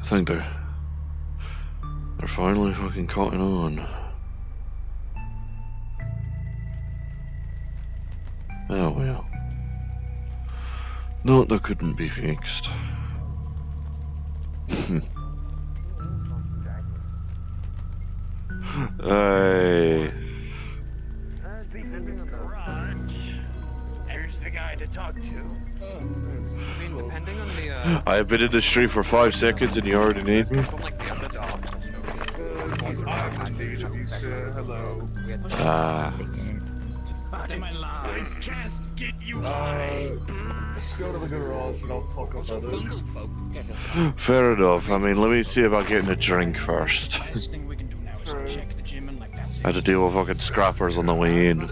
I think they're finally fucking cotton on. Oh well. No, that couldn't be fixed. Hey. There's the guy to talk to. I mean, depending on the, I have been in the street for 5 seconds and you already need me? from like the underdogs or Hello. I can't get you Let's go to the garage and I'll talk Also, about it. fungal folk. Fair enough. I mean, let me see about getting a drink first. Best thing we can do now is check the gym and like that's I had to deal with fucking scrappers on the way in. I'm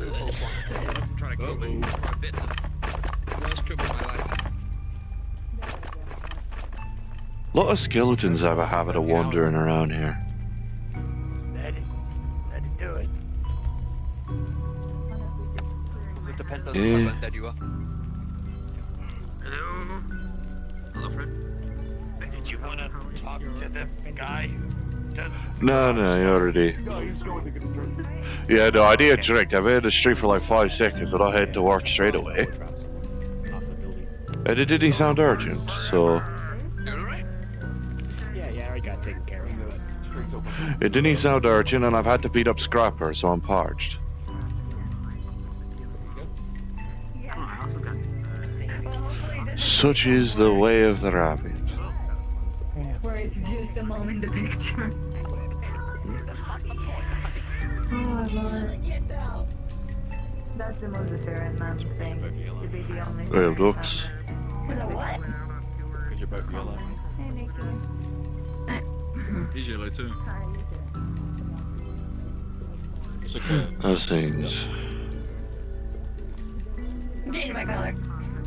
trying to kill me. I bit them. Worst trip of my life. A lot of skeletons have a habit of wandering around here. Let it do it. It depends on Yeah. how dead you are. Hello? Hello, friend. Did you want to talk to the guy? No, you already. Yeah, no, I need a drink. I've been in the street for like 5 seconds and I head to work straight away. And it didn't sound urgent, so. You alright? Yeah, I got taken care of. It didn't sound urgent and I've had to beat up scrappers, so I'm parched. Such is the way of the rabbit. Where it's just a mom in the picture. Oh Lord. That's the most apparent man thing. To be the only Well, ducks. What? Because you're both yellow. Hey, Nicky. He's yellow too. Hi, you It's okay. Those things. too. Change my color.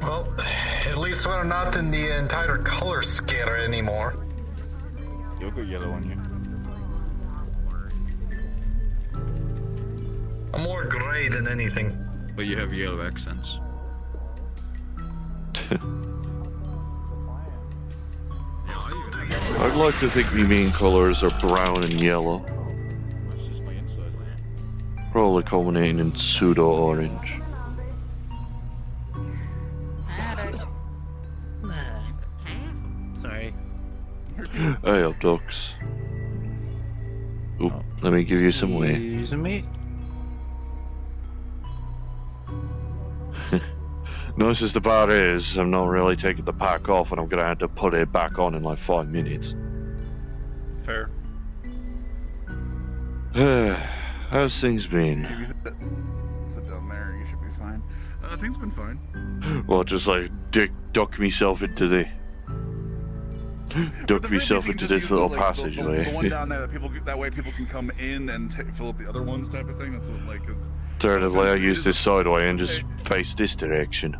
Well, at least we're not in the entire color scatter anymore. You'll go yellow on you. I'm more gray than anything. But you have yellow accents. I'd like to think the main colors are brown and yellow, That's just my inside. probably culminating in pseudo orange. Sorry. Hey up, ducks. Oop, let me give you some weight. Excuse me. Nicest the part is, I'm not really taking the pack off and I'm gonna have to put it back on in like 5 minutes. Fair. How's things been? Maybe sit down there, you should be fine. Things have been fine. Well, just like duck myself into the... Duck myself into this little passageway. The one down there, that way people can come in and fill up the other ones type of thing. That's what, like, cause... Alternatively, I use this sideway and just face this direction.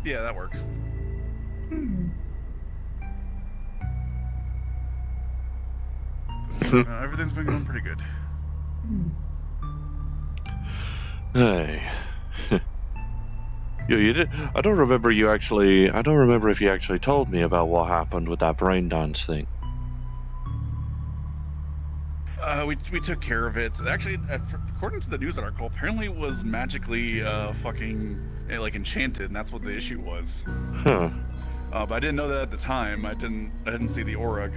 Yeah, that works. Everything's been going pretty good. Hey. Yo, you did. I don't remember if you actually told me about what happened with that brain dance thing. We took care of it. Actually, according to the news article, apparently it was magically like enchanted, and that's what the issue was. Huh. But I didn't know that at the time. I didn't see the aura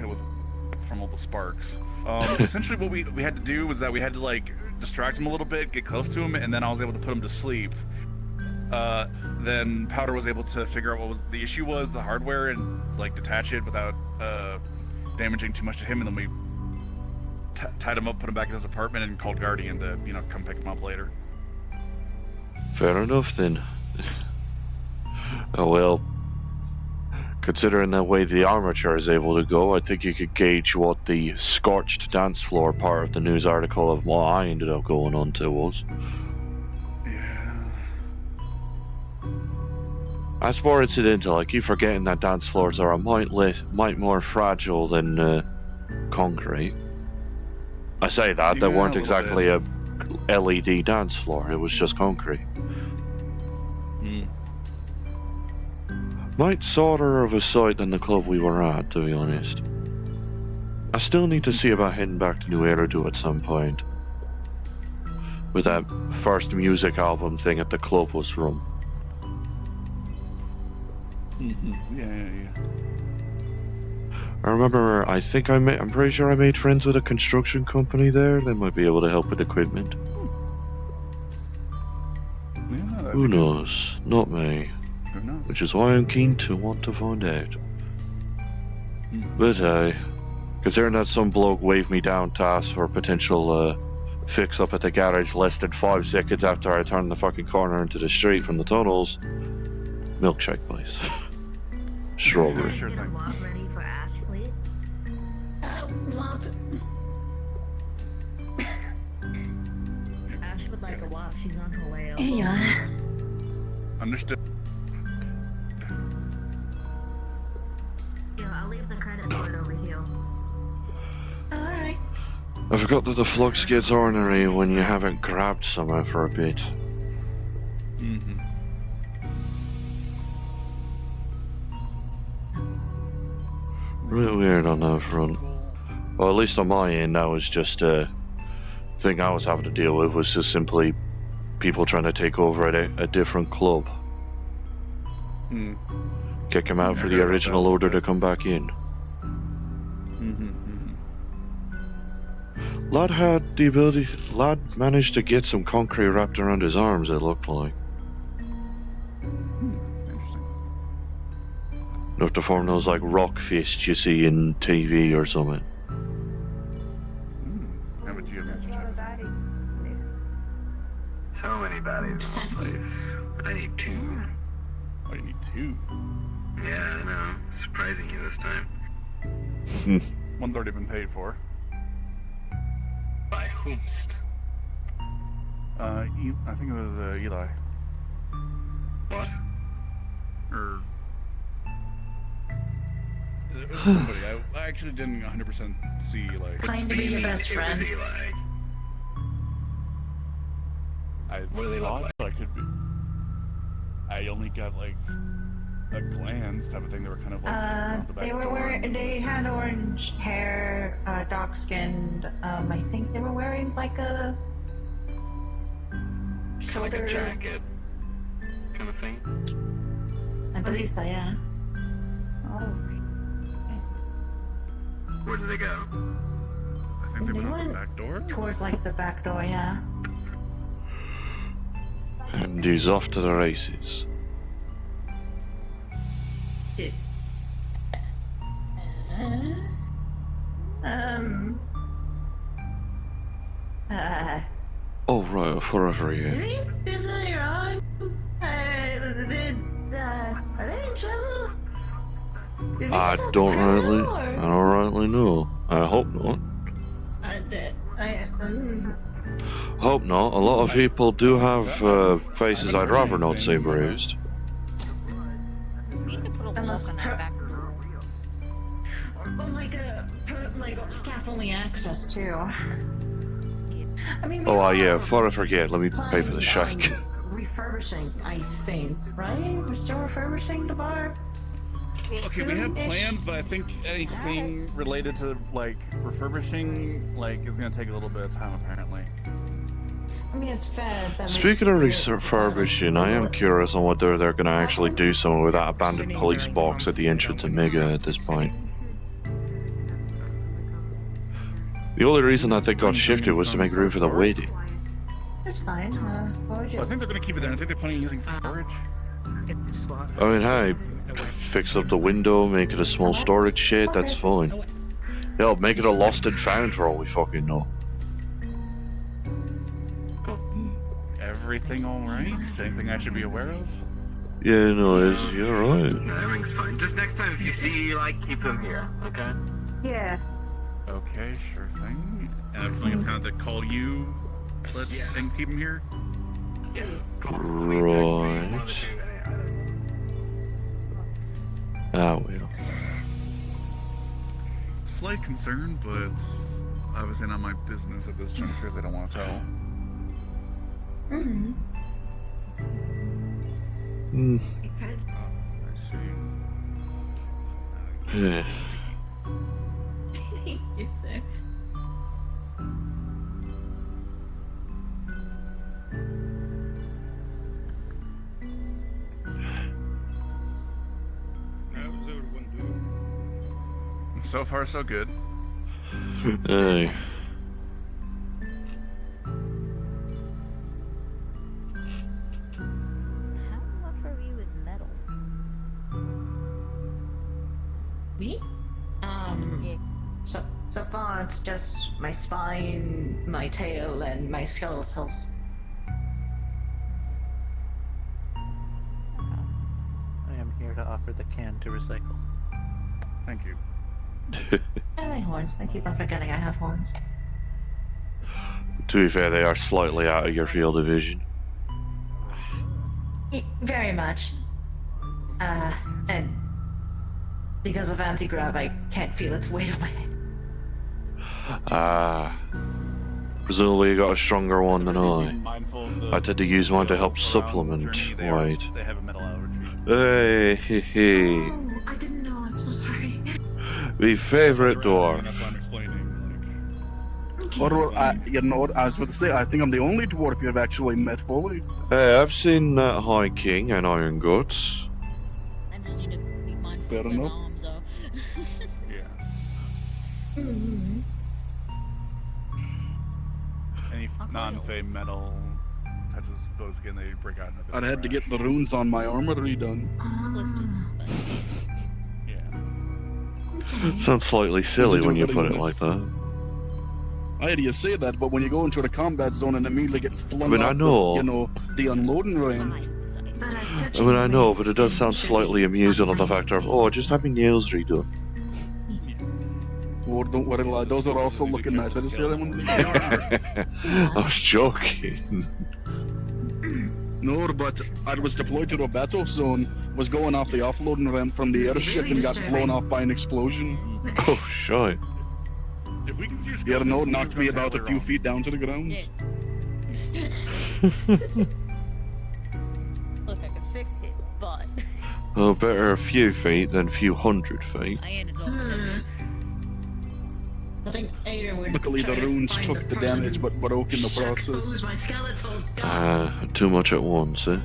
from all the sparks. Essentially, what we had to do was that we had to like distract him a little bit, get close to him, and then I was able to put him to sleep. Then Powder was able to figure out what was the issue was, the hardware, and like detach it without damaging too much to him, and then we tied him up, put him back in his apartment, and called Guardian to come pick him up later. Fair enough then. Oh well. Considering the way the armature is able to go, I think you could gauge what the scorched dance floor part of the news article of what I ended up going on to was. Yeah. That's more incidental. I keep forgetting that dance floors are a mite more fragile than concrete. I say that, they Yeah, weren't a little exactly a LED dance floor, it was just concrete. Might sorter of a sight than the club we were at, to be honest. I still need to see about heading back to New Eridu at some point. With that first music album thing at the Clopus room. Yeah. I remember, I'm pretty sure I made friends with a construction company there. They might be able to help with equipment. Yeah, Who knows? Not me. Who knows? Which is why I'm keen to want to find out. But considering that some bloke waved me down to ask for a potential fix up at the garage less than 5 seconds after I turned the fucking corner into the street from the tunnels, milkshake place. Strawberry. Sure Get a thing. walk ready for Ash, please. Ash would like a walk. She's on her way over. Yeah. Understood. Here, I'll leave the credit card over here. Alright. I forgot that the flux gets ornery when you haven't grabbed somewhere for a bit. Mm-hmm. Really weird on that front. Well, at least on my end, that was just a thing I was having to deal with, was just simply people trying to take over at a different club. Hmm. Kick him out Yeah, for I the heard about original that. order to come back in. Mm-hmm. Lad managed to get some concrete wrapped around his arms, it looked like. Interesting. Enough to form those like rock fists you see in TV or something. How about you, Master Chad? So many baddies in one place. I need 2. Oh, you need 2. Yeah, I know. Surprising you this time. One's already been paid for. By whomst? I think it was Eli. What? Or it was somebody. I actually didn't 100% see Eli. Claim to be your best It was friend. Eli. I What do they look thought I could be. I only got like a glance type of thing. They were kind of like out the back They were door. wearing. They had orange hair, dark skinned. I think they were wearing like a Like a shorter. jacket. Kind of thing. I believe so. Yeah. Where did they go? I think they They went out the went back door. Towards like the back door. Yeah. And he's off to the races. Um. Oh right, forever, yeah. Is that wrong? Are they in trouble? Did we I just have don't to rightly, criminal, I or- don't rightly know. I hope not. Hope not. A lot of people do have faces I'd rather not see bruised. We need to put a lock on that back door. Like staff only access too. I mean, Oh yeah, before I forget, let me pay for the shake. Refurbishing, I think, right? We're still refurbishing the bar. Okay, we have Soon-ish. plans, but I think anything related to like refurbishing like is gonna take a little bit of time apparently. I mean, it's fed. But Speaking of refurbishing, I am curious on whether they're going to actually do something with that abandoned police box at the entrance of Mega at this point. The only reason that they got shifted was to make room for the wedding. It's fine. What would you? Well, I think they're gonna keep it there. I think they're planning on using it for storage. I mean, hey, fix up the window, make it a small storage shed, that's fine. Hell, make it a lost and found for all we fucking know. Everything all right? Anything I should be aware of? Yeah, no, you're right. No, everything's fine. Just next time, if you see Eli, keep him here, okay? Yeah. Okay, sure thing. And if something is kind of to call you, and keep him here. Yes. Right. Ah, well. Slight concern, but obviously not my business at this juncture. They don't want to tell. Mm-hmm. Yeah. you too. So far, so good. Hey. How much of you is metal? Me? Yeah. So far it's just my spine, my tail, and my skeletals. I am here to offer the can to recycle. Thank you. And my horns. I keep on forgetting I have horns. To be fair, they are slightly out of your field of vision. Very much. And because of anti-grav, I can't feel its weight on my head. Presumably you got a stronger one than I. Mindful of the I tend to use mine to help around supplement journey, weight. They have a metal allergy. Hey, hee hee. Oh, I didn't know. I'm so sorry. The favorite That's why dwarf. I'm explaining. Or, you know what, I was about to say, I think I'm the only dwarf you've actually met fully. Hey, I've seen that High King and Iron Guts. I just need to be mindful Fair of where my enough. arms are. Yeah. Any non-fey metal touches those again, they break out into I'd had to get the runes on my armor redone. Blisters, but Yeah. Sounds slightly silly do when you really put it well. like that. I hear you say that, but when you go into the combat zone and immediately get flung mean, I off know. the unloading range. fine. I mean, I know, but it does sound slightly amusing on the factor of, oh, just having nails redone. Oh, don't worry, lad, those are also looking nice. I just hear them when they I was joking. No, but I was deployed to a battle zone, was going off the offloading ramp from the airship and got blown off by an explosion. Oh, shite. If we can see your Yeah, skeletons, no, we've knocked got me that about a way few wrong. feet down to the ground. Yeah. Look, I can fix it, but Oh, better a few feet than a few hundred feet. I ended up. I think Ada would Luckily, the try to runes find took the person damage, but broke in the who process. exposed my skeletals. Too much at once, eh?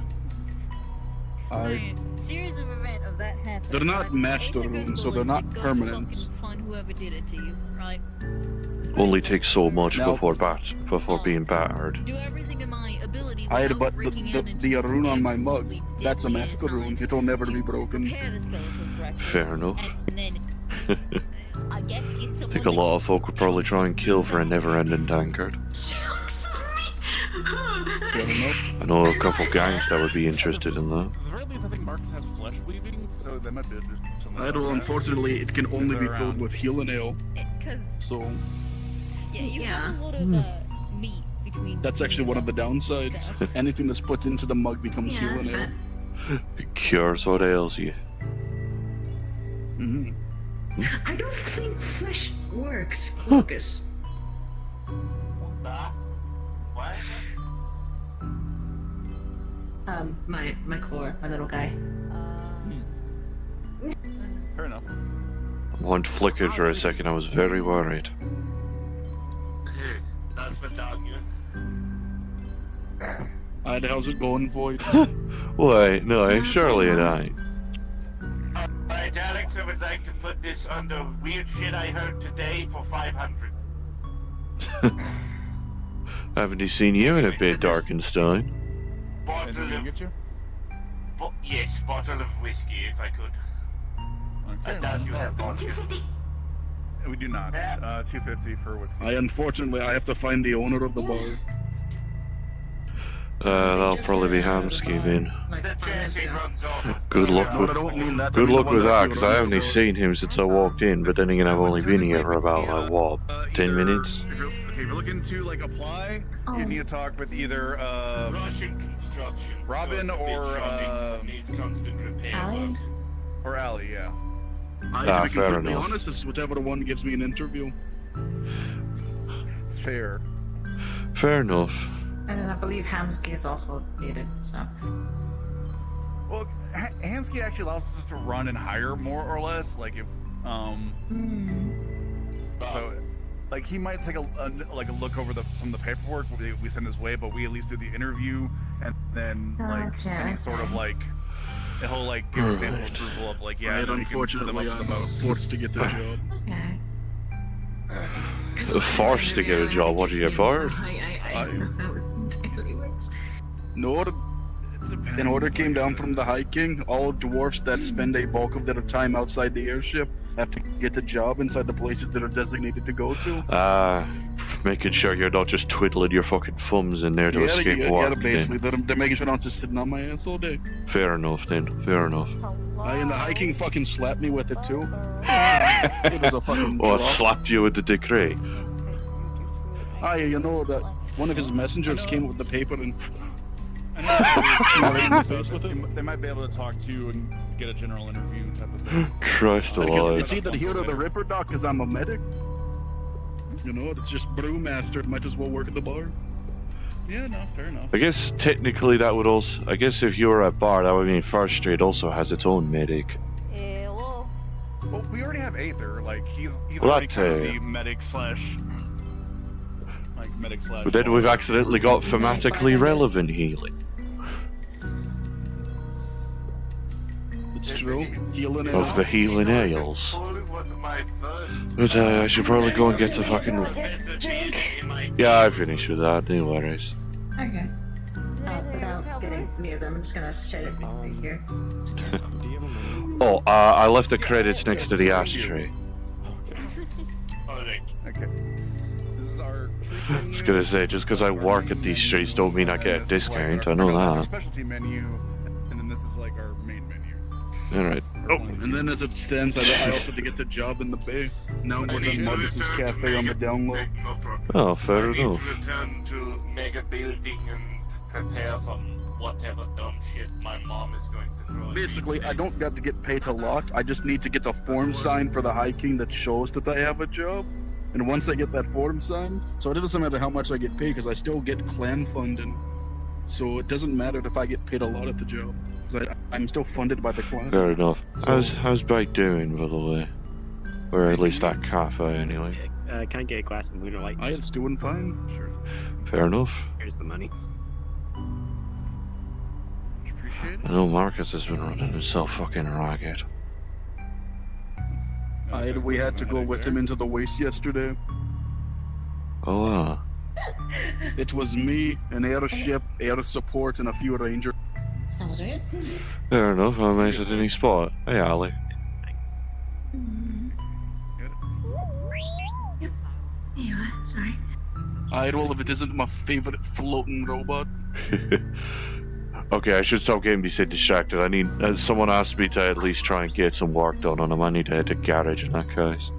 Series of event of that happened. They're not right? matched Aether to goes runes, so they're not ballistic, goes to permanent. fucking Find whoever did it to you, right? Only takes so much Now- before being battered. Do everything in my ability I had without but breaking out into the rune on my mug, absolutely that's a deadly master rune. attacks It'll never be to broken. prepare the skeletal fractures, Fair enough. and then I guess get I someone think a that lot of can folk would probably try and kill for a never-ending tankard. I know a couple gangs that would be interested in that. At the very least, I think Marcus has flesh weaving, so they might be able to do something I like well, that. unfortunately, it can only be filled with healing ale, Because so yeah, you have a lot of meat between. that's actually one of the bones and downsides. stuff. Anything that's put into the mug becomes healing ale. It cures what ails you. Hmm. I don't think flesh works, Lucas. My core, my little guy. Fair enough. One flickered for a second, I was very worried. That's for dog you. Alright, how's it going, Void? Wait, no, surely it ain't. Alright, Alex, I would like to put this under weird shit I heard today for 500. Haven't you seen you in a bit, Darkenstein? And Bottle who of... get you? yes, bottle of whiskey, if I could. I doubt you have vodka. We do not. 250 for whiskey. Unfortunately, I have to find the owner of the bar. That'll probably be Hamsky then. The chassis runs off. Good luck No, with I don't mean that. I good mean the luck one with that, actually because I runs haven't the- seen him since I walked in. But then again, I've only been here for about like what, 10 minutes? If you're looking to like apply, you need to talk with either Russian construction. Robin so it's a bit or shocking, needs constant repair Allie? work. or Allie, yeah. I, Ah, to be fair completely enough. honest, it's whichever one gives me an interview. Fair. Fair enough. And then I believe Hamsky is also needed, so. Well, Hamsky actually allows us to run and hire more or less. Like if so like he might take a look over some of the paperwork we send his way, but we at least do the interview and then Gotcha, any sort of okay. he'll give a stamp of approval of yeah. And unfortunately, I'm forced to get the job. Okay. Forced to get a job. What do you get fired? I don't know how it really works. An order came down from the High King. All dwarfs that spend a bulk of their time outside the airship have to get a job inside the places that are designated to go to. Making sure you're not just twiddling your fucking thumbs in there to escape work. Yeah, basically. They're making sure I'm not just sitting on my ass all day. Fair enough, then. Fair enough. And the High King fucking slapped me with it, too. It was a fucking Well, drop. slapped you with the decree. You know that one of his messengers came with the paper and... They might be able to talk to you and get a general interview type of thing. Christ alive. It's either here or the Ripper, Doc, because I'm a medic. You know, it's just brewmaster. Might as well work at the bar. Yeah, no, fair enough. I guess technically that would also... I guess if you were at bar, that would mean First Street also has its own medic. Hello. Well, we already have Aether. He's Well, already that, kind of the medic slash... But then we've accidentally got thematically relevant healing. It's true. Healing Of the healing ales. Was my first But I should probably go and get to fucking... Yeah, I finished with that, no worries. Okay. Without getting near them, I'm just gonna shut it right here. Oh, I left the credits next to the ashtray. Okay. This is our... I was gonna say, just because I work at these streets don't mean I get a discount, I know That's our that. specialty menu, and then this is our main menu. Alright. Oh, and then as it stands, I also have to get the job in the bay. Now I'm working at Marcus's Cafe on the down low. No problem. Oh, fair I need enough. to return to mega building and prepare some whatever dumb shit my mom is going to throw at me. Basically, I don't got to get paid to lock. I just need to get the form signed for the High King that shows that I have a job. And once I get that form signed, so it doesn't matter how much I get paid because I still get clan funding. So it doesn't matter if I get paid a lot at the job. 'Cause I'm still funded by the clan. Fair enough. So- How's Bike doing, by the way? Or at least that cafe, anyway. Can I get a glass of Lunar Lights? It's doing fine. Sure. Fair enough. Here's the money. Appreciate it. I know Marcus has been running himself fucking ragged. We had to go with him into the waste yesterday. Oh, It was me, an airship, air support, and a few rangers. Sounds right. fair enough. I made it any spot. Hey, Ali. Yeah, sorry. Well, if it isn't my favorite floating robot. Okay, I should stop getting so distracted. I need... someone asked me to at least try and get some work done on him. I need to head to garage in that case.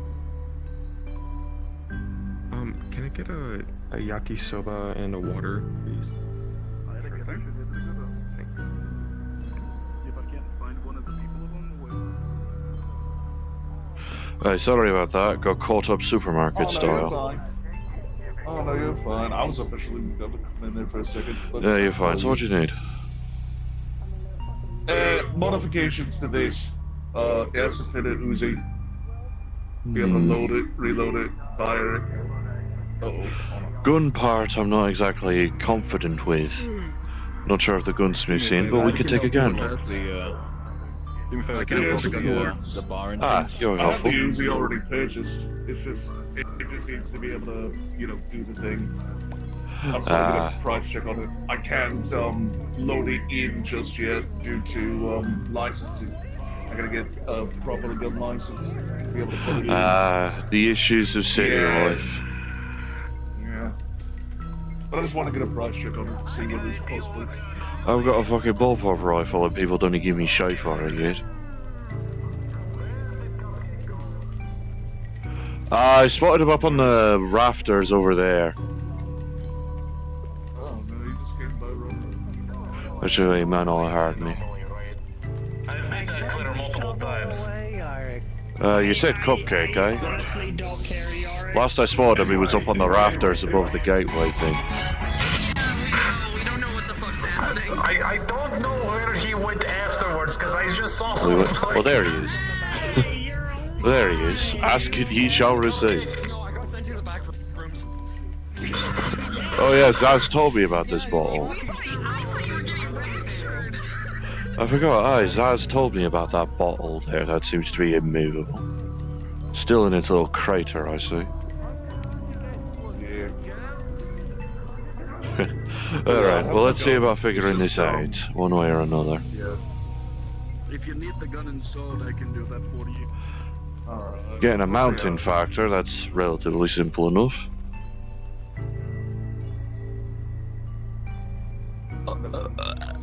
Can I get a yakisoba and a water, please? Sorry about that. Got caught up supermarket style. Oh no, you're fine. I was officially going to come in there for a second. But Yeah, you're fine. So what do you need? Modifications to this. Air fitted Uzi. Be able to load it, reload it, fire it. Uh-oh. Gun part I'm not exactly confident with. Not sure if the gunsmith's in, but we could take a gander. I can help with the gun. The bar and Ah, you're I have the helpful. Uzi already purchased. It's just, it just needs to be able to, do the thing. I'm still gonna get a price check on it. I can't load it in just yet due to licensing. I gotta get a proper gun license to be able to put it in. The issues of city life. Yeah. But I just want to get a price check on it to see what is possible. I've got a fucking bullpup rifle and people don't give me shit for it yet. I spotted him up on the rafters over there. Oh no, you just came by wrong. Actually, he might not have heard me. I've made that clear multiple times. You said Cupcake, eh? Last I spotted him, he was up on the rafters above the gateway thing. I don't know where he went afterwards because I just saw Well, him. well, there he is. There he is. Ask and ye shall receive. No, I gotta send you the back Oh yeah, Zaz told me about this bottle. I forgot. Aye, Zaz told me about that bottle there. That seems to be immovable. Still in its little crater, I see. Yeah. Alright, well let's see about figuring this out, one way or another. Yeah. If you need the gun installed, I can do that for you. Alright. Getting a mounting factor, that's relatively simple enough.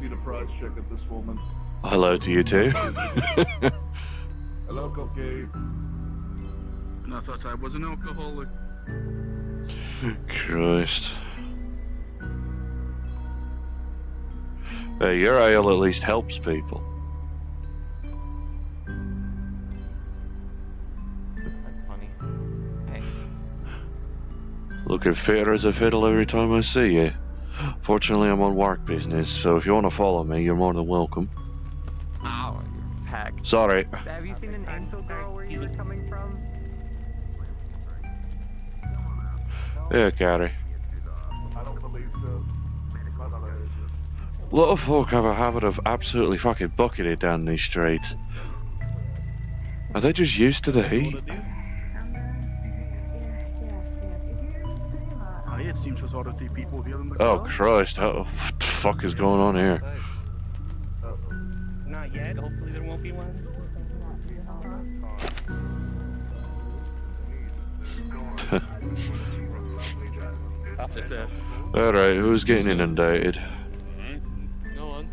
See the price check at this woman. Hello to you too. Hello, Cupcake. And I thought I was an alcoholic. Christ. Hey, your ale at least helps people. That's funny. Hey. Looking fitter as a fiddle every time I see you. Fortunately, I'm on work business, so if you want to follow me, you're more than welcome. Ow, you're packed. Sorry. Have you seen an angel girl where you were coming from? Yeah, Gary. I don't believe so. A lot of folk have a habit of absolutely fucking bucketing down these streets. Are they just used to the heat? It seems there's already people here in the Oh car. Christ, what the fuck is going on here? Not yet. Hopefully there won't be one. Alright, who's getting inundated? No one.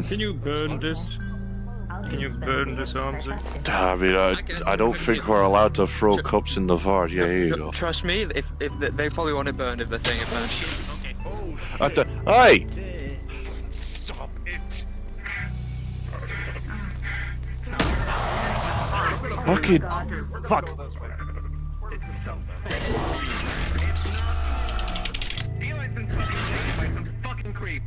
Can you burn this? Can you burn this, Armsy? I mean, I don't think we're allowed to throw cups in the fire. Yeah, here you go. Trust me, if they probably want it burned if they're saying it burned. Okay. Hey! Stop it! Fucking. Fuck. Eli's been fucking by some fucking creep.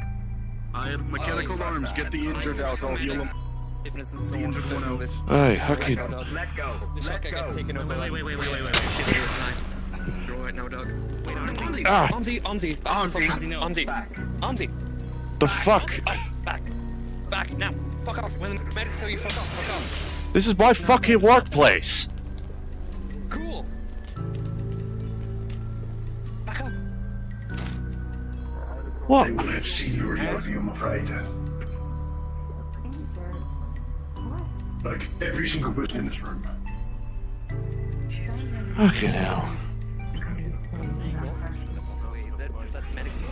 I have mechanical arms. Get the injured out. I'll heal them. If it's The injured one out. Hey, fucking. Let go. This fucker gets taken over. Wait. You're alright now, dog. Wait, Armsy. Ah. Armsy. The fuck? Back now. Fuck off. When the medics tell you fuck off. This is my fucking workplace. Cool. Back up. What? They will have seniority over you, I'm afraid. Like every single person in this room. Fucking hell. That's medical.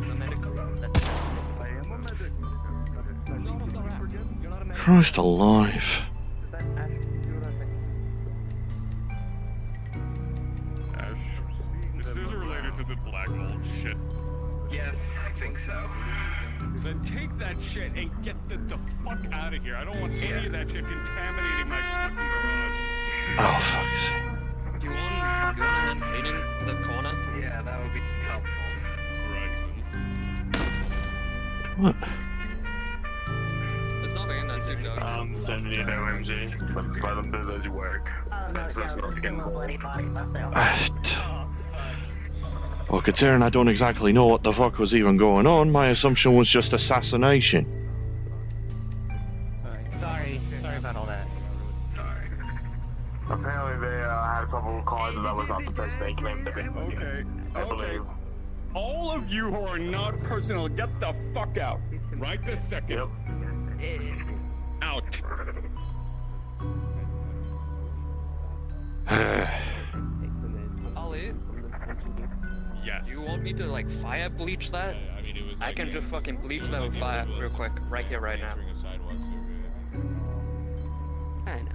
The medical. I am a medic. Christ alive. Ash, this is related to the black mold shit. Yes, I think so. Then take that shit and get the fuck out of here. I don't want any of that shit contaminating my fucking garage. Oh, fuck's sake. Do you want a hand cleaning the corner? Yeah, that would be helpful. What? There's nothing in that suit, dog. Send me an OMG. Let's let them do the work. Let's not get Well, considering I don't exactly know what the fuck was even going on, my assumption was just assassination. Sorry about all that. Sorry. Apparently they had a couple of calls and that was not the best they claimed to be. Okay. I believe. All of you who are not personnel, get the fuck out. Right this second. Out. Ollie? Yes. You want me to like fire bleach that? I mean, it was I can just fucking bleach that with fire real quick, right here, right now. I know.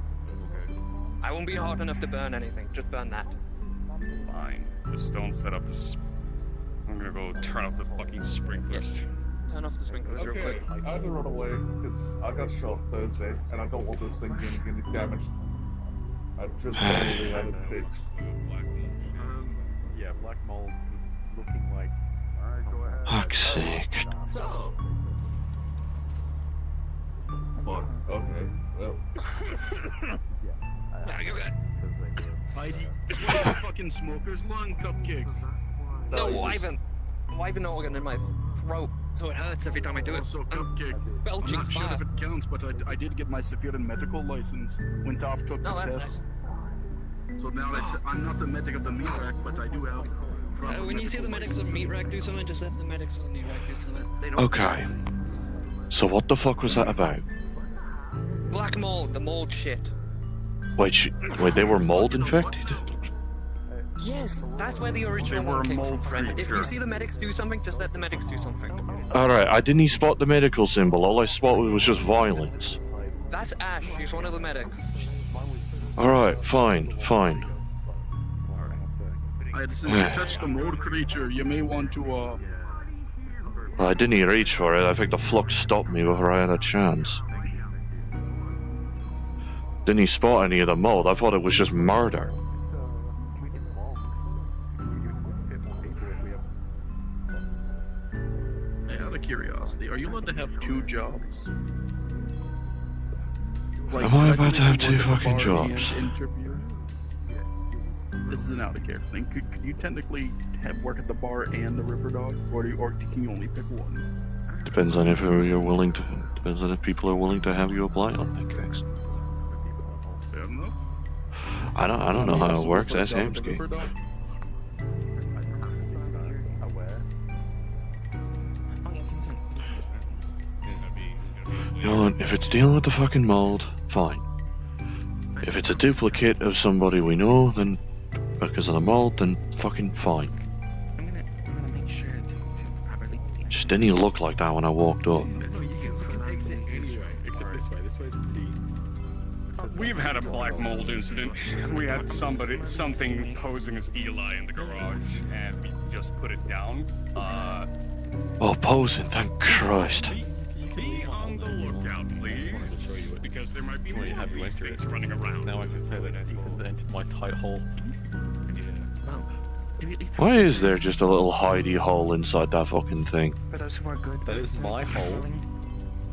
I won't be hot enough to burn anything. Just burn that. Fine. Just don't set up this. I'm gonna go turn off the fucking sprinklers. Turn off the sprinklers real quick. I had to run away because I got shot Thursday and I don't want this thing getting damaged. I just really had it fixed. Yeah, black mold looking like. Alright, go ahead. Fuck's sake. So, But, okay, well. now you got. Heidi, fucking smoker's lung cupcake. No, I've an organ in my throat, so it hurts every time I do it. Also, Cupcake, I'm belching not sure fire. if it counts, but I did get my Sephirian medical license when Toph took the Oh, that's test. nice. So now I'm not the medic of the meat rack, but I do have. When you see the medics of Meat Rack do something, just let the medics of the Meat Rack do something. They don't. Okay. So what the fuck was that about? Black mold, the mold shit. Wait, they were mold infected? Yes, that's where the original They were one came mold from, friend. If creature. you see the medics do something, just let the medics do something. Alright, I didn't spot the medical symbol. All I spotted was just violence. That's Ash. He's one of the medics. Alright, fine. Since you touched the mold creature, you may want to Well, I didn't reach for it. I think the flux stopped me before I had a chance. Didn't spot any of the mold. I thought it was just murder. Out of curiosity, are you allowed to have 2 jobs? Am I about to have work 2 at the fucking bar jobs? and interview? This is an out of character thing. Could you technically have work at the bar and the Ripper Dog, or can you only pick one? Depends on if you're willing to. Depends on if people are willing to have you apply on that case. Fair enough. I don't know how it works. That's Job at the Hamsky. Ripper Dog? You know what? If it's dealing with the fucking mold, fine. If it's a duplicate of somebody we know, then because of the mold, then fucking fine. I'm gonna make sure to properly. Just didn't look like that when I walked up. Except this way. This way's pretty. We've had a black mold incident. We had something posing as Eli in the garage, and we just put it down. Oh, posing, thank Christ. Be on the lookout, please, because there might be more of these things running around. Now I can say that Ethan's entered my tight hole. Why is there just a little hidey hole inside that fucking thing? For those who are good, That is my hole.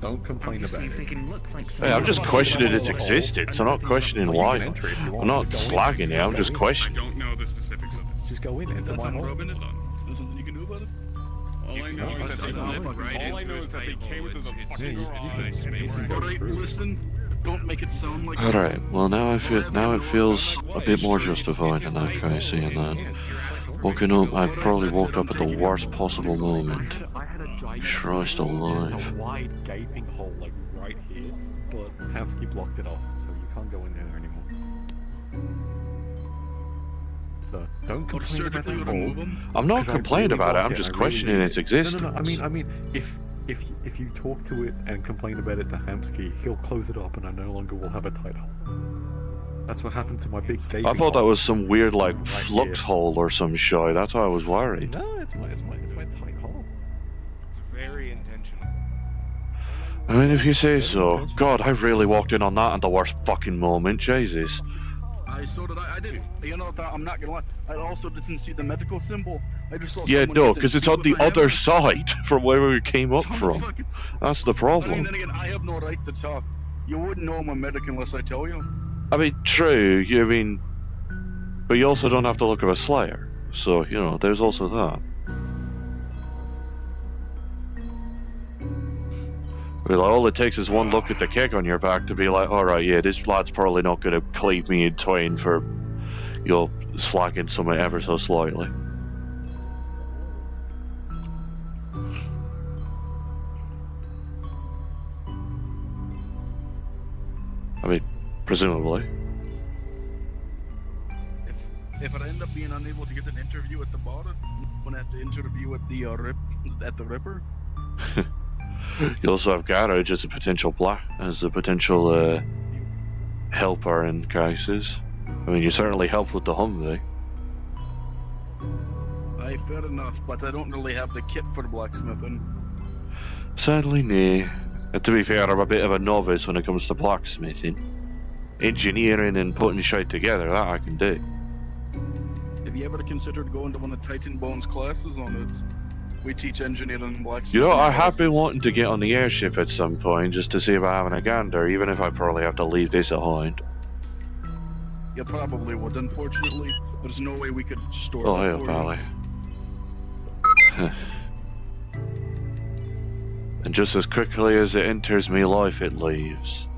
Don't complain about see if they it. can look like Hey, I'm just questioning its existence. I'm not questioning why. I'm not slagging it. I'm just I questioning. don't know the specifics of it. Just go in into my hole. Robin, is there something you can do about it? All I know is that they came to the fucking garage and they were Alright, listen. Don't make it sound like. Alright, well now it feels a bit more justified in that case, seeing that. Woken up, I probably woke up at the worst possible moment. Christ alive. A wide gaping hole like right here, but Hamsky blocked it off, so you can't go in there anymore. So don't complain about that hole. I'm not 'cause I complaining really about it, like I'm just I really questioning like its it. existence. No, I mean, if you talk to it and complain about it to Hamsky, he'll close it up, and I no longer will have a tight hole. That's what happened to my big gaping I thought that hole. was some weird like Right flux here. hole or some shit. That's why I was worried. No, it's my tight hole. It's very intentional. I mean, if you say so. God, I really walked in on that at the worst fucking moment. Jesus. So did I. I did. You know, I'm not gonna lie. I also didn't see the medical symbol. I just saw. Yeah, someone no, hit because it. it's on the other side from where we came up from. That's the I mean, problem. then again, I have no right to talk. You wouldn't know I'm a medic unless I tell you. I mean, true. But you also don't have to look at a Slayer. So, you know, there's also that. I mean, like, all it takes is one look at the kick on your back to be like, alright, yeah, this lad's probably not going to cleave me in twain for, you know, slacking something ever so slightly. I mean, presumably. If I end up being unable to get an interview at the bar, I'm gonna have to interview at the Ripper. You also have Garage as a potential helper in cases. I mean, you certainly help with the Humvee. Aye, fair enough, but I don't really have the kit for blacksmithing. Sadly, nay. And to be fair, I'm a bit of a novice when it comes to blacksmithing. Engineering and putting shit together, that I can do. Have you ever considered going to one of Titan Bone's classes on it? We teach engineering and blacksmithing. You know, I have been wanting to get on the airship at some point just to see about having a gander, even if I probably have to leave this behind. You probably would, unfortunately. There's no way we could store Oh, that yeah, for you. Pally. And just as quickly as it enters me life, it leaves.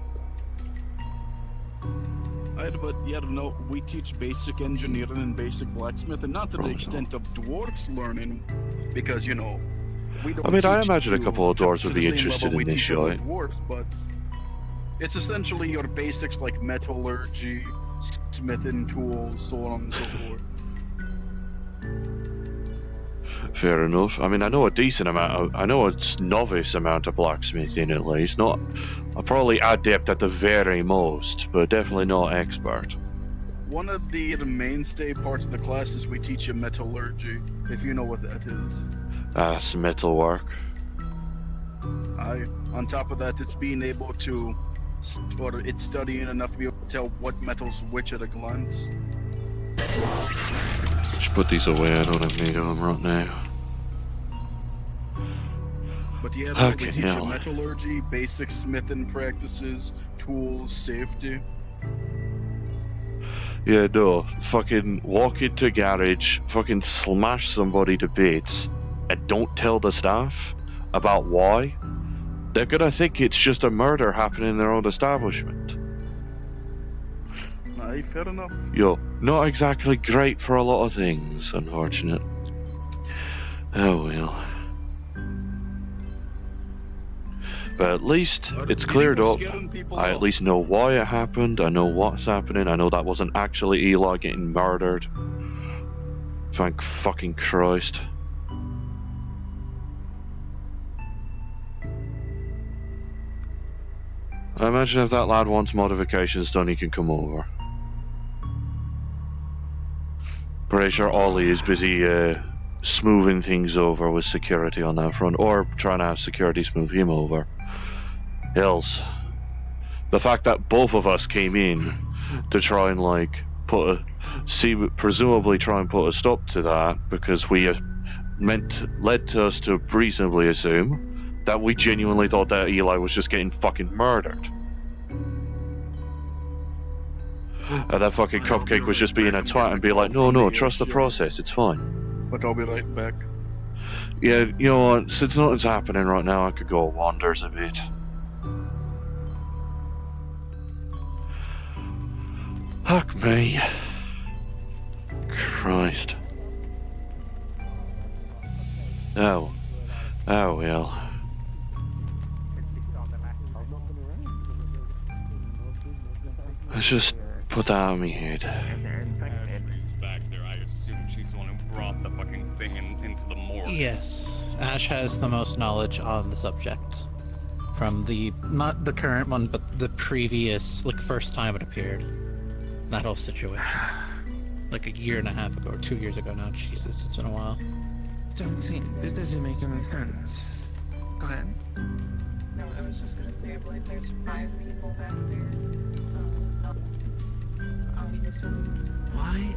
But yeah, no, we teach basic engineering and basic blacksmith, and not to the extent of dwarves learning, because you know, we don't. I mean, I teach imagine a to- couple of dwarves to would the be same interested level in we this teach other shit. dwarves, but it's essentially your basics like metallurgy, smithing tools, so on and so forth. Fair enough. I mean, I know a decent amount. I know a novice amount of blacksmithing at least. Not, probably adept at the very most, but definitely not expert. One of the mainstay parts of the class is we teach you metallurgy, if you know what that is. Some metal work. On top of that, it's being able to, or it's studying enough to be able to tell what metal's which at a glance. Just put these away. I don't have need of them right now. But yeah, we Okay, teach you now. metallurgy, basic smithing practices, tools, safety. Yeah, no. Fucking walk into garage, fucking smash somebody to bits, and don't tell the staff about why. They're gonna think it's just a murder happening in their own establishment. Aye, fair enough. Yo, not exactly great for a lot of things, unfortunate. Oh well. But at least it's cleared up. I at least know why it happened. I know what's happening. I know that wasn't actually Eli getting murdered. Thank fucking Christ. I imagine if that lad wants modifications done, he can come over. Pretty sure Ollie is busy smoothing things over with security on that front, or trying to have security smooth him over. Else, the fact that both of us came in to try and like presumably try and put a stop to that, because we led to us to reasonably assume that we genuinely thought that Eli was just getting fucking murdered. And that fucking cupcake was just being a twat and be like, no, trust the process, it's fine. But I'll be right back. Yeah, you know what, since nothing's happening right now, I could go wanders a bit. Fuck me. Christ. Oh. Oh well. Let's just put that on me head. Ashley's back there. I assume she's the one who brought the fucking thing into the morgue. Yes, Ash has the most knowledge on the subject. From the, not the current one, but the previous, like, first time it appeared. That whole situation. Like a year and a half ago, or 2 years ago now. Jesus, it's been a while. Don't see. This doesn't make any sense. Go ahead. No, I was just gonna say, I believe there's 5 people back there. This one. Why?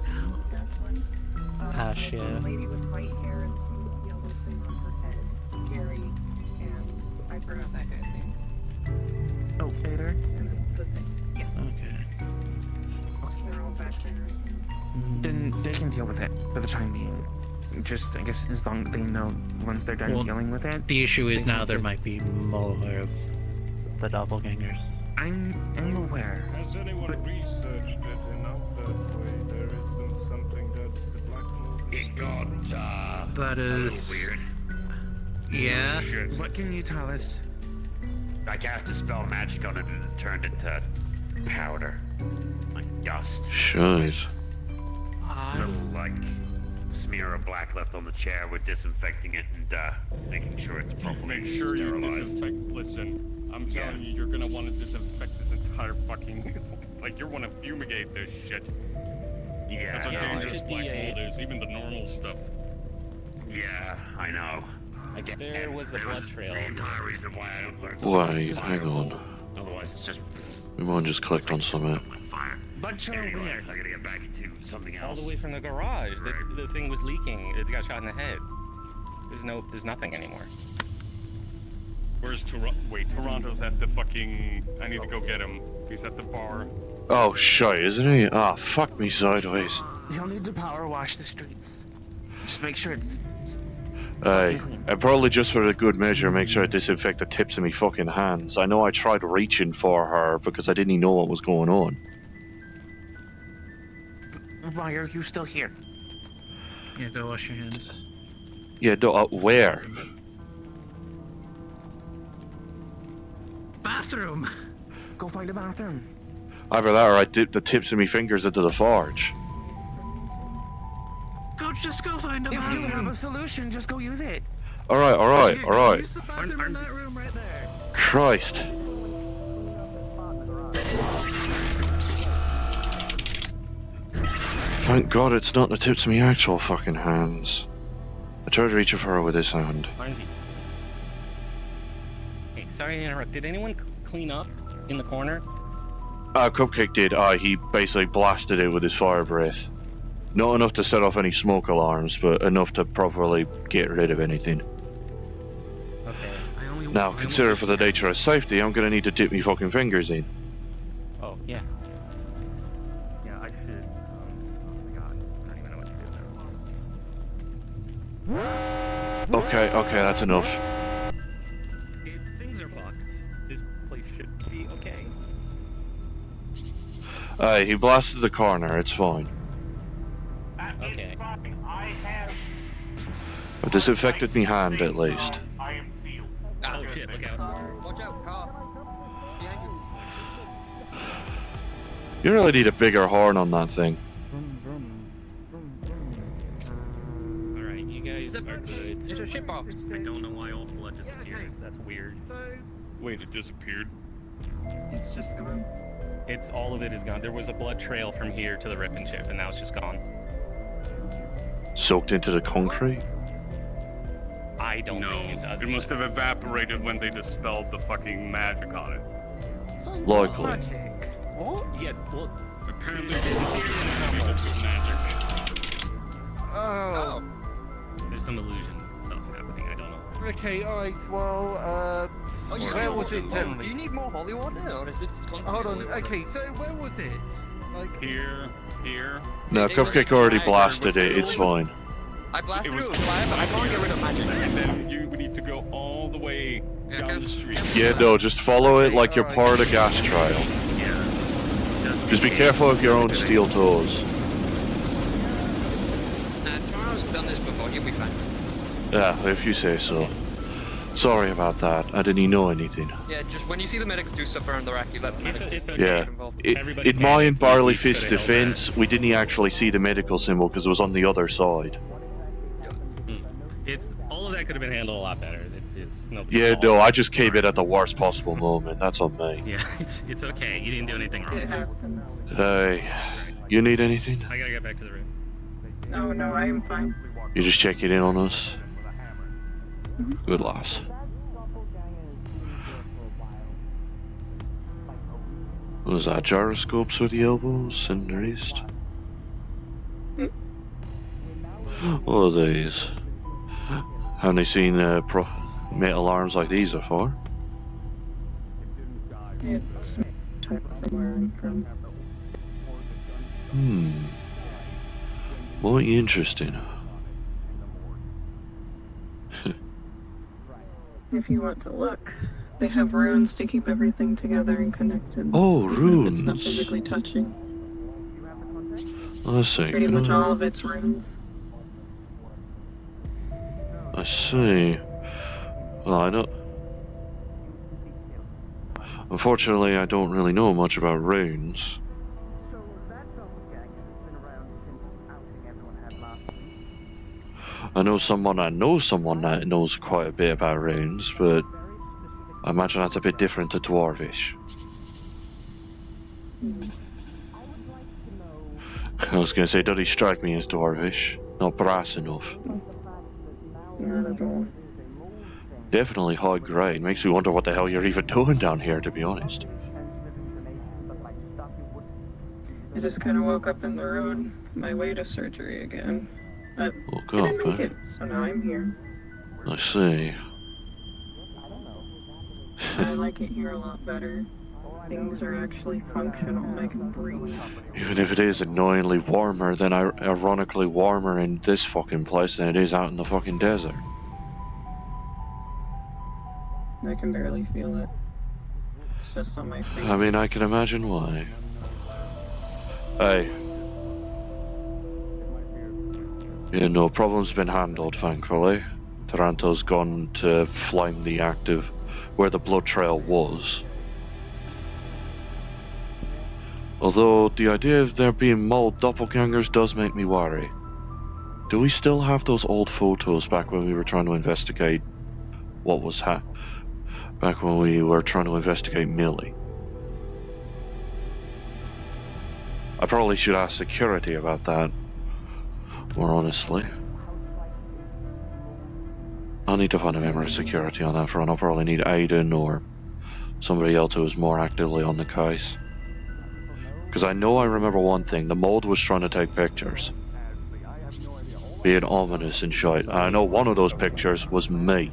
Ash, there's yeah. a lady with white hair and some yellow thing on her head. Gary, and I forgot that guy's name. Oh, Peter? And then the thing. Yes. Okay. They're all back there right now. Then they can deal with it for the time being. Just, I guess, as long as they know once they're done Well, dealing with it. The issue is they now can there just- might be more of the doppelgangers. I'm aware. Has anyone researched it enough that way there isn't something that the black mold It got, That is... weird. Yeah? What can you tell us? I cast a spell magic on it and it turned into powder. Like dust. Shite. Little, like, smear of black left on the chair. We're disinfecting it and making sure it's properly Make sure you sterilized. disinfect. Listen, I'm telling you, you're gonna want to disinfect this entire fucking. Like, you're gonna fumigate this shit. Yeah, That's how no, dangerous it- black mold is, even the normal stuff. Yeah, I know. There was a blood trail. The entire reason why I don't learn something. Wait, hang on. Otherwise, it's just We might just clicked on something. fire. But you're Anyway, aware. I gotta get back to something All else. the way from the garage. The thing was leaking. It got shot in the head. There's nothing anymore. Where's Toronto? Wait, Toronto's at the fucking. I need to go get him. He's at the bar. Oh, shite, isn't he? Ah, fuck me sideways. You'll need to power wash the streets. Just make sure it's And probably just for a good measure, make sure I disinfect the tips of me fucking hands. I know I tried reaching for her because I didn't know what was going on. Why are you still here? Yeah, go wash your hands. Yeah, where? Bathroom! Go find a bathroom. Either that or I dipped the tips of me fingers into the forge. Just go find a If bathroom. you have a solution, just go use it. Alright. Use the bathroom in that room right there. Christ. Thank God it's not the tips of me actual fucking hands. I tried reaching for her with this hand. Lindsay. Hey, sorry to interrupt. Did anyone clean up in the corner? Cupcake did. He basically blasted it with his fire breath. Not enough to set off any smoke alarms, but enough to properly get rid of anything. Okay. Now, consider for the nature of safety, I'm gonna need to dip me fucking fingers in. Oh, yeah. Yeah, I should. Oh my god. I don't even know what to do there. Okay, that's enough. If things are fucked, this place should be okay. He blasted the corner, it's fine. Okay. I disinfected me hand at least. Oh shit, look out. Watch out, car. Behind you. You really need a bigger horn on that thing. Alright, you guys are good. It's a shitbox. I don't know why all the blood disappeared. That's weird. Wait, it disappeared? It's just gone. It's all of it is gone. There was a blood trail from here to the rip and chip, and now it's just gone. Soaked into the concrete? I don't think it does. It must have evaporated when they dispelled the fucking magic on it. Likely. What? Yeah, well, Apparently they didn't with magic. Oh. there's some illusion stuff happening. I don't know. Okay, alright, well, Oh, you where need was more it holy generally? water. Do you need more holy water, or is it constantly Hold on, holy water? okay, so where was it? Like, Here. No, It was Cupcake already dry. blasted it, it's fine. I blasted It it was with fire, but I can't get rid of magic. And then you need to go all the way down the street. Yeah, no, just follow it like you're part of a gas trail. Yeah. Just be careful of your own steel toes. Tomorrow's done this before, you'll be fine. Yeah, if you say so. Sorry about that, I didn't know anything. Yeah, just when you see the medics do suffer on the rack, you let the medics It's get Yeah. involved. In my and Barley Fist's defense, we didn't actually see the medical symbol because it was on the other side. It's all of that could have been handled a lot better. It's no. Yeah, no, I just came in at the worst possible moment, that's on me. Yeah, it's okay. You didn't do anything wrong. it happens. Hey, you need anything? I gotta get back to the room. No, I am fine. You just checking in on us? Good lass. What was that, gyroscopes with the elbows and the wrist? What are these? Haven't they seen metal arms like these before? It's type from where I'm from. Quite interesting. If you want to look, they have runes to keep everything together and connected. Oh, even if it's not runes. physically touching. I see. Pretty much all of it's runes. I see. Well, I don't. Unfortunately, I don't really know much about runes. I know someone that knows quite a bit about runes, but I imagine that's a bit different to Dwarvish. I was going to say, does he strike me as Dwarvish? Not brass enough. Not at all. Definitely high grade. Makes me wonder what the hell you're even doing down here, to be honest. I just kind of woke up in the road, my way to surgery again. But Woke I didn't up, make eh? it, so now I'm here. I see. I like it here a lot better. Things are actually functional. I can breathe. Even if it is annoyingly warmer, then ironically warmer in this fucking place than it is out in the fucking desert. I can barely feel it. It's just on my face. I mean, I can imagine why. Hey. Yeah, no problem's been handled, thankfully. Taranto's gone to find the active where the blood trail was. Although the idea of there being mold doppelgangers does make me worry. Do we still have those old photos back when we were trying to investigate what was back when we were trying to investigate Millie? I probably should ask security about that, more honestly. I'll need to find a member of security on that front. I'll probably need Aiden or somebody else who is more actively on the case. Because I know I remember one thing, the mold was trying to take pictures. Being ominous and shite. And I know one of those pictures was me.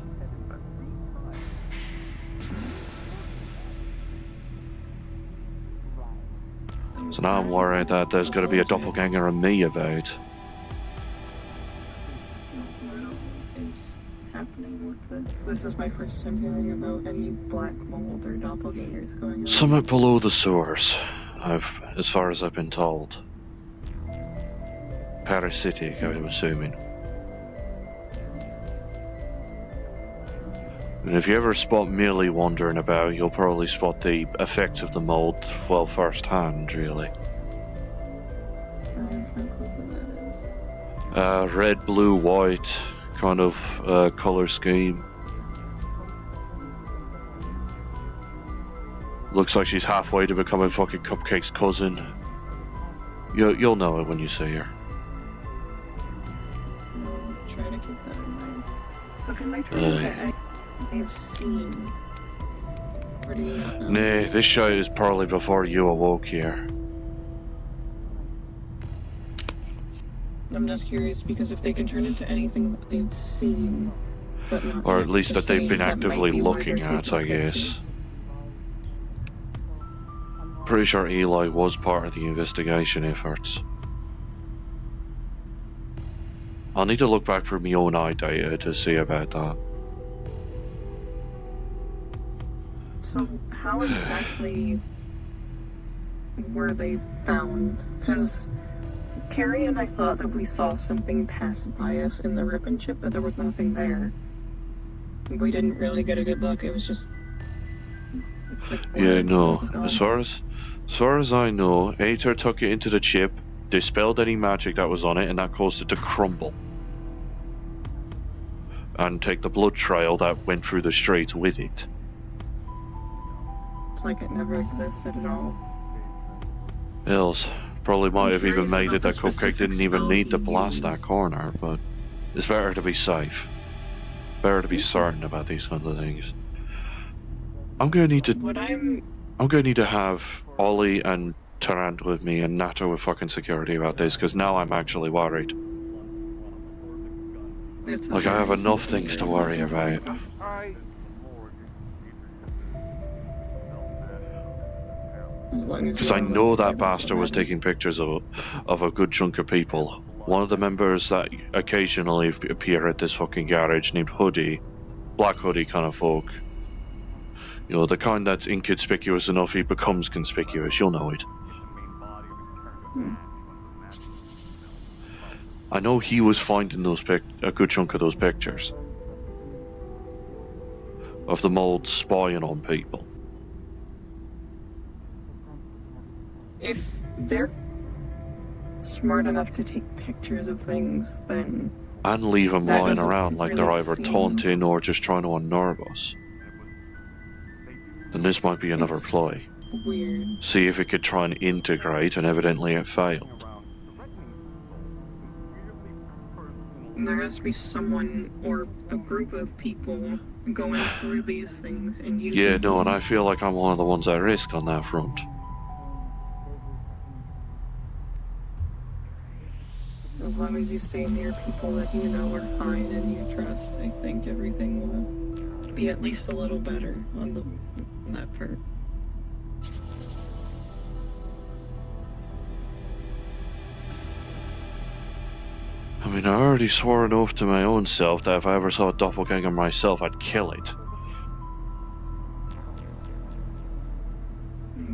So now I'm worried that there's going to be a doppelganger of me about. This is my first time hearing about any black mold or doppelgangers going on. Somewhat below the sewers, as far as I've been told. Parasitic, I'm assuming. And if you ever spot Millie wandering about, you'll probably spot the effects of the mold, well, first hand, really. I have no clue what that is. Red, blue, white kind of color scheme. Looks like she's halfway to becoming fucking Cupcake's cousin. You'll know it when you see her. I'll try to keep that in mind. So can they turn into anything they've seen? Or do you not know? Nah, this shot is probably before you awoke here. I'm just curious because if they can turn into anything that they've seen, but not Or at least the that they've been same, that actively might be why looking they're at, taking I guess. pictures. Pretty sure Eli was part of the investigation efforts. I'll need to look back for my own eye data to see about that. So how exactly were they found? Because Carrie and I thought that we saw something pass by us in the ribbon chip, but there was nothing there. We didn't really get a good look. It was just. Yeah, no. As far as I know, Aether took it into the chip, dispelled any magic that was on it, and that caused it to crumble. And take the blood trail that went through the streets with it. It's like it never existed at all. Else, probably might have even curious made about it that the Cupcake specific didn't even spell need to he blast that used. corner, but it's better to be safe. Better to be certain about these kinds of things. I'm gonna need to have Ollie and Tarant with me and Nato with fucking security about this, because now I'm actually worried. Like, I have enough things to worry about. Because I know that bastard was taking pictures of a good chunk of people. One of the members that occasionally appear at this fucking garage named Hoodie, Black Hoodie kind of folk. You know, the kind that's inconspicuous enough he becomes conspicuous, you'll know it. I know he was finding a good chunk of those pictures. Of the mold spying on people. If they're smart enough to take pictures of things, then And leave them that lying doesn't around like they're really either seem- taunting or just trying to unnerve us. Then this might be another It's ploy. weird. See if it could try and integrate, and evidently it failed. There has to be someone or a group of people going through these things and using Yeah, no, and I feel like I'm one of the ones at risk on that front. As long as you stay near people that you know are fine and you trust, I think everything will be at least a little better on that part. I mean, I already swore an oath to my own self that if I ever saw a doppelganger myself, I'd kill it.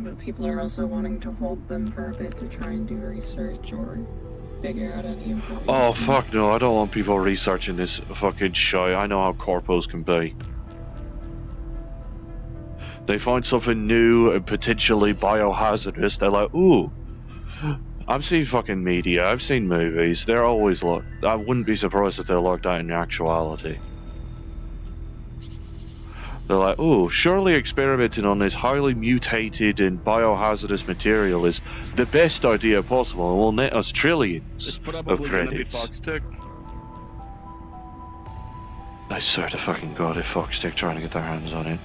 but people are also wanting to hold them for a bit to try and do research or figure out any information. Oh fuck no, I don't want people researching this fucking shit. I know how corpos can be. They find something new and potentially biohazardous, they're like, ooh. I've seen fucking media, I've seen movies, they're always like, I wouldn't be surprised if they're like that in actuality. They're like, oh, surely experimenting on this highly mutated and biohazardous material is the best idea possible and will net us trillions It's of probably gonna be credits. Foxtech. I swear to fucking god if Foxtech trying to get their hands on it.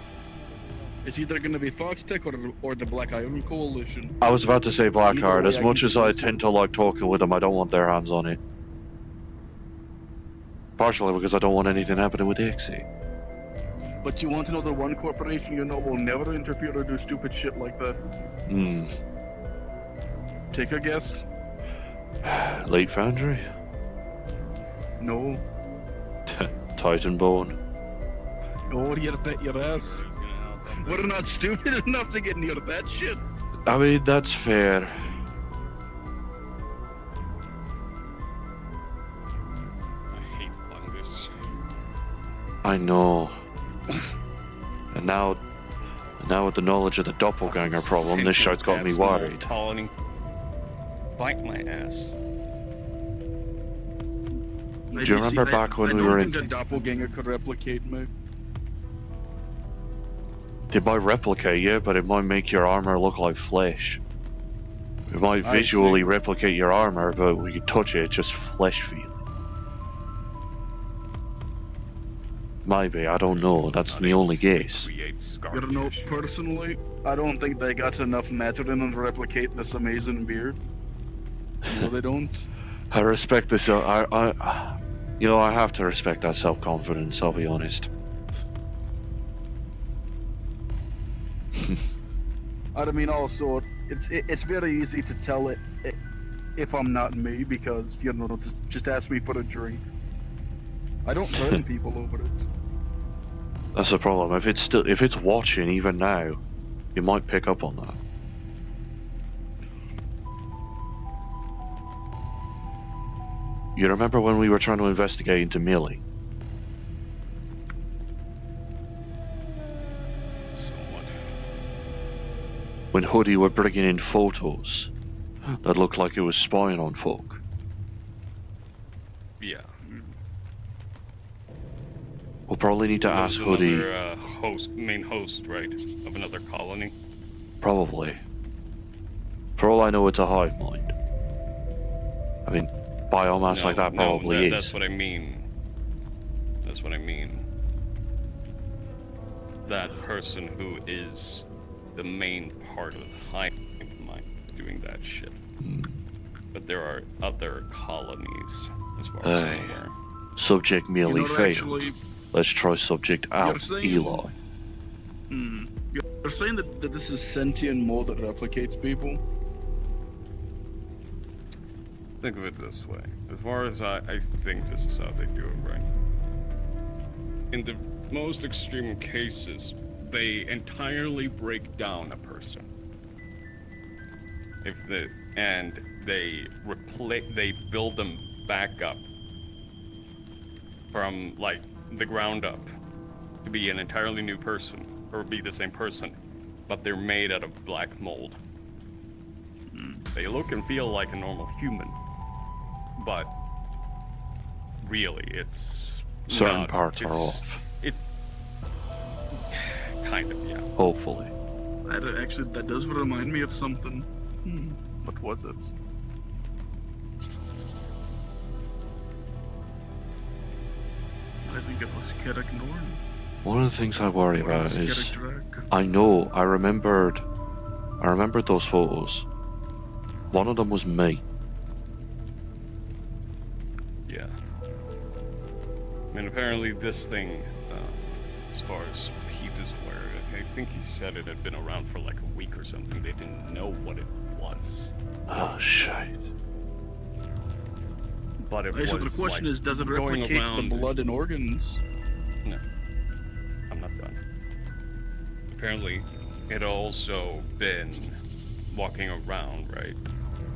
It's either gonna be Foxtech or the Black Iron Coalition. I was about to say Blackheart, Either way, as I much can as see I this tend to like talking with them, I don't want their hands on it. Partially because I don't want anything happening with Dixie. But you want to know the one corporation you know will never interfere or do stupid shit like that? Hmm. Take a guess. Late Foundry? No. Titanbone? Oh, you bet your ass. We're not stupid enough to get near that shit. I mean, that's fair. I hate fungus. I know. And now with the knowledge of the doppelganger problem, this shit's got me worried. Colony. Bite my ass. Do you remember back when we were in... I don't think the doppelganger could replicate me. It might replicate you, but it might make your armor look like flesh. It might I visually see. replicate your armor, but when you touch it, it's just flesh feeling. Maybe, I don't know. That's my only guess. You don't know, personally, I don't think they got enough matter in them to replicate this amazing beard. No, they don't. I respect this. You know, I have to respect that self-confidence. I'll be honest. I mean, also, it's very easy to tell it if I'm not me because you know, just ask me for a drink. I don't burn people over it. That's the problem. If it's watching even now, you might pick up on that. You remember when we were trying to investigate into Millie? When Hoodie were bringing in photos that looked like it was spying on folk. Yeah. We'll probably need to There ask was Hoodie. another, main host, right, of another colony. Probably. For all I know, it's a hive mind. I mean, biomass like that probably is. That's what I mean. That's what I mean. That person who is the main part of the hive mind doing that shit. But there are other colonies, as far as I'm aware. Subject merely You know, failed. actually, Let's try subject out, saying- Eli. You're saying that this is sentient mold that replicates people? Think of it this way. As far as I think this is how they do it, right? In the most extreme cases, they entirely break down a person. They build them back up from like the ground up to be an entirely new person or be the same person, but they're made out of black mold. They look and feel like a normal human, but really it's Certain not. parts are It's- off. It's kind of, yeah. Hopefully. That does remind me of something. What was it? I think it was Kerak Norn. One of the things I worry about It's is Kerak Drag. I know I remembered those photos. One of them was me. Yeah. I mean, apparently this thing, as far as Peep is aware, I think he said it had been around for like a week or something. They didn't know what it was. Oh shit. But it Okay, was so the question like, is, does it going replicate around... the blood and organs? No. I'm not done. Apparently, had also been walking around, right?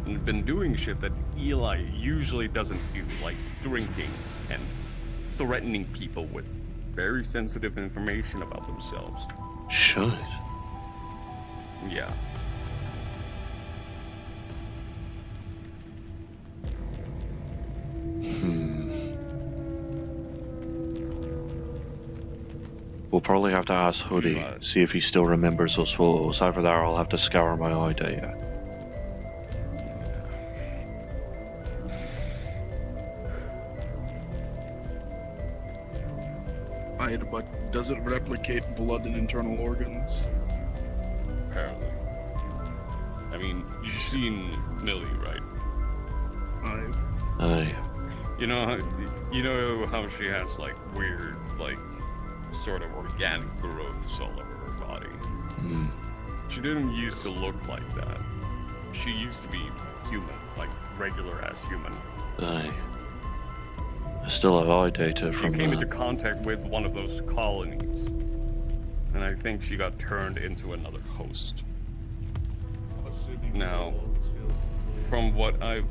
And been doing shit that Eli usually doesn't do, like drinking and threatening people with very sensitive information about themselves. Shit. Yeah. We'll probably have to ask Hoodie, see if he still remembers those photos. Either that or I'll have to scour my eye data. But does it replicate blood and internal organs? Apparently. I mean, you've seen Millie, right? Aye. You know how she has like weird, like sort of organic growths all over her body. She didn't used to look like that. She used to be human, like regular ass human. Aye. I still have eye data from She came into contact with one of those colonies, and I think she got turned into another host. Now, from what I've...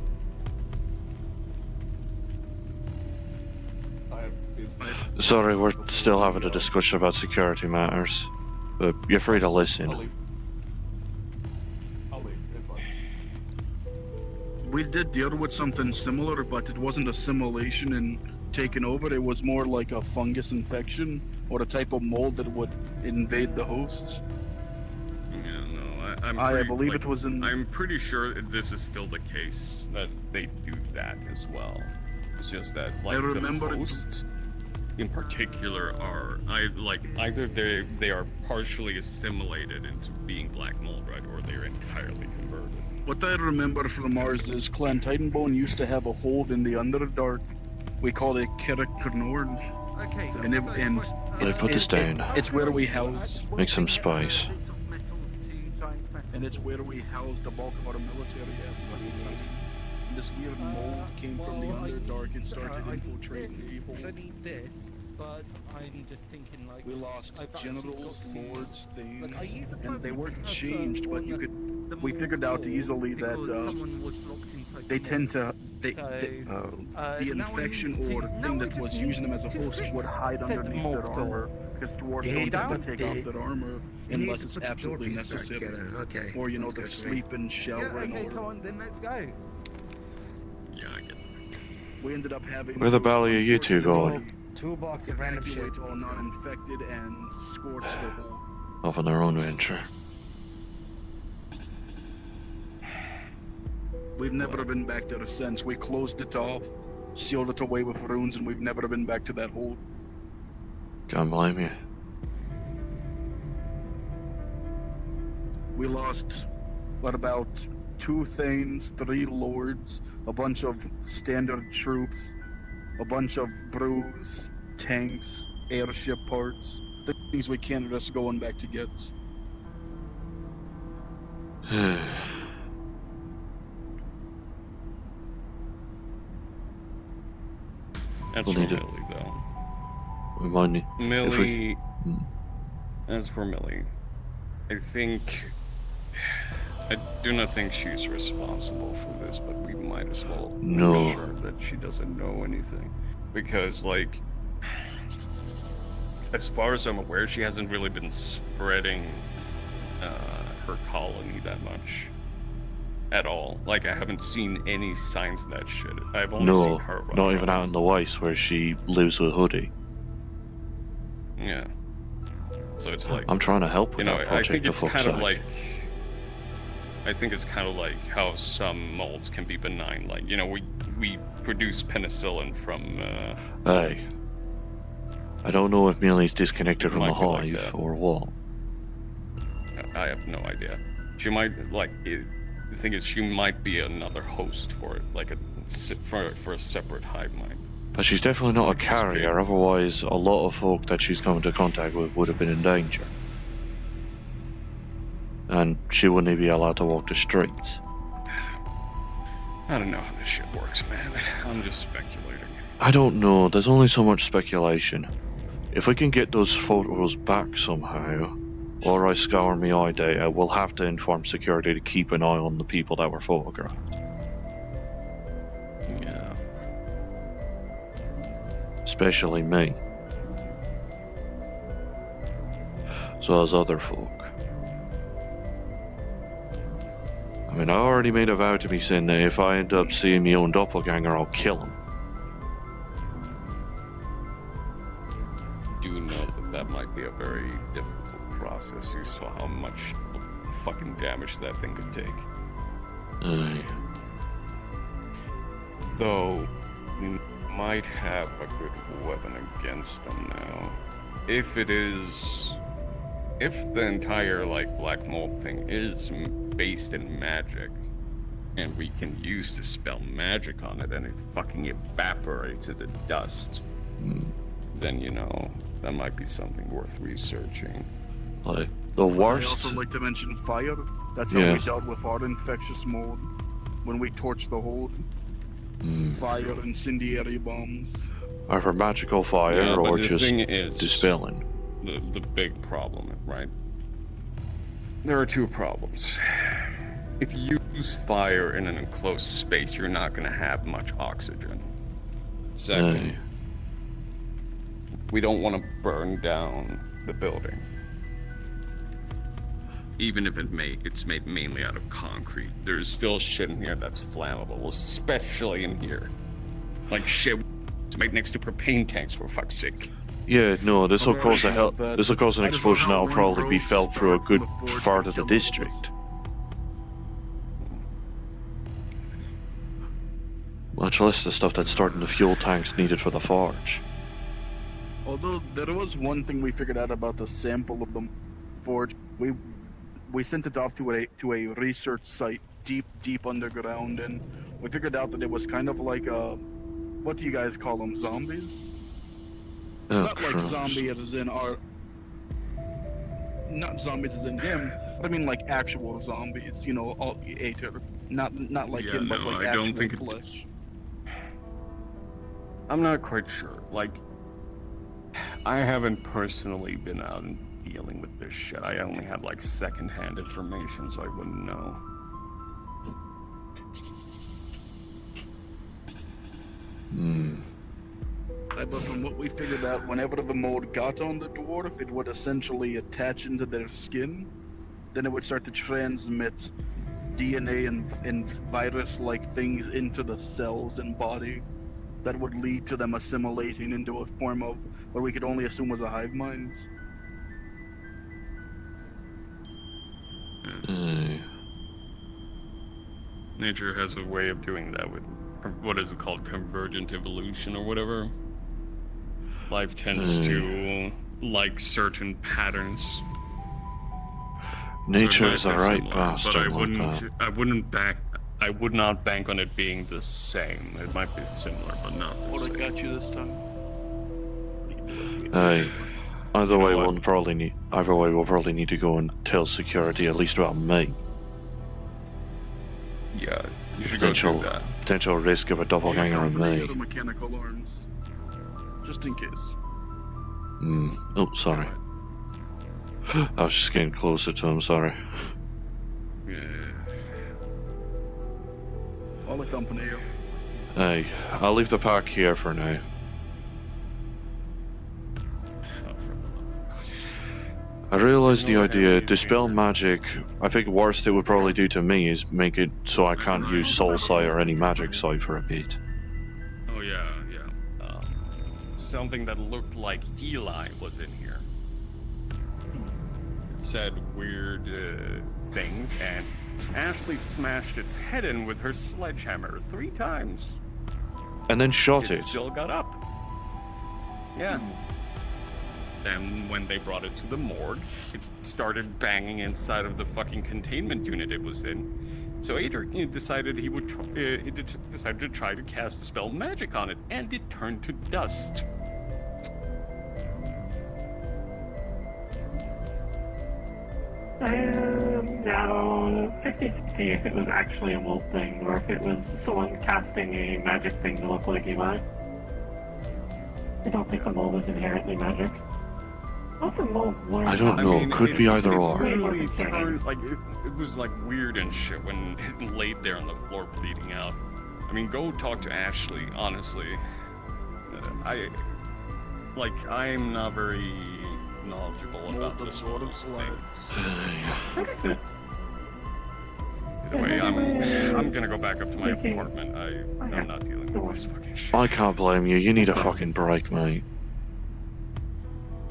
Sorry, we're still having a discussion about security matters, but you're free to listen. We did deal with something similar, but it wasn't assimilation and taken over. It was more like a fungus infection or a type of mold that would invade the hosts. Yeah, no, I'm I pretty, believe like, it was in... I'm pretty sure this is still the case, that they do that as well. It's just that, like, I remember the hosts in particular are, either they are partially assimilated into being black mold, right, or they're entirely converted. What I remember from ours is Clan Titanbone used to have a hold in the Underdark. We called it Kerak Nord. Okay, They put this down. It's where we house. Make some spice. And it's where we house the bulk of our military assets. And this weird mold came from the Underdark and started infiltrating the evil. I need this, but I'm just thinking like we lost generals, lords, things, Look, I use a and they weren't puzzle changed, but you could. We figured out easily that they tend to the infection or thing that was using them as a host would hide underneath their armor, because dwarves don't tend to take off their armor unless it's absolutely necessary, or the sleep and shower in order. Come on, then let's go. Yeah, I get that. We ended up having. Where the belly are you two going? Toolbox of random shit. All non-infected and scorched the whole. Off on their own venture. We've never been back there since. We closed it off, sealed it away with runes, and we've never been back to that hole. Can't blame you. We lost, about 2 Thanes, 3 Lords, a bunch of standard troops, a bunch of brews, tanks, airship parts, things we can't risk going back to get. That's We'll for need to- Millie, though. We might need. if we- Millie... As for Millie, I do not think she's responsible for this, but we might as well No. make sure that she doesn't know anything. Because, like, as far as I'm aware, she hasn't really been spreading her colony that much at all. Like, I haven't seen any signs of that shit. I've only seen No, her run not around. even out in the Weiss where she lives with Hoodie. Yeah. So it's like, I'm trying to help with that I project, think the it's fuck's kind of sake. like, I think it's kind of like how some molds can be benign. Like, we produce penicillin from. Hey. I don't know if Millie's disconnected from the Might be like hive that. or what. I have no idea. She might the thing is, she might be another host for it, like for a separate hive mind. But she's definitely not a carrier, otherwise a lot of folk that she's come into contact with would have been in danger. And she wouldn't be allowed to walk the streets. I don't know how this shit works, man. I'm just speculating. I don't know, there's only so much speculation. If we can get those photos back somehow, or I scour my eye data, we'll have to inform security to keep an eye on the people that were photographed. Yeah. Especially me. So as other folk. I mean, I already made a vow to me saying that if I end up seeing my own doppelganger, I'll kill him. Do know that might be a very difficult process. You saw how much fucking damage that thing could take. Aye. Though, you might have a good weapon against them now. If the entire, like, black mold thing is based in magic, and we can use dispel magic on it, and it fucking evaporates into dust, then, you know, that might be something worth researching. Like, the I worst... also like to mention fire. That's how we dealt with our infectious mold. When we torched the hold. Fire, incendiary bombs. Either magical fire or the just thing is, dispelling. The big problem, right? There are two problems. If you use fire in an enclosed space, you're not going to have much oxygen. Second, we don't want to burn down the building. Even if it's made mainly out of concrete, there's still shit in here that's flammable, especially in here. Like shit right next to propane tanks, for fuck's sake. Yeah, no, this will cause an explosion that will probably be felt through a good part of the district. Much less the stuff that's starting the fuel tanks needed for the forge. Although there was one thing we figured out about the sample of the forge, we sent it off to a research site deep underground, and we figured out that it was kind of like what do you guys call them, zombies? Not like zombie as in our, not zombies as in him, but I mean like actual zombies, you know, all Aether, not like him, but like I don't actual think flesh. I'm not quite sure. Like, I haven't personally been out and dealing with this shit. I only have like secondhand information, so I wouldn't know. But from what we figured out, whenever the mold got on the dwarf, it would essentially attach into their skin. Then it would start to transmit DNA and virus-like things into the cells and body. That would lead to them assimilating into a form of what we could only assume was a hive mind. Nature has a way of doing that with, what is it called, convergent evolution or whatever. Life tends to like certain patterns. Nature is a right bastard. But I would not bank on it being the same. It might be similar, but not the same. What I got you this time? Either way, we'll probably need to go and tell security at least about me. Yeah, you should go do that. Potential risk of a doppelganger on me. The mechanical arms, just in case. Oh, sorry. I was just getting closer to him. Sorry. Yeah. I'll accompany you. Hey, I'll leave the pack here for now. I realize the idea, dispel magic, I think worst it would probably do to me is make it so I can't use soul sight or any magic sight for a bit. Oh yeah. Something that looked like Eli was in here. It said weird things, and Ashley smashed its head in with her sledgehammer 3 times. And then shot it. It still got up. Yeah. Then when they brought it to the morgue, it started banging inside of the fucking containment unit it was in. So Aether decided he would decided to try to cast dispel magic on it, and it turned to dust. I am now 50-50 if it was actually a mold thing, or if it was someone casting a magic thing to look like Eli. I don't think the mold is inherently magic. Nothing molds learn. I don't know. Could be either it or. literally turned, like, it was like weird and shit when it laid there on the floor bleeding out. I mean, go talk to Ashley, honestly. I'm not very knowledgeable about this sort of thing. Either way, I'm gonna go back up to my apartment. I'm not dealing with this fucking shit. I can't blame you. You need a fucking break, mate.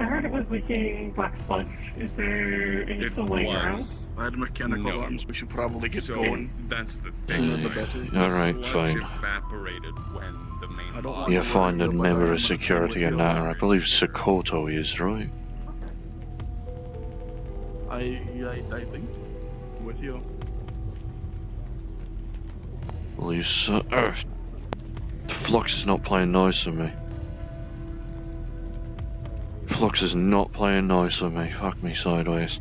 I heard it was leaking black sludge. Is there any still laying around? I had mechanical alarms. We should probably get going. That's the thing. Alright, fine. Evaporated when the main You find a member of security in that, I believe Sokoto is, right? I think. I'm with you. Well, you so. Flux is not playing nice with me. Flux is not playing nice with me. Fuck me sideways.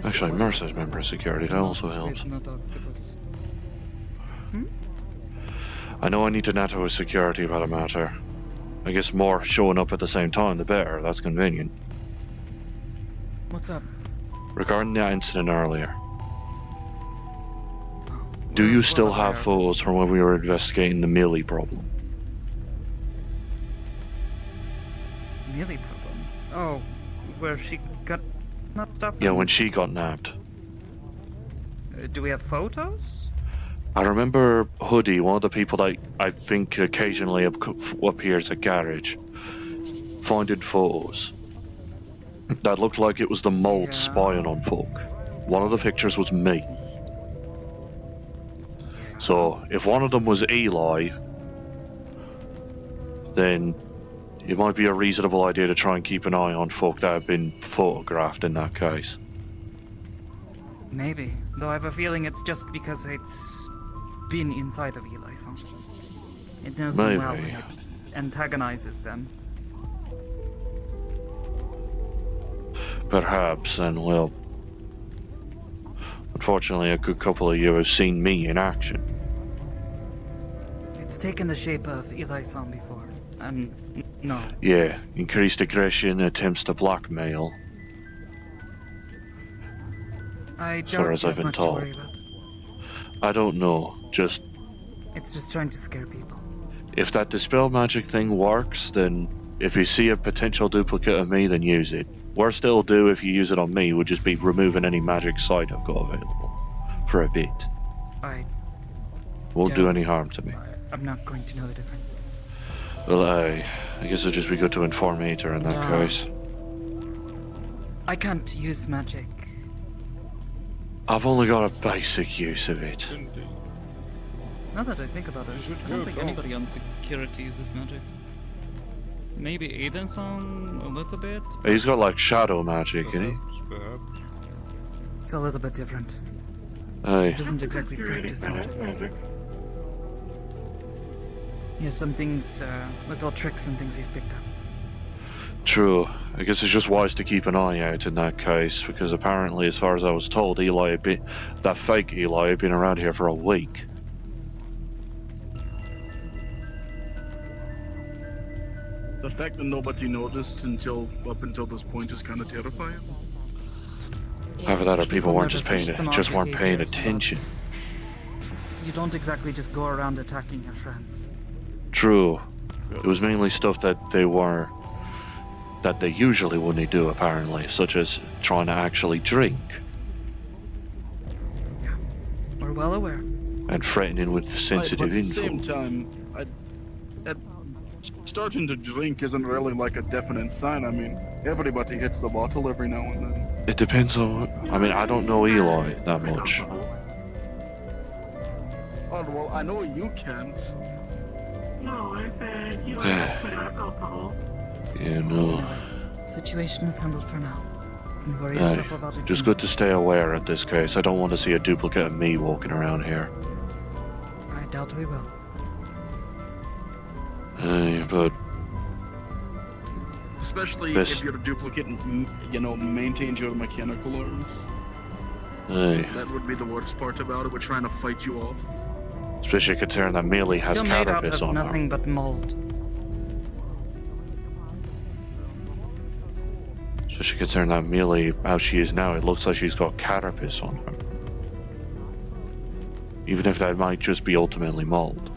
Actually, Mercer's member of security, that also helps. I know I need to NATO with security about a matter. I guess more showing up at the same time, the better. That's convenient. What's up? Regarding that incident earlier. Do you still have photos from when we were investigating the Millie problem? Millie problem? Oh, where she got not stuff? Yeah, when she got nabbed. Do we have photos? I remember Hoodie, one of the people that I think occasionally appears at Garage, finding photos that looked like it was the mold spying on folk. One of the pictures was me. So, if one of them was Eli, then it might be a reasonable idea to try and keep an eye on folk that have been photographed in that case. Maybe. Though I have a feeling it's just because it's been inside of Eli, so it knows them well and it antagonizes them. Perhaps, and well, unfortunately a good couple of you have seen me in action. It's taken the shape of Eli-san before, and no. Yeah, increased aggression, attempts to blackmail. I As far don't as I've have been much to told. worry about. I don't know, just It's just trying to scare people. if that dispel magic thing works, then if you see a potential duplicate of me, then use it. Worst it'll do if you use it on me would just be removing any magic sight I've got available. For a bit. I Won't do any harm to me. I'm not going to know the difference. Well, I guess it'd just be good to inform Aether in that No. case. I can't use magic. I've only got a basic use of it. Now that I think about it, I don't think anybody on security uses magic. Maybe Aiden-san a little bit. He's got like shadow magic, isn't he? It's a little bit different. Aye. He doesn't exactly practice magic. He has some things, little tricks and things he's picked up. True. I guess it's just wise to keep an eye out in that case, because apparently, as far as I was told, that fake Eli had been around here for a week. The fact that nobody noticed up until this point is kind of terrifying. Either that or people weren't never just paying see some just odd weren't paying behaviors, so attention. You don't exactly just go around attacking your friends. True. It was mainly stuff that they usually wouldn't do, apparently, such as trying to actually drink We're well aware. and threatening with sensitive but at the info. same time, starting to drink isn't really like a definite sign. I mean, everybody hits the bottle every now and then. It depends on. I mean, I don't know Eli that much. Oh, well, I know you can't. No, I said you don't put out alcohol. Yeah, no. Situation is handled for now. Don't worry yourself about it. Just good to stay aware in this case. I don't want to see a duplicate of me walking around here. I doubt we will. But Especially This- if your duplicate, maintains your mechanical arms. That would be the worst part about it. We're trying to fight you off. especially considering that Melee has Still made out cannabis of on her. nothing but mold. Especially considering that Mealy, how she is now, it looks like she's got carapace on her. Even if that might just be ultimately mold.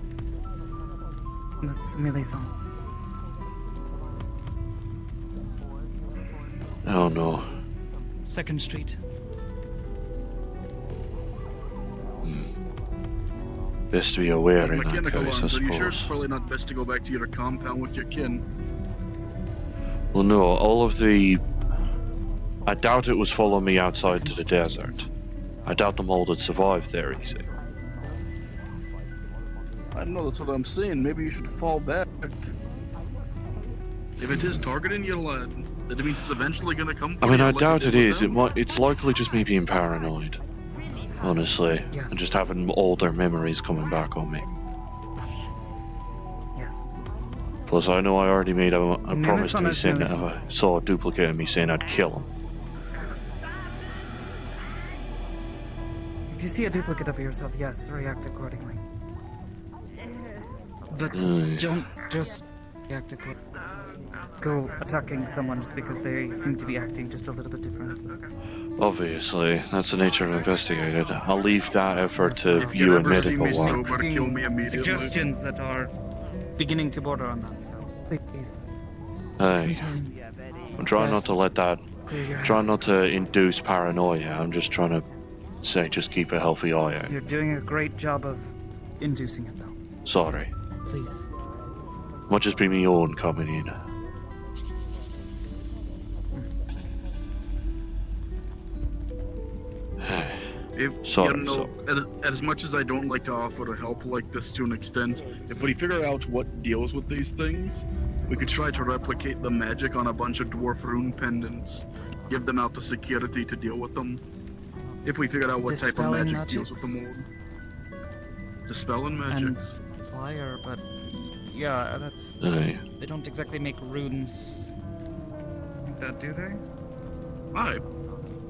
That's Mealy-san. Oh no. 2nd Street. Best to be aware in that Mechanical case, I arms, are you sure it's suppose. probably not best to go back to your compound with your kin? Well, no, all of the... I doubt it was following me outside to the desert. I doubt the mold had survived there easy. I don't know, that's what I'm saying. Maybe you should fall back. If it is targeting you, lad, that means it's eventually gonna come for I mean, you I like doubt did it with is. them. It's likely just me being paranoid. Honestly. And just having older memories coming back on me. Yes. Plus, I know I already made a Mealy-san promise to me is saying that if Mealy-san. I saw a duplicate of me saying I'd kill him. If you see a duplicate of yourself, yes, react accordingly. But don't just react accordingly. Go attacking someone just because they seem to be acting just a little bit differently. Obviously, that's the nature of investigated. I'll leave that effort to If you and medical work. Suggestions that are beginning to border on that, so please. Hey, I'm trying not to let that... Trying not to induce paranoia. I'm just trying to say, just keep a healthy eye out. You're doing a great job of inducing it, though. Sorry. Please. Might just be me own coming in. Sorry, you know, as much as I don't like to offer help like this to an extent, if we figure out what deals with these things, we could try to replicate the magic on a bunch of dwarf rune pendants. Give them out to security to deal with them. If we figured out what type of Dispelling magic deals with the magics mold. Dispelling magics. And fire, but yeah, that's. Aye. They don't exactly make runes like that, do they? Aye.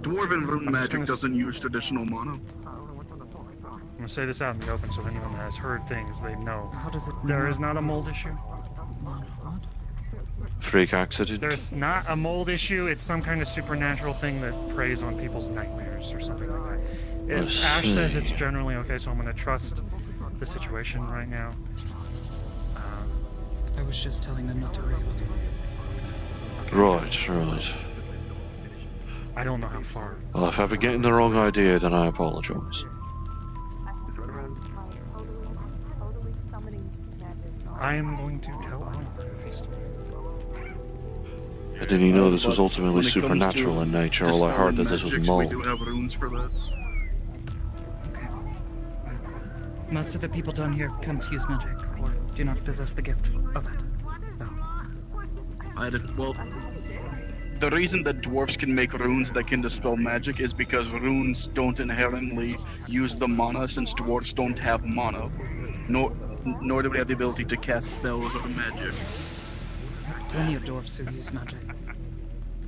Dwarven rune I'm just magic gonna doesn't use traditional mana. I'm gonna say this out in the open so anyone that has heard things, they know. How does it There is not not a mold use- issue. Freak accident? There's not a mold issue. It's some kind of supernatural thing that preys on people's nightmares or something like that. I Ash says it's see. generally okay, so I'm gonna trust the situation right now. I was just telling them not to worry about it. Right. I don't know how far. Well, if I've been getting the wrong idea, then I apologize. I am going to tell Oliver if he's. I didn't know this was But ultimately when it comes supernatural to in nature. All I heard that this was magics, mold. We do have runes for that. Most of the people down here can't use magic, or do not possess the gift of it. Well, the reason that dwarves can make runes that can dispel magic is because runes don't inherently use the mana, since dwarves don't have mana, nor do we have the ability to cast spells or magic. Plenty of dwarves who use magic.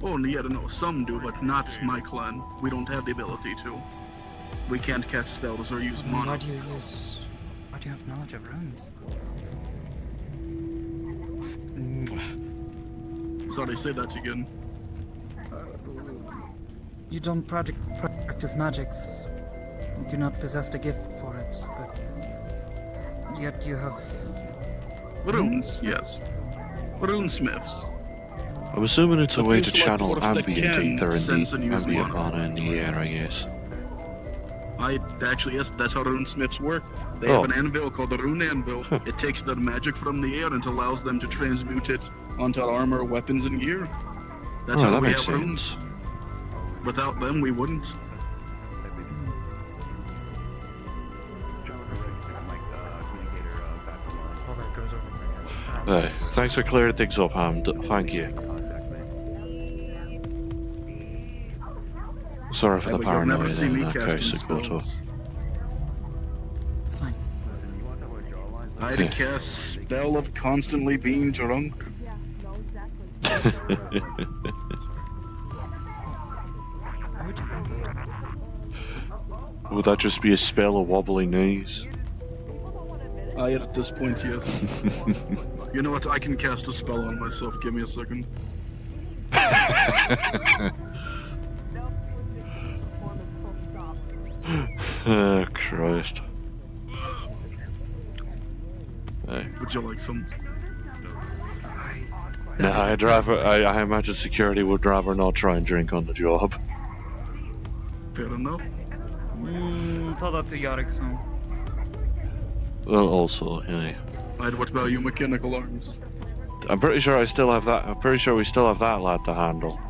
Oh, yeah, no, some do, but not my clan. We don't have the ability to. We can't cast spells or use mana. Why do you have knowledge of runes? Sorry, say that again. You don't practice magics. You do not possess the gift for it, but yet you have Runes, yes. Runesmiths. I'm assuming it's a But way things to like channel dwarves that ambient can ether and sense and the use ambient mana. mana in the air, I guess. Actually, yes, that's how runesmiths work. They Oh. have an anvil called the rune anvil. It takes the magic from the air and allows them to transmute it onto armor, weapons, and gear. That's Oh, how that we makes have runes. Without them, we wouldn't. All that goes over my head. Hey, thanks for clearing things up, Ham. Thank you. Sorry for Yeah, the but you'll never paranoia see then, in me that casting case, Koto. spells. It's fine. I had to cast spell of constantly being drunk. Would that just be a spell of wobbly knees? At this point, yes. You know what? I can cast a spell on myself. Give me a second. Oh, Christ. Hey. Would you like some? No, I imagine security would rather not try and drink on the job. Fair enough. Thought up to Yorick, Well, also, yeah. Right, what about you, mechanical arms? I'm pretty sure I still have that. I'm pretty sure we still have that lad to handle.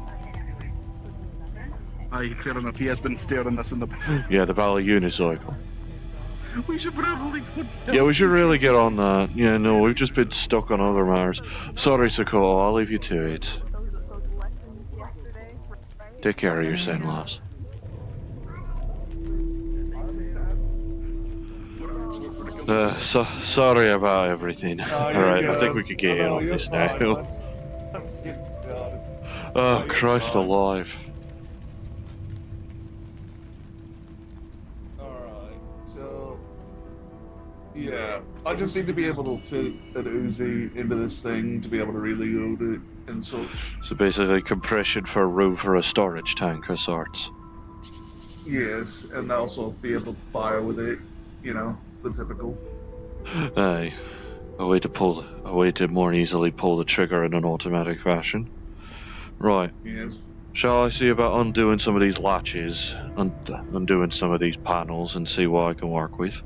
Aye, fair enough. He has been staring us in the back. Yeah, the Battle Unicycle. We should probably put down. Yeah, we should really get on that. Yeah, no, we've just been stuck on other matters. Sorry, Sokoa, I'll leave you to it. Take care of yourself, lass. Sorry about everything. Alright, I think we could get in on this now. Let's get going. Oh, Christ alive. Alright, so... Yeah, I just need to be able to fit an Uzi into this thing to be able to really load it and such. So basically compression for room for a storage tank of sorts. Yes, and also be able to fire with it, you know, the typical. Aye. A way to more easily pull the trigger in an automatic fashion. Right. Yes. Shall I see about undoing some of these latches, undoing some of these panels, and see what I can work with?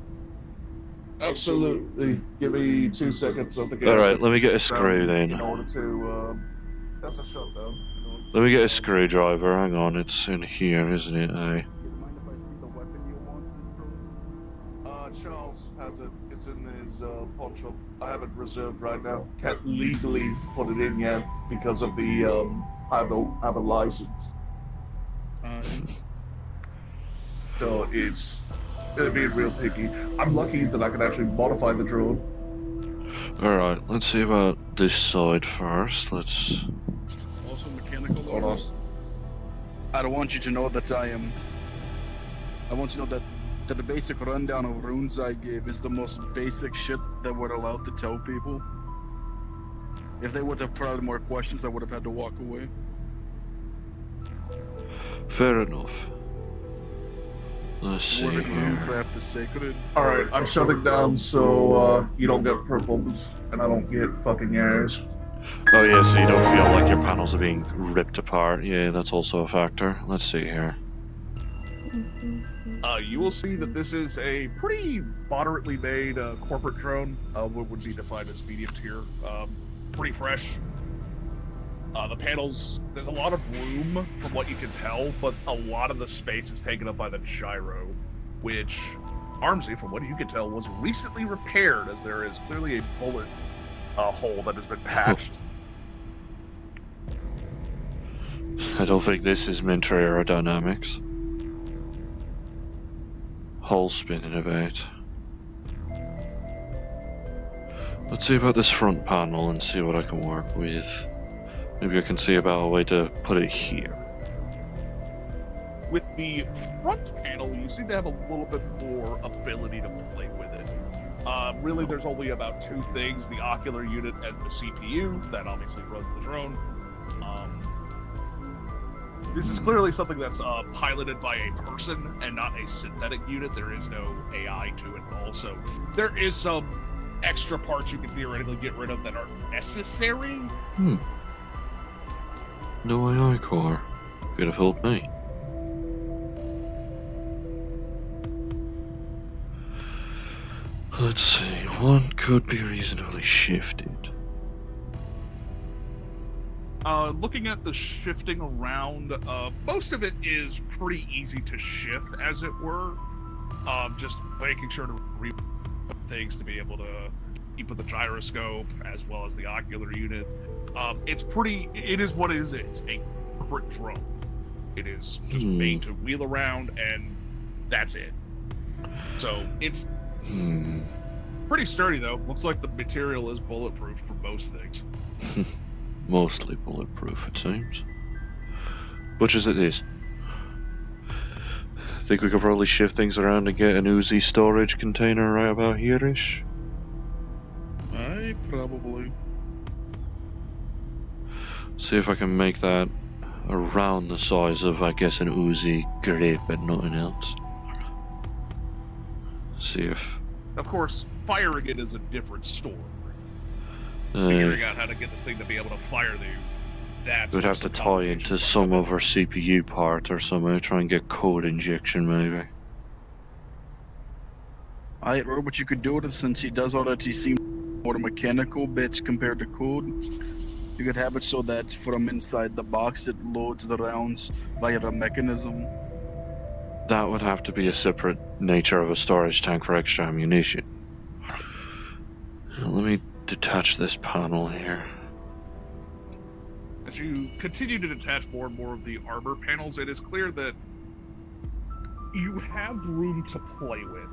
Absolutely. Give me 2 seconds. Alright, let me get a screw then. In order to, that's a shutdown. Let me get a screwdriver. Hang on, it's in here, isn't it? Aye. Charles has it. It's in his pawn shop. I have it reserved right now. Can't legally put it in yet because of the I don't have a license. So it'd be real picky. I'm lucky that I can actually modify the drone. Alright, let's see about this side first. Let's... Also mechanical arms. I don't want you to know that I want you to know that the basic rundown of runes I gave is the most basic shit that we're allowed to tell people. If they would have prodded more questions, I would have had to walk away. Fair enough. Let's see Word of here. Runecraft is sacred. Alright, I'm shutting down so you don't get purples and I don't get fucking errors. Oh yeah, so you don't feel like your panels are being ripped apart. Yeah, that's also a factor. Let's see here. You will see that this is a pretty moderately made corporate drone. What would be defined as medium tier. Pretty fresh. The panels, there's a lot of room from what you can tell, but a lot of the space is taken up by the gyro, which, Armsy, from what you can tell, was recently repaired, as there is clearly a bullet hole that has been patched. I don't think this is meant for aerodynamics. Hull spinning about. Let's see about this front panel and see what I can work with. Maybe I can see about a way to put it here. With the front panel, you seem to have a little bit more ability to play with it. Really, there's only about 2 things, the ocular unit and the CPU, that obviously runs the drone. This is clearly something that's piloted by a person and not a synthetic unit. There is no AI to it also. There is some extra parts you can theoretically get rid of that are necessary. No AI core. Could have helped me. Let's see, one could be reasonably shifted. Looking at the shifting around, most of it is pretty easy to shift, as it were. Just making sure to re things to be able to keep with the gyroscope, as well as the ocular unit. It is what it is. It's a corporate drone. It is just made to wheel around, and that's it. So, it's pretty sturdy, though. Looks like the material is bulletproof for most things. Mostly bulletproof, it seems. Which is it is. Think we could probably shift things around and get an Uzi storage container right about here-ish? See if I can make that around the size of, I guess, an Uzi grip and nothing else. See if... Of course, firing it is a different story. Figuring out how to get this thing to be able to fire these. That's we'd have to tie into some of our CPU part or something, try and get code injection maybe. What you could do it since he does all that, he seems more mechanical bits compared to code. You could have it so that from inside the box it loads the rounds via the mechanism. That would have to be a separate nature of a storage tank for extra ammunition. Let me detach this panel here. As you continue to detach more and more of the armor panels, it is clear that you have room to play with.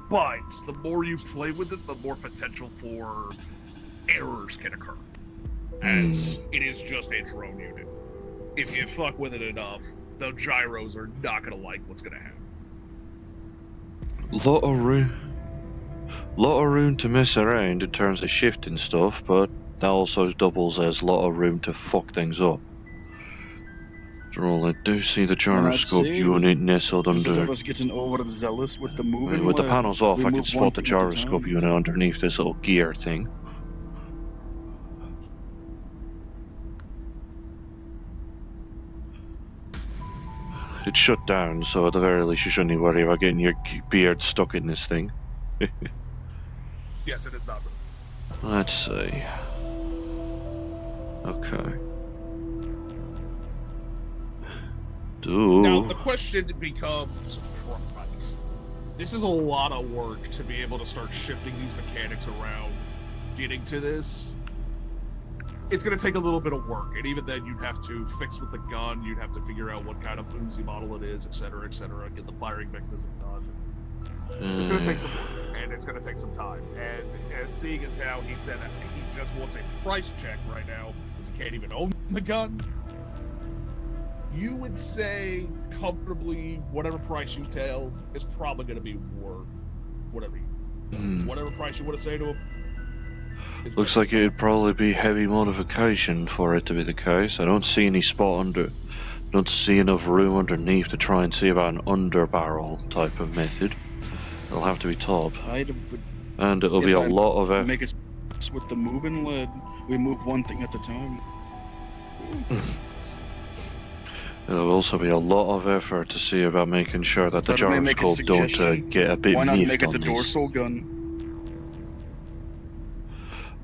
But the more you play with it, the more potential for errors can occur. As it is just a drone unit. If you fuck with it enough, the gyros are not going to like what's going to happen. Lot of room to mess around in terms of shifting stuff, but that also doubles as a lot of room to fuck things up. After all, I do see the gyroscope unit nestled Instead under... of us getting overzealous with the I moving, mean, with the panels off, we I can move spot one the thing at a gyroscope time. unit underneath this little gear thing. It's shut down, so at the very least you shouldn't need to worry about getting your beard stuck in this thing. Yes, it is not. Let's see. Okay. Now, the question becomes price. This is a lot of work to be able to start shifting these mechanics around, getting to this. It's going to take a little bit of work, and even then you'd have to fix with the gun, you'd have to figure out what kind of Uzi model it is, etc., get the firing mechanism done. It's going to take some work, and it's going to take some time. And as seeing as how he said that he just wants a price check right now, because he can't even own the gun, you would say comfortably whatever price you tell is probably going to be worth whatever price you want to say to him. Looks like it'd probably be heavy modification for it to be the case. I don't see any don't see enough room underneath to try and see about an under barrel type of method. It'll have to be top. And it'll be a lot of effort. Make it with the moving lead. We move one thing at a time. It'll also be a lot of effort to see about making sure that the gyroscope don't get a bit Why not miffed make it on the this. dorsal gun?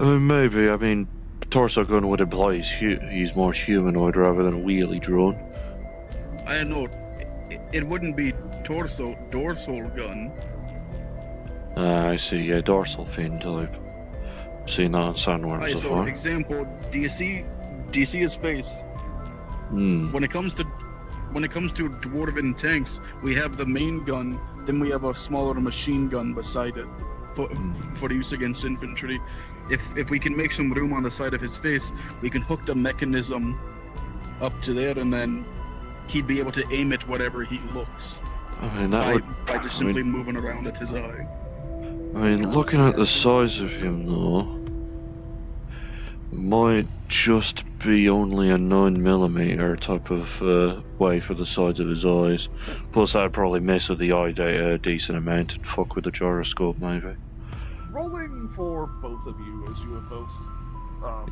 I mean, maybe. I mean, torso gun would imply he's more humanoid rather than a wheelie drone. I know. It wouldn't be dorsal gun. I see, yeah, dorsal fin type. Seen that on Sandworm Alright, so so far. example, do you see his face? When it comes to dwarven tanks, we have the main gun, then we have a smaller machine gun beside it for use against infantry. If we can make some room on the side of his face, we can hook the mechanism up to there, and then he'd be able to aim it whatever he looks. I mean, that by just simply moving around at his eye. I mean, looking at the size of him though, might just be only a 9mm type of way for the sides of his eyes. Plus, I'd probably mess with the eye data a decent amount and fuck with the gyroscope maybe. Rolling for both of you, as you have both.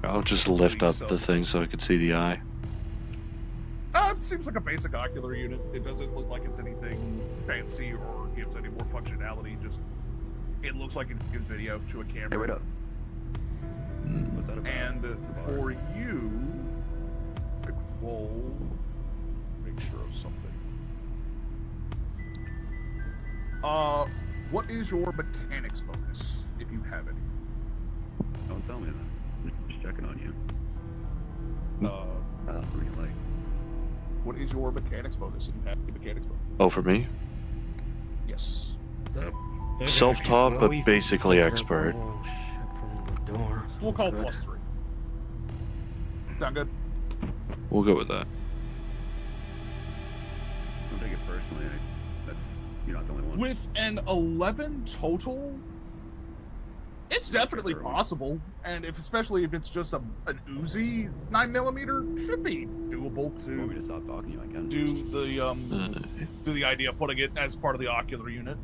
I'll just lift up the thing so I can see the eye. It seems like a basic ocular unit. It doesn't look like it's anything fancy or gives any more functionality. Just it looks like it gives video to a camera. Hey, wait up. What's that about? And for you, we'll make sure of something. What is your mechanics bonus, if you have any? Don't tell me that. Just checking on you. Relay. What is your mechanics bonus, if you have a mechanics bonus? Oh, for me? Yes. Self-taught, but basically expert. We'll call it +3. Sound good? We'll go with that. Don't take it personally. You're not the only one. With an 11 total, It's definitely possible, and especially if it's just an Uzi 9mm, should be doable to stop talking to you, I can. do the idea of putting it as part of the ocular unit.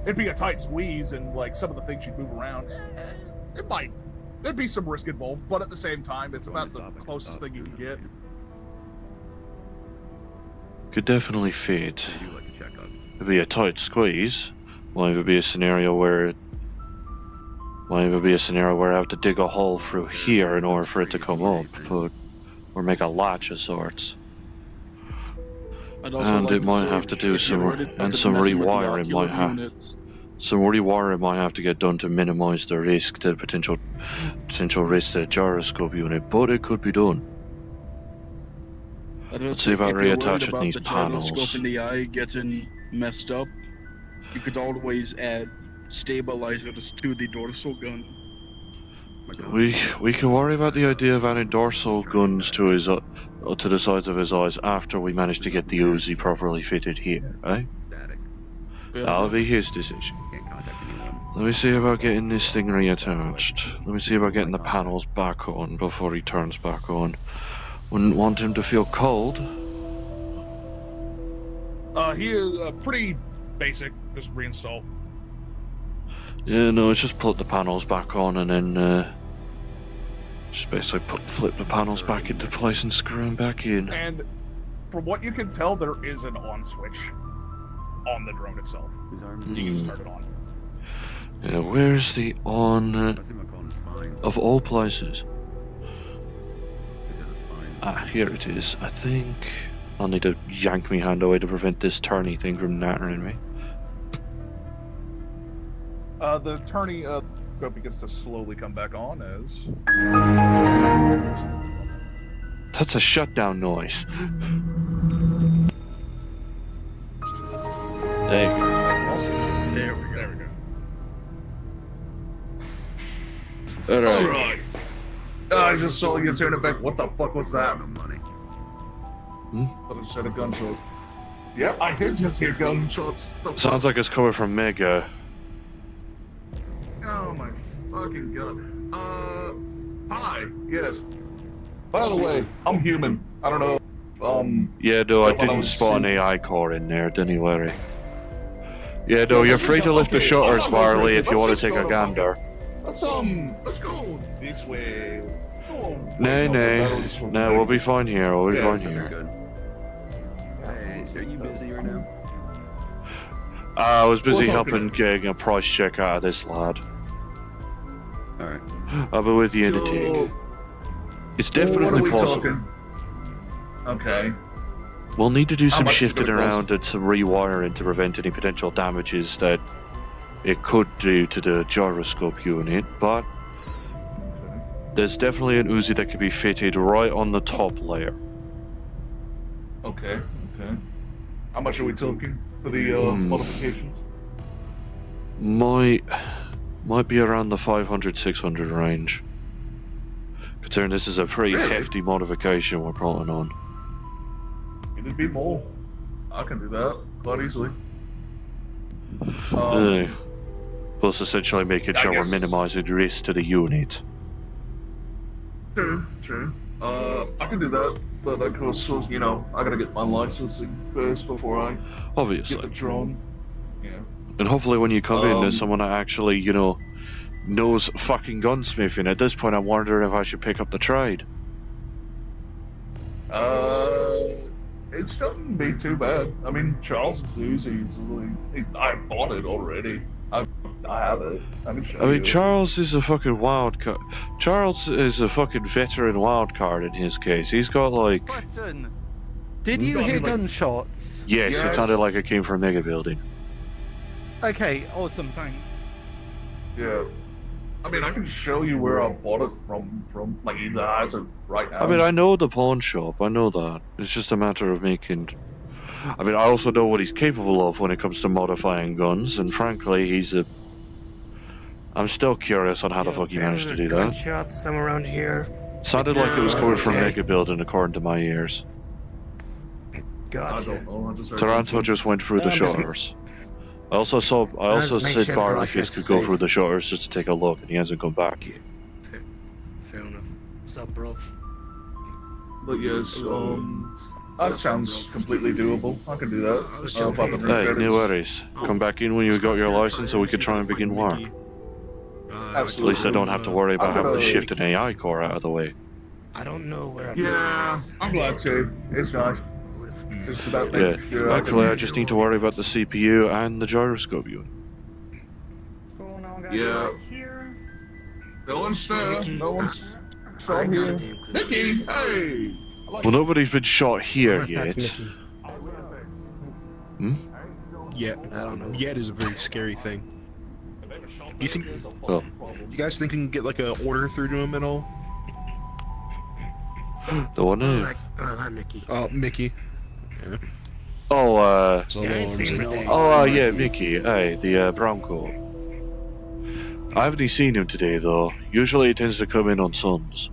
It'd be a tight squeeze, and like some of the things you'd move around, there'd be some risk involved, but at the same time, it's about the closest thing you can get. Could definitely fit. It'd be a tight squeeze. Might even be a scenario where I have to dig a hole through here in order for it to come up, or make a latch of sorts. And it might have to do some rewiring. Some rewiring might have to get done to minimize the risk, the potential risk to the gyroscope unit, but it could be done. Let's see about reattaching these panels. The gyroscope in the eye getting messed up, you could always add stabilizers to the dorsal gun. We can worry about the idea of adding dorsal guns to his to the sides of his eyes after we manage to get the Uzi properly fitted here, right? That'll be his decision. Let me see about getting this thing reattached. Let me see about getting the panels back on before he turns back on. Wouldn't want him to feel cold. He is pretty basic, just reinstall. Yeah, no, it's just put the panels back on and then just basically flip the panels back into place and screw them back in. And from what you can tell, there is an on switch on the drone itself. You can start it on. Yeah, where's the on of all places? Ah, here it is. I think I'll need to yank my hand away to prevent this turny thing from nattering me. The turny begins to slowly come back on as... That's a shutdown noise. There you go. There we go. Alright. I just saw you turn it back. What the fuck was that? Money. Thought I said a gunshot. Yep, I did just hear gunshots. Sounds like it's coming from Mega. Oh my fucking god. Hi. Yes. By the way, I'm human. I don't know. Yeah, no, I didn't spot an AI core in there. Don't you worry. Yeah, no, you're free to lift the shutters, Barley, if you want to take a gander. Let's go this way. No, we'll be fine here. We'll be fine here. Hey, are you busy right now? I was busy helping getting a price check out of this lad. Alright. I'll be with you in a tick. It's definitely possible. Okay. We'll need to do some much is shifting gonna cost? around and some rewiring to prevent any potential damages that it could do to the gyroscope unit, but there's definitely an Uzi that could be fitted right on the top layer. Okay. How much are we talking for the modifications? Might be around the 500-600 range. Considering this is a pretty hefty modification we're putting on. It'd be more. I can do that quite easily. Plus essentially making sure we're minimizing risk to the unit. True. I can do that, but of course, I gotta get my licensing first before I Obviously. get the drone. Yeah. And hopefully when you come in, there's someone that actually, knows fucking gunsmithing. At this point, I'm wondering if I should pick up the trade. It shouldn't be too bad. I mean, Charles' Uzi is really... I bought it already. I have it. I mean, Charles is a fucking wild card. Charles is a fucking veteran wild card in his case. He's got like... Question. Did you hear gunshots? Yes, it sounded like it came from a mega building. Okay, awesome, thanks. Yeah. I mean, I can show you where I bought it from like, either eyes or right now. I mean, I know the pawn shop, I know that. It's just a matter of making... I mean, I also know what he's capable of when it comes to modifying guns, and frankly, I'm still curious on how the fuck he managed to do that. Gunshots somewhere around here. Sounded like it was coming from Mega Building, according to my ears. Gotcha. I don't know, I just heard Toronto just went through the shutters. I also Just make said sure the Barnafius Russia's could go safe. through the shutters just to take a look, and he hasn't come back yet. Fair enough. What's up, bro? But yes, that sounds completely doable. I can do that. Hey, no worries. Come back in when you got your license, so we could try and begin work. At least I don't have to worry about having to shift an AI core out of the way. I don't know where I'm Yeah, I'm glad to. It's nice. Just about Yeah, making sure actually, I just need to worry about the CPU and the gyroscope unit. Yeah. No one's there. No one's shot here. Mickey, hey! Well, nobody's been shot here Unless yet. that's Mickey. Hmm? Yet. I don't know. Yet is a very scary thing. You think? Well, You guys think you can get like a order through to him at all? the one there. That Mickey. Oh, Mickey. Yeah. Oh, Oh, yeah, Mickey. Hey, the brown coat. I haven't seen him today, though. Usually he tends to come in on Suns.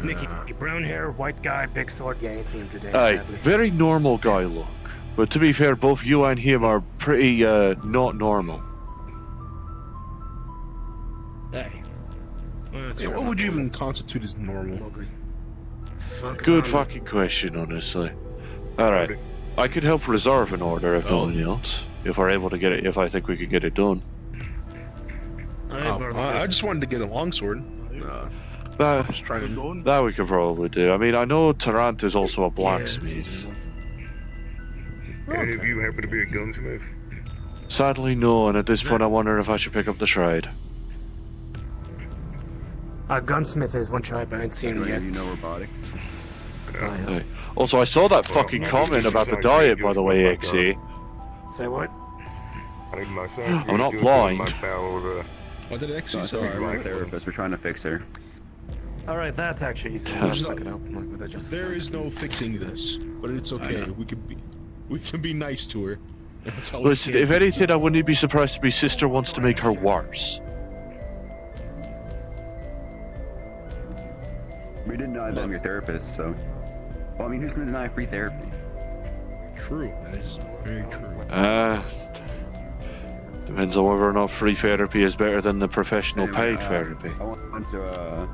Mickey, brown hair, white guy, big sword. Yeah, I ain't seen him today. Hey, sadly. very normal guy look. But to be fair, both you and him are pretty, not normal. Hey. Yeah, what would you even constitute as normal? Good fucking question, honestly. Alright. I could help reserve an order if nothing else. If we're able to get it, if I think we could get it done. I just wanted to get a longsword. That, just trying to... that we could probably do. I mean, I know Tarant is also a blacksmith. Any of you happen to be a gunsmith? Sadly, no, and at this point I wonder if I should pick up the trade. Gunsmith is one try, but I ain't seen him yet. You know robotics. Hey. Also, I saw that fucking comment about the diet, by the way, XE. Say what? I'm not blind. What did Exie say? Sorry, my therapist. We're trying to fix her. Alright, that's actually easy. There's Fucking help him, like, what I just There said. is no fixing this, but it's okay. We can be nice to her. That's all Listen, we if can. anything, I wouldn't be surprised if my sister wants to make her worse. We didn't know I'm your therapist, so. Well, I mean, who's gonna deny free therapy? True. That is very true. Depends on whether or not free therapy is better than the professional paid therapy. I want to,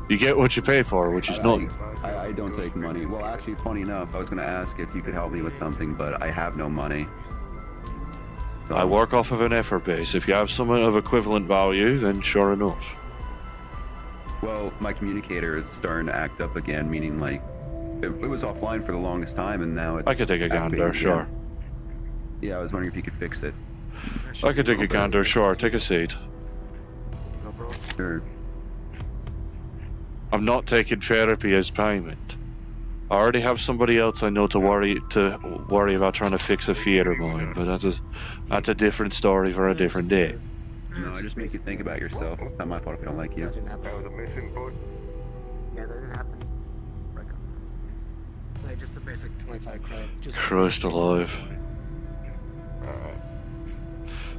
You get what you pay for, which is nothing. I don't take money. Well, actually, funny enough, I was gonna ask if you could help me with something, but I have no money. I work off of an effort base. If you have something of equivalent value, then sure enough. Well, my communicator is starting to act up again, meaning like it was offline for the longest time, and now it's. I could take a gander, activated sure. again. Yeah, I was wondering if you could fix it. I could take a gander, sure. Take a seat. Sure. I'm not taking therapy as payment. I already have somebody else I know to worry about trying to fix a fear of mine, but that's a different story for a different day. No, I just make you think about yourself. It's not my fault if I don't like you. That was a mission for Yeah, that didn't happen. So just the basic 25 credit. Just Christ alive.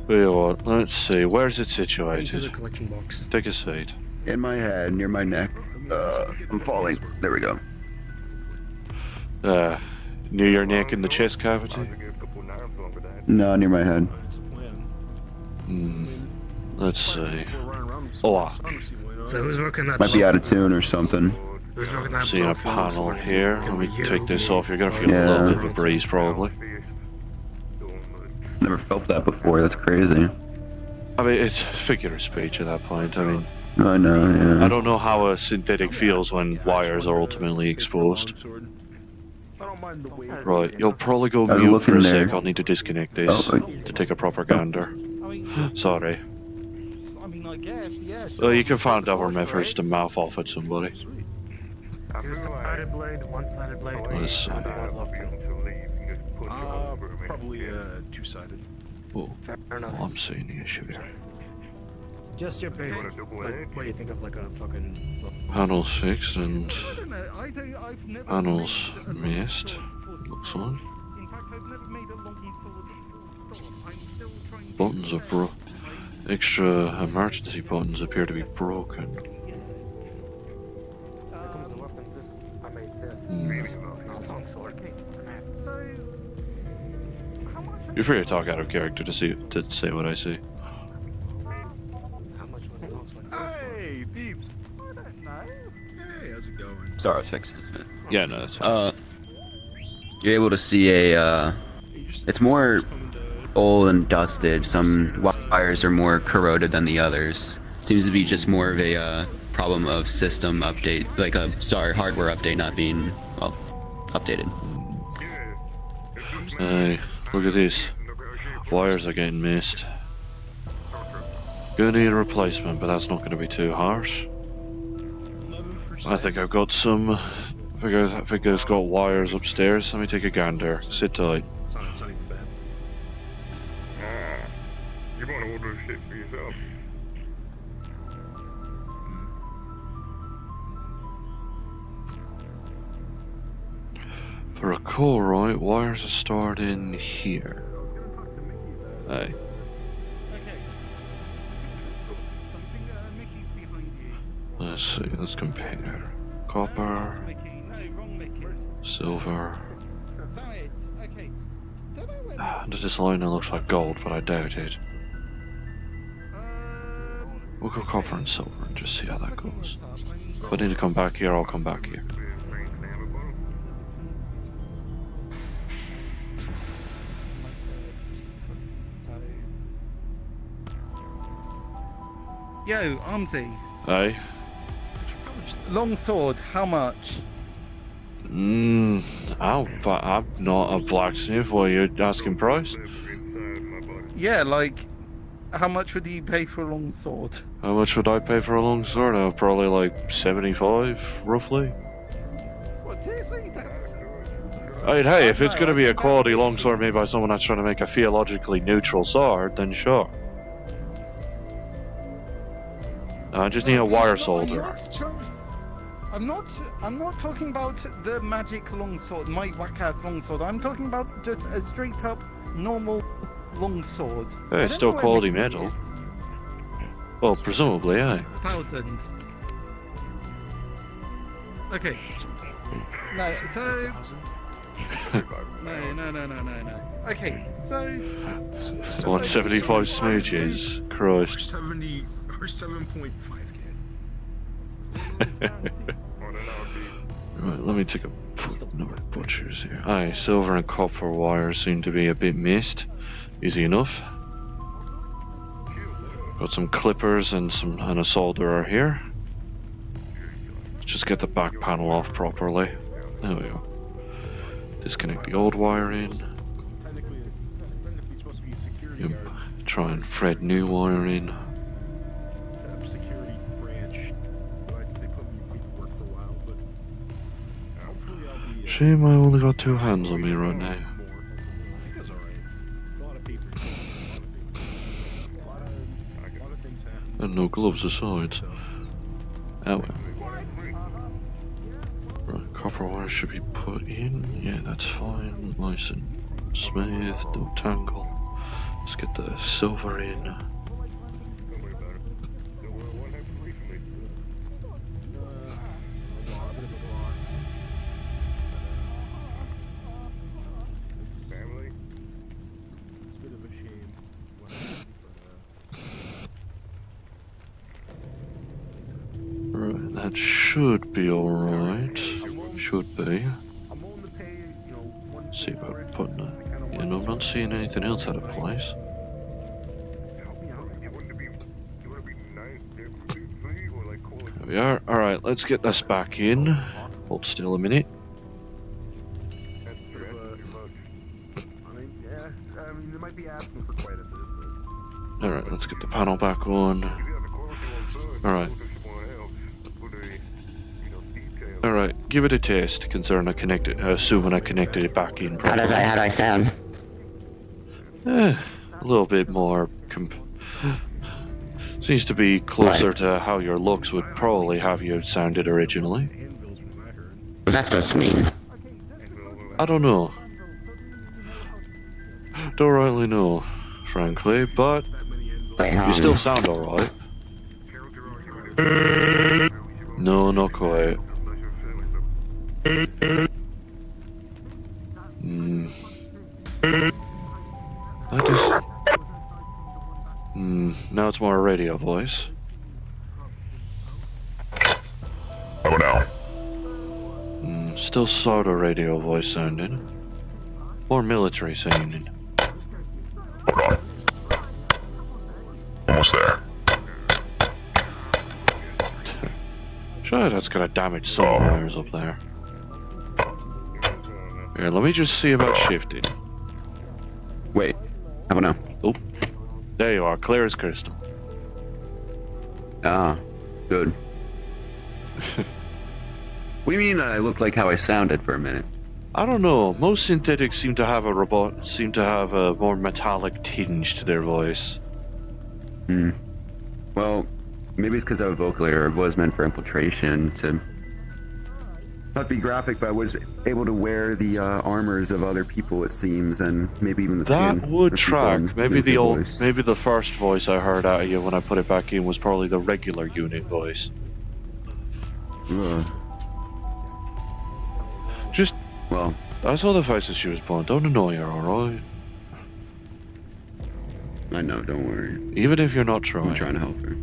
But you know what, let's see, where's it into the situated? collection box. Take a seat. In my head, near my neck. I'm falling. There we go. Near your neck in the chest cavity? No, near my head. Let's see. Oh, So who's working that Might be box? out of tune or something. Who's working that seeing a box? panel here. Let me take this off. You're gonna feel Yeah. a little bit of a breeze, probably. Never felt that before. That's crazy. I mean, it's figure of speech at that point. I mean, I know, yeah. I don't know how a synthetic feels when wires are ultimately exposed. Right, you'll probably go I was mute for a looking sec. there. I'll need to disconnect this Oh, to take a proper gander. Sorry. I mean, I guess, yeah. Well, you can find other methods to mouth off at somebody. Two-sided blade, one-sided blade. Let's see. Probably two-sided. Oh, Fair enough. I'm seeing the issue here. Just your basic. Like, what do you think of like a fucking? Panels fixed and panels missed. Looks like. Buttons are broke. Extra emergency buttons appear to be broken. You're free to talk out of character to say what I see. Hey, peeps. Hey, how's it going? Sorry, I was fixing it. Yeah, no, that's fine. You're able to see it's more old and dusted. Some wires are more corroded than the others. Seems to be just more of a problem of system update, like hardware update not being, well, updated. Hey, look at this. Wires are getting missed. Gonna need a replacement, but that's not gonna be too harsh. I think I've got some. I think it's got wires upstairs. Let me take a gander. Sit tight. It's not even bad. You want to order shit for yourself? If I recall right, wires are starting here. Hey. Let's see, let's compare. Copper, silver. Under this line it looks like gold, but I doubt it. We'll go copper and silver and just see how that goes. If I need to come back here, I'll come back here. Yo, Armsy. Hey? Longsword, how much? I'm not a blacksmith. What are you asking price? Yeah, like, how much would you pay for a longsword? How much would I pay for a long sword? Probably like 75, roughly. What, seriously? That's... Hey, if it's gonna be a quality longsword made by someone that's trying to make a theologically neutral sword, then sure. I just need a wire solder. I'm not talking about the magic longsword, my whack-ass longsword. I'm talking about just a straight-up, normal longsword. Hey, it's still quality metal. Well, presumably, yeah. 1,000. Okay. No, so... No. Okay, so... 175 smooches. Christ. 70 or 7.5k. Right, let me take a number of butchers here. Aye, silver and copper wires seem to be a bit missed. Easy enough. Got some clippers and a solderer here. Let's just get the back panel off properly. There we go. Disconnect the old wire in. Yep. Try and thread new wire in. Shame I only got two hands on me right now. And no gloves besides. Oh well. Right, copper wire should be put in. Yeah, that's fine. Nice and smooth, no tangle. Let's get the silver in. Right, that should be alright. Should be. See about putting it. Yeah, no, I'm not seeing anything else out of place. There we are. Alright, let's get this back in. Hold still a minute. Alright, let's get the panel back on. Alright. Alright, give it a taste, considering assuming I connected it back in properly. How do I sound? A little bit more seems to be closer to how your looks would probably have you sounded originally. What's that supposed to mean? I don't know. Don't rightly know, frankly, but you still sound alright. No, not quite. now it's more a radio voice. How now? Still sort of radio voice sounding. More military sounding. Hold on. Almost there. Sure, that's gonna damage some wires up there. Here, let me just see about shifting. Wait, how about now? Oh, there you are, clear as crystal. Ah, good. What do you mean that I looked like how I sounded for a minute? I don't know. Most synthetics seem to have a more metallic tinge to their voice. Well, maybe it's because I was vocalator was meant for infiltration to not be graphic, but I was able to wear the armors of other people, it seems, and maybe even the skin. That would of people track. and Maybe make the their old, voice. maybe the first voice I heard out of you when I put it back in was probably the regular unit voice. Just, well, I saw the faces she was pulling. Don't annoy her, alright? I know, don't worry. Even if you're not trying. I'm trying to help her.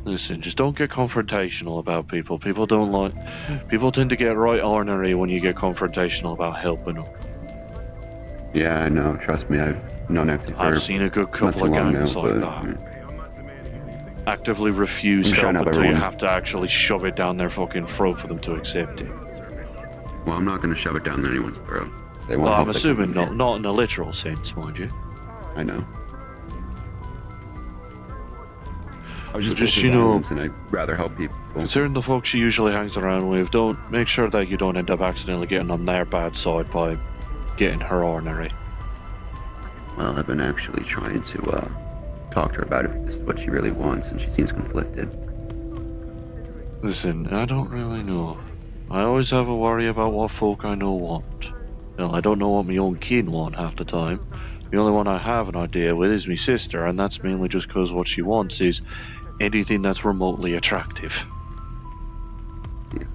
Listen, just don't get confrontational about people. People tend to get right ornery when you get confrontational about helping them. Yeah, I know. Trust me, I've known Exy for I've seen a good not couple too of long gangs now, like but, that. Actively refuse I'm help trying to help until you everyone. have to actually shove it down their fucking throat for them to accept it. Well, I'm not going to shove it down anyone's throat. They won't Well, I'm help, they assuming can- not in a literal sense, mind you. I know. I was just, Just, you know, and I'd rather help people. Considering the folks she usually hangs around with, don't make sure that you don't end up accidentally getting on their bad side by getting her ornery. Well, I've been actually trying to talk to her about if this is what she really wants, and she seems conflicted. Listen, I don't really know. I always have a worry about what folk I know want. Well, I don't know what my own kin want half the time. The only one I have an idea with is my sister, and that's mainly just because what she wants is anything that's remotely attractive. Good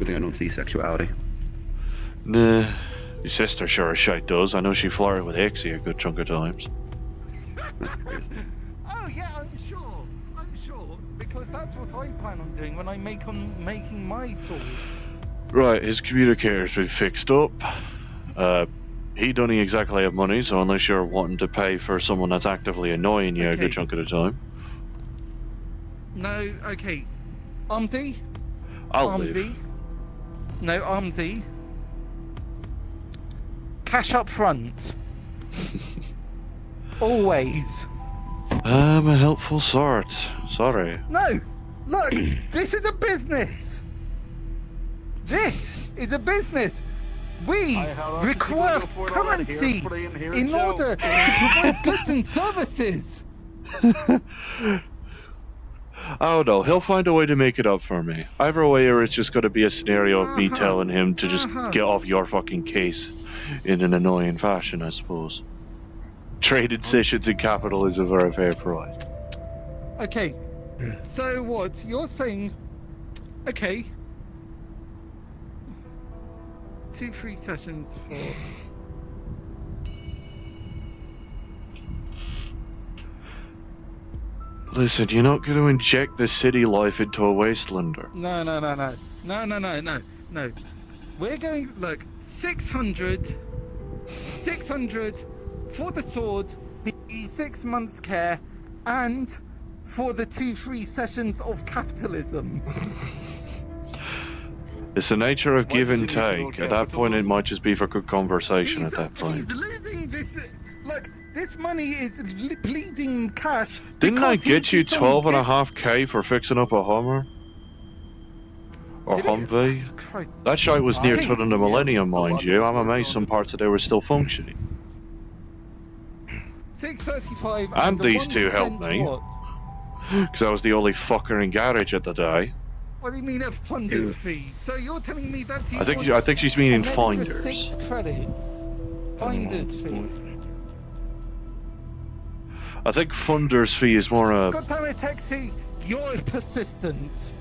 thing I don't see sexuality. Nah, your sister sure as shite does. I know she flirted with Exy a good chunk of times. That's crazy. Oh yeah, I'm sure, because that's what I plan on doing when I making my sword. Right, his communicator's been fixed up. He don't exactly have money, so unless you're wanting to pay for someone that's actively annoying you a good chunk of the time. No, okay. Armsy? I'll leave. No, Armsy. Cash up front. Always. I'm a helpful sort. Sorry. No! Look! This is a business! This is a business! We require currency in order to provide goods and services! Oh no, he'll find a way to make it up for me. Either way, or it's just going to be a scenario of me telling him to just get off your fucking case in an annoying fashion, I suppose. Trading sessions in capitalism are a fair price. Okay, so what? You're saying... Okay. 2 free sessions for... Listen, you're not going to inject the city life into a wastelander. No. We're going, look, 600 for the sword, the 6 months care, and for the 2 free sessions of capitalism. It's the nature of give and take. At that point, it might just be for good conversation at that point. He's losing this, look, this money is bleeding cash. Didn't I because he get you keeps on 12.5k for fixing up a Hummer? Or Humvee? That shite was near to the Millennium, mind you. I'm amazed some parts of it were still functioning. 635 And the these two helped 1% me. what? Because I was the only fucker in garage at the day. What do you mean a funder's fee? So you're telling me that I think she's meaning finders. 6 credits. Finder's fee. I think funder's fee is more a... God damn it, Taxi! You're persistent.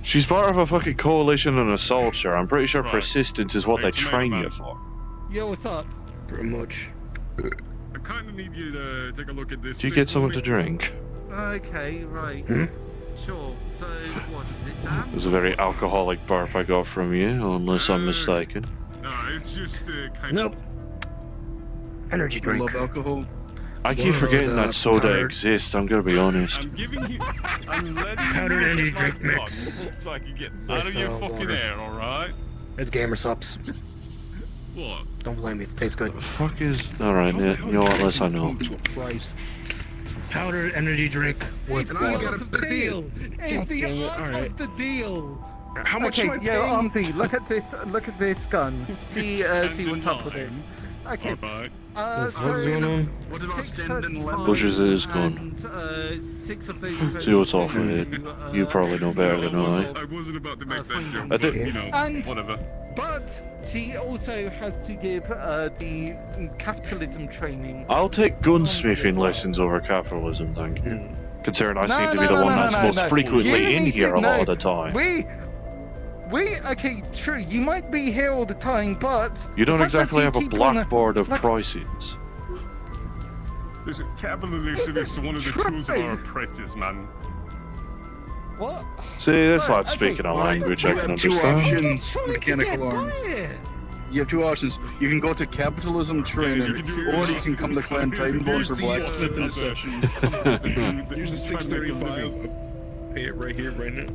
She's part of a fucking coalition and a soldier. I'm pretty sure persistence is what they train you for. Yo, what's up? Pretty much. I kind of need you to take a look at this. Do you get something to drink? Okay, right. Sure. So, what is it, Dan? It was a very alcoholic burp I got from you, unless I'm mistaken. No, it's just kind Nope. Energy I drink. love alcohol. I keep forgetting that soda exists, I'm gonna be honest. I'm giving you. I'm letting you Powdered know energy it's drink like mix. blood, so I can get out With, of your fucking water. hair, alright? It's gamer subs. What? Don't blame me. It tastes good. Fuck is... Alright, yeah, you know what, let's I know. Powdered energy drink with It's water. part of the deal. It's the dang it, art alright. of the deal. How much Okay, am I yo, paying? Armsy, look at this. Look at this gun. See what's up with it. Okay. Alright. So going on? What about 6 sending lemon? Which is this gun? And 6 of those See what's credits off with it. to, You probably know better than I. I wasn't about to make that fine. joke, I but did- you know, And- whatever. But she also has to give the capitalism training. I'll take gunsmithing lessons over capitalism, thank you. Considering I No, seem to no, be the no, one no, that's no, most no. frequently You in need here to a lot know. of the time. Okay, true. You might be here all the time, but You don't the fact that exactly you have a keep on blackboard of like- prices. Listen, capitalism is one of the tools of our oppressors, man. What? See, this Right, lad's speaking a okay. language I You can have two understand. options, mechanical arms. You have two options. You can go to capitalism training, or you can come to Clan Titanborn for blacksmithing sessions. Here's a 635. Pay it right here, right now.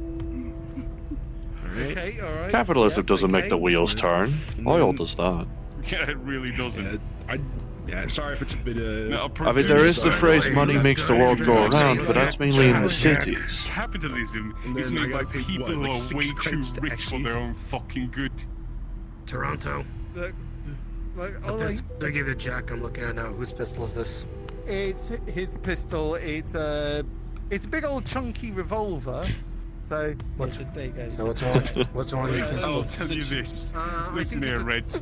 Alright. Okay, all right. Capitalism yeah, doesn't make okay. the wheels turn. Oil does that. Yeah, it really doesn't. Yeah, sorry if it's a bit No, I mean, there is the phrase money makes the world go around, but that's mainly in the Jack. cities. Capitalism And is then I made by gotta pay, people what, like who are 6 way too credits to rich for actually- their own fucking good. Toronto. Look, The pistol they give you Jack, I'm looking at now. Whose pistol is this? it's his pistol. It's a big old chunky revolver. So What's- there you go. So what's wrong? What's wrong with your I'll pistol? tell you this. I Listen think here, it's Red.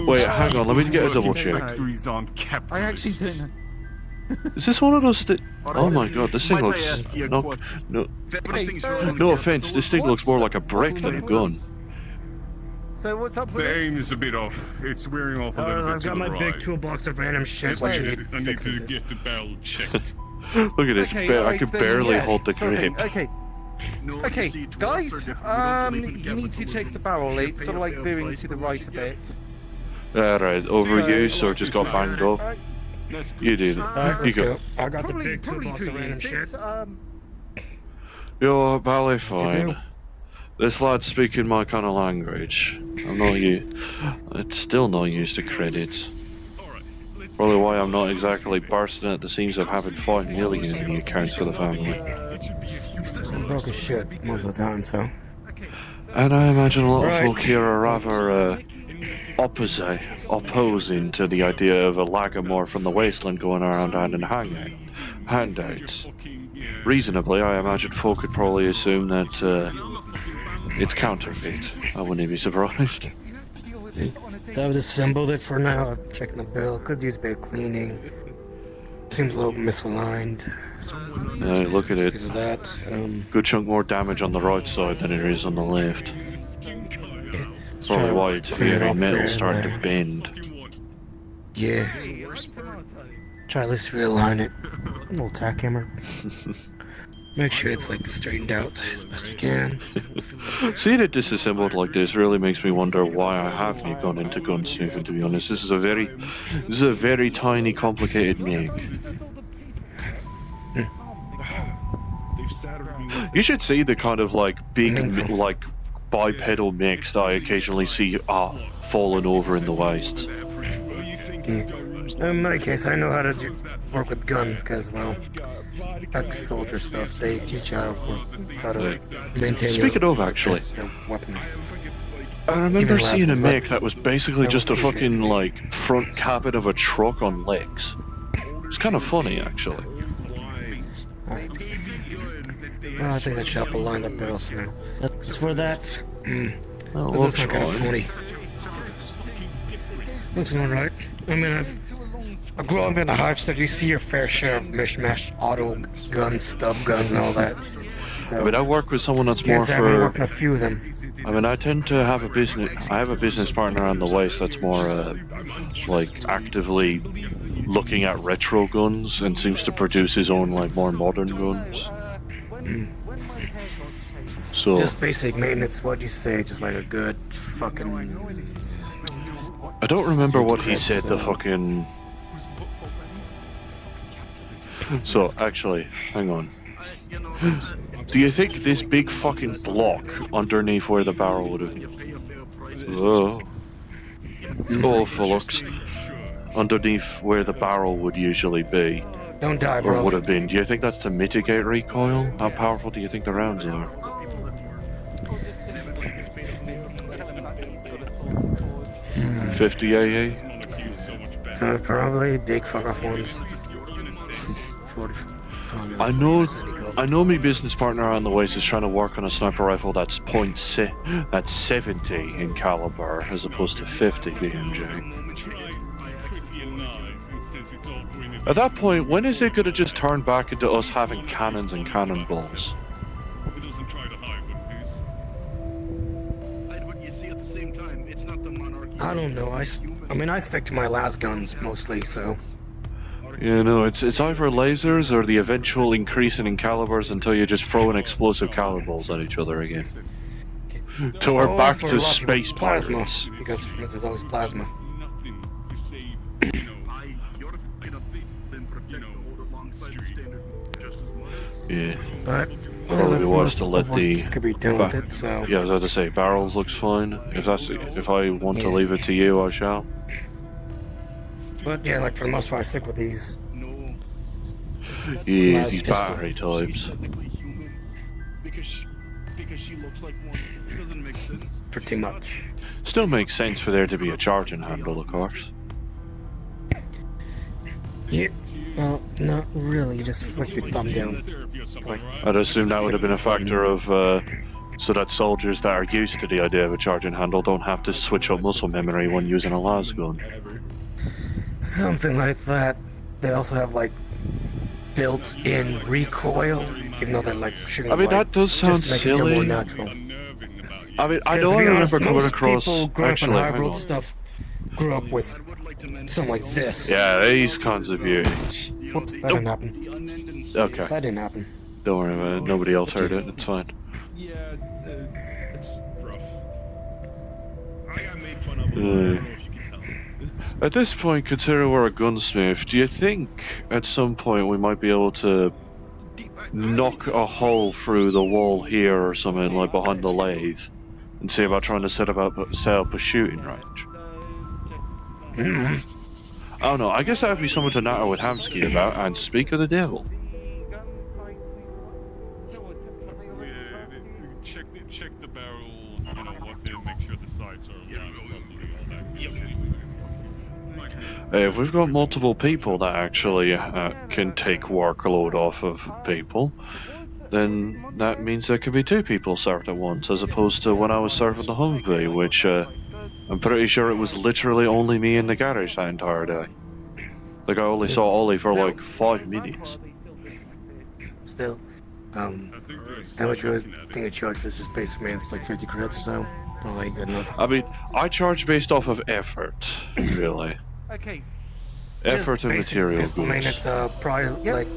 Wait, hang on, let me get a double Working check. Factories aren't I capitalists. actually don't. Is this one of those Oh my god, this thing Might I looks... ask you a No, question? no, Everything's wrong with no offense, this thing What's looks more up- like a brick than a gun. So what's up with The aim it? is a bit off. It's wearing off a little bit I've to got the my right. big toolbox of random shit. I What you need, need? I need fixing to it. get the barrel checked. Look at this, Okay, I alright, can then, barely yeah, hold the sure thing. grip. Okay, No, you okay, see, to us guys. are different. We don't believe in You need to capitalism. take the barrel. It's Pay sort of a like fair veering price to for the what right you a get. bit. Alright, overuse or just got banged up? That's good. You did it. Alright, You let's go. go. I got the Probably, big probably toolbox of two random years. shit. It's, You're probably you fine. do? This lad's speaking my kind of language. I'm not It's still not used to credits. Probably why I'm not exactly bursting at the seams of having 5 million in the accounts for the family. I'm broke as shit most of the time, so. And I imagine a lot of Right. folk here are rather opposing to the idea of a Lagomorph from the wasteland going around and handouts. Reasonably, I imagine folk could probably assume that it's counterfeit. I wouldn't be surprised. So I've disassembled it for now. I'm checking the bill. Could use a bit of cleaning. Seems a little misaligned. Look at it. Because of that. Good chunk more damage on the right side than it is on the left. Probably why it's very metal starting to bend. Yeah. Try at least realign it. A little tack hammer. Make sure it's like straightened out as best we can. Seeing it disassembled like this really makes me wonder why I haven't gone into gunsmithing, to be honest. This is a very tiny, complicated make. You should see the kind of like big, like bipedal mix that I occasionally see falling over in the waste. In my case, I know how to work with guns because, well, ex-soldier stuff. They teach you how to work, how to maintain. Speaking of, actually, weapons. I remember Even seeing a lasers, make but- that was basically just a fucking like front cabin of a truck on legs. It's kind of funny, actually. Well, I think that shop will line up barrels now. As for that, Oh, that does sound kind of fine. funny. Looks alright. I mean, I've grown up in a hive, so you see your fair share of mishmash, auto guns, stub guns, and all that. So, I mean, I work with someone that's more guess I haven't for. worked with a few of them. I mean, I tend to have a business. I have a business partner on the waist that's more like actively looking at retro guns and seems to produce his own like more modern guns. So Just basic maintenance, what'd you say? Just like a good fucking... I don't remember what he said. The fucking. So actually, hang on. Do you think this big fucking block underneath where the barrel would have... Oh, Phillips. Underneath where the barrel would usually be. Don't die, Or bro. would have been. Do you think that's to mitigate recoil? How powerful do you think the rounds are? Hmm. 50 AA? Probably big fuck off ones. 40. I know my business partner on the waist is trying to work on a sniper rifle that's that's 70 in caliber as opposed to 50 BMJ. At that point, when is it going to just turn back into us having cannons and cannonballs? I don't know. I mean, I stick to my las guns mostly, so. You know, it's either lasers or the eventual increasing in calibers until you're just throwing explosive cannonballs at each other again. So we're back for to a lot of people, space plasma, pirates. because there's always plasma. Yeah. But Probably that's wants to most let of what could be done with it, so. Yeah, I was about to say, barrels looks fine. If I want to Yeah. leave it to you, I shall. But yeah, like for the most part, I stick with these. Yeah, Las these pistol. battery types. Because she looks like one. It doesn't make sense. Pretty much. Still makes sense for there to be a charging handle, of course. Yeah. Well, not really. You just flick your thumb down. It's like, I'd assume that would have been a factor of, so that soldiers that are used to the idea of a charging handle don't have to switch up muscle memory when using a las gun. something like that. They also have like built-in recoil, even though they're like shooting. I mean, light, that does sound just to make it feel silly. more natural. I mean, I Because know to I be honest, remember coming most across. people grew up Actually, in hang high road on. stuff grew up with something like this. Yeah, these kinds of beauties. Whoops, that didn't happen. Okay. That didn't happen. Don't worry about it. Nobody else heard it. It's fine. Yeah, it's rough. I got made fun of. I don't know if you can tell. At this point, considering we're a gunsmith, do you think at some point we might be able to knock a hole through the wall here or something, like behind the lathe, and see about trying to set up a shooting range? I don't know. I guess that would be something to natter with Hamsky about, and speak of the devil. Check the barrel, you know, what they make sure the sides are aligned properly, all that good shit. If we've got multiple people that actually can take workload off of people, then that means there could be two people served at once, as opposed to when I was serving the Humvee, which I'm pretty sure it was literally only me in the garage that entire day. Like, I only saw Ollie for like 5 minutes. Still, how much would I think it charged was just basic maintenance, like 50 credits or so? Probably good enough. I mean, I charge based off of effort, really. Okay. Effort and Basic material pistol goods. maintenance, probably like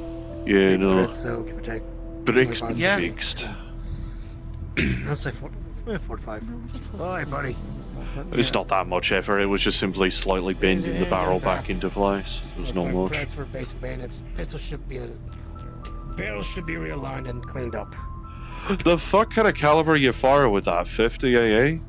Yeah, 50 no. credits, so give or take. Bricks 25. been fixed. I'd say 45. Alright, buddy. It's not that much effort, it was just simply slightly bending the barrel back into place. It was not much. Credits for basic maintenance. Pistol should be barrel should be realigned and cleaned up. The fuck kind of caliber you fire with that? 50 AA?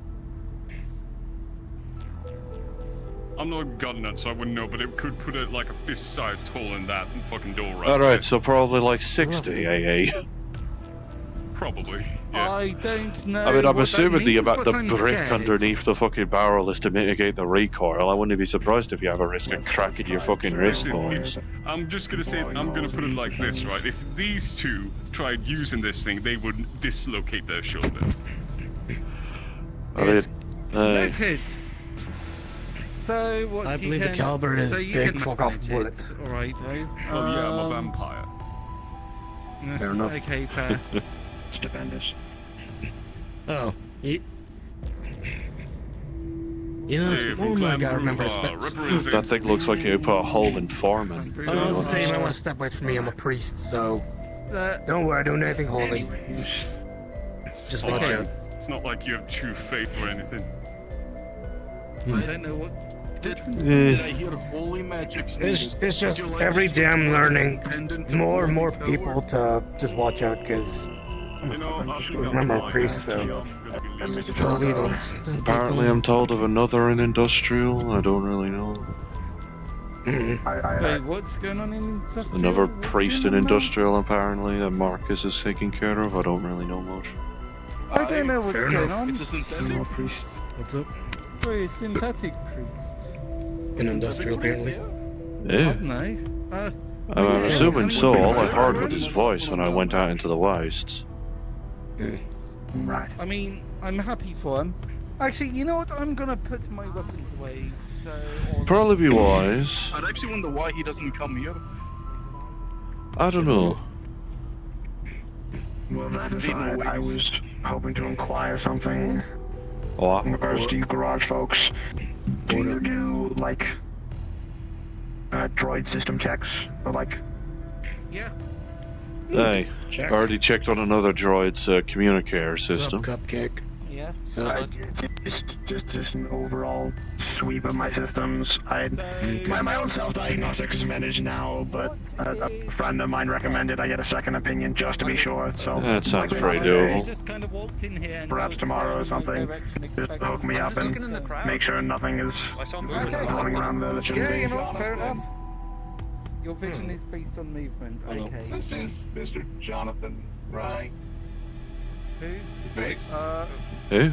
I'm not a gun nut, so I wouldn't know, but it could put like a fist-sized hole in that fucking door right Alright, so probably like 60 AA. Probably. I don't know. I mean, I'm what assuming that means, the but I'm brick scared. underneath the fucking barrel is to mitigate the recoil. I wouldn't be surprised if you have a risk of cracking your fucking wrist bones. I'm just gonna say, I'm gonna put it like this, right? If these two tried using this thing, they would dislocate their shoulder. I mean, Noted. So what? I believe the caliber is big fuck off bullet. All right, though. Oh yeah, I'm a vampire. Fair enough. Okay, fair. stupendous. Oh, you know, it's one more I gotta remember. That thing looks like you put a hole in Foreman. I was saying I want to step away from me. I'm a priest, so don't worry. I don't do anything holy. Just watch out. It's not like you have true faith or anything. I don't know what. Did I hear holy magic? It's just every day I'm learning more and more people to just watch out because remember I'm a priest, so probably don't. Apparently, I'm told of another in industrial. I don't really know. Wait, what's going on in industrial? Another priest in industrial, apparently, that Marcus is taking care of. I don't really know much. I don't know what's going on. It's a synthetic priest. What's up? Sorry, a synthetic priest. In industrial, apparently. Yeah. I don't know. I'm assuming so. All I heard was his voice when I went out into the wastes. Right. I mean, I'm happy for him. Actually, you know what? I'm gonna put my weapons away. So. Probably be wise. I'd actually wonder why he doesn't come here. I don't know. Well, that aside, I was hoping to inquire something. What? In regards to you garage folks. Do you do, like, droid system checks? Or, like... Yeah. Hey, I already checked on another droid's communicator system. Cupcake. Yeah. So just an overall sweep of my systems. My own self-diagnostics is managed now, but a friend of mine recommended I get a second opinion just to be sure. So that sounds pretty doable. Just kind of walked in here and perhaps tomorrow or something, just hook me up and make sure nothing is running around there that shouldn't yeah, be. you know, fair enough. Your vision is based on movement. Okay. This is Mr. Jonathan Rye. Who? Biggs. Who?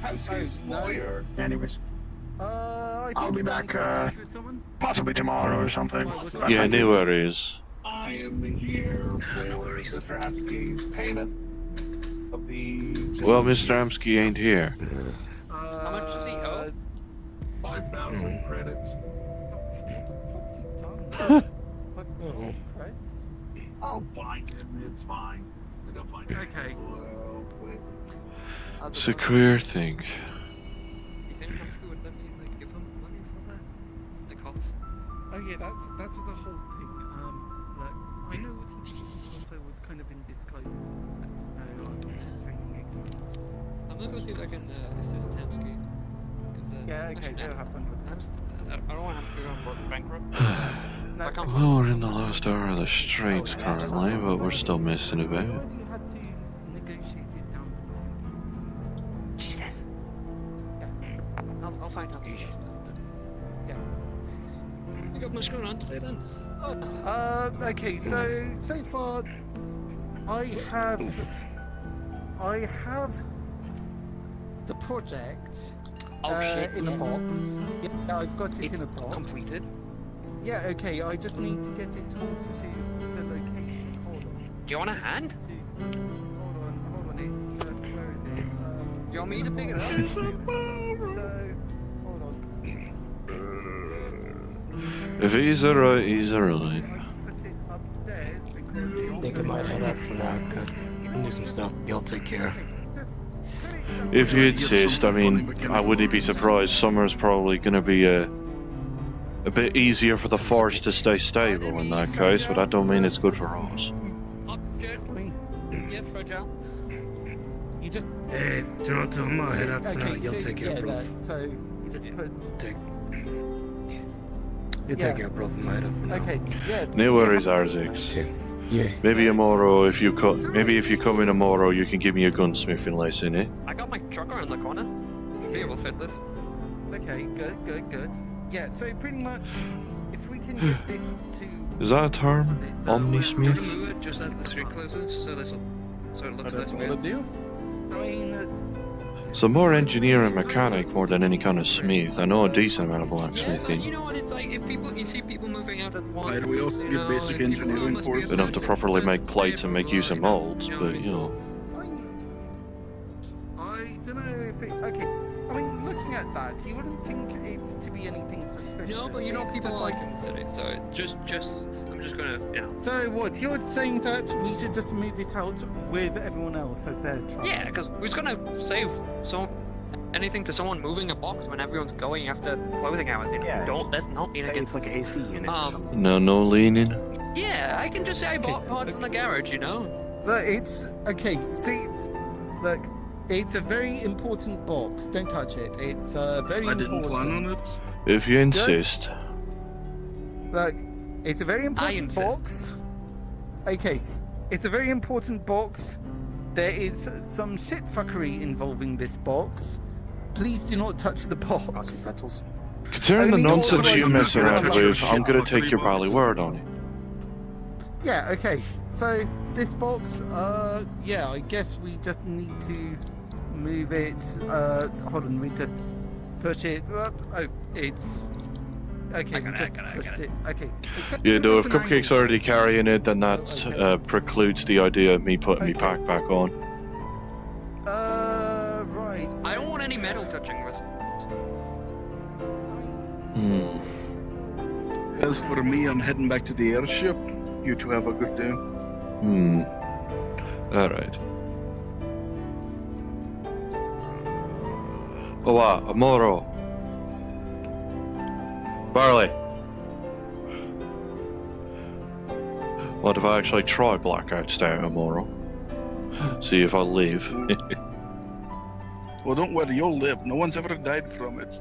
Hemsky's lawyer. Anyways, I I'll be back possibly tomorrow or something. Yeah, no worries. I am here with Mr. Hemsky's payment of the... Well, Mr. Amsky ain't here. How much does he owe? 5,000 credits. I'll find him, it's fine. I'll find him. Okay. It's a queer thing. You think Hemsky would let me like give him money for that? Like half? Oh yeah, that was the whole thing. That I know what his offer was kind of in disguise, but no, I'm just feigning ignorance. I'm gonna go see if I can assist Hemsky. Yeah, okay, that'll happen with I don't want Hemsky to go bankrupt. Well, we're in the last hour of the streets currently, but we're still missing a bit. Jesus. I'll find out. Yeah. You got much going on today then? Okay, so far I have the project in a box. Yeah, I've got it in a box. Completed. Yeah, okay, I just need to get it told to the location. Hold on. Do you want a hand? Hold on, where is it? Do you want me to pick it up? Hold on. If he's alright, he's alright. I think I might head out for now. Do some stuff. Y'all take care. If you insist, I mean, I wouldn't be surprised. Summer's probably going to be a bit easier for the force to stay stable in that case, but that don't mean it's good for us. Object. Yeah, fragile. You just. Hey, do not tell him I'll head out for now. You'll take care of Proof. So you just put. You take care of Proof and I'll head out for now. Okay, yeah. No worries, R6. Yeah. Maybe tomorrow, if you come in tomorrow, you can give me a gunsmithing lesson, eh? I got my truck around the corner. Should be able to fit this. Okay, good. Yeah, so pretty much, if we can get this to... Is that a term? Omnismith? Move it just as the street closes, so it looks nice. What a deal. I mean, So more engineer and mechanic more than any kind of smith. I know a decent amount of blacksmithing. You know what it's like, if you see people moving out at once. Right, we also get basic engineering course. Enough to properly make plates and make use of molds, but you know. I don't know if it... Okay, I mean, looking looking at that, you wouldn't think it to be anything suspicious. No, but you know It's people just like in the city, so I'm just gonna, you know. So what? You're saying that we should just move it out with everyone else as they're trying? Yeah, because who's gonna save anything to someone moving a box when everyone's going after closing hours? You know? Yeah, Let's not lean against like AC unit or something. No leaning. Yeah, I can just say I bought parts from the garage, you know. But it's okay. See, look, it's a very important box. Don't touch it. It's very important. I didn't plan on it. If you insist. Look, it's a very important box. Okay, it's a very important box. There is some shitfuckery involving this box. Please do not touch the box. Considering the nonsense you mess around with, I'm gonna take your bally word on it. Yeah, okay. So, this box, yeah, I guess we just need to move it. Hold on, we just push it up. Oh, it's. Okay, we just pushed it. Okay. Yeah, no, if Cupcake's already carrying it, then that precludes the idea of me putting my pack back on. Right. I don't want any metal touching this. As for me, I'm heading back to the airship. You two have a good day. Alright. Hola, Amoro. Barley. What if I actually try blackout stare Amoro? See if I leave. Well, don't worry, you'll live. No one's ever died from it.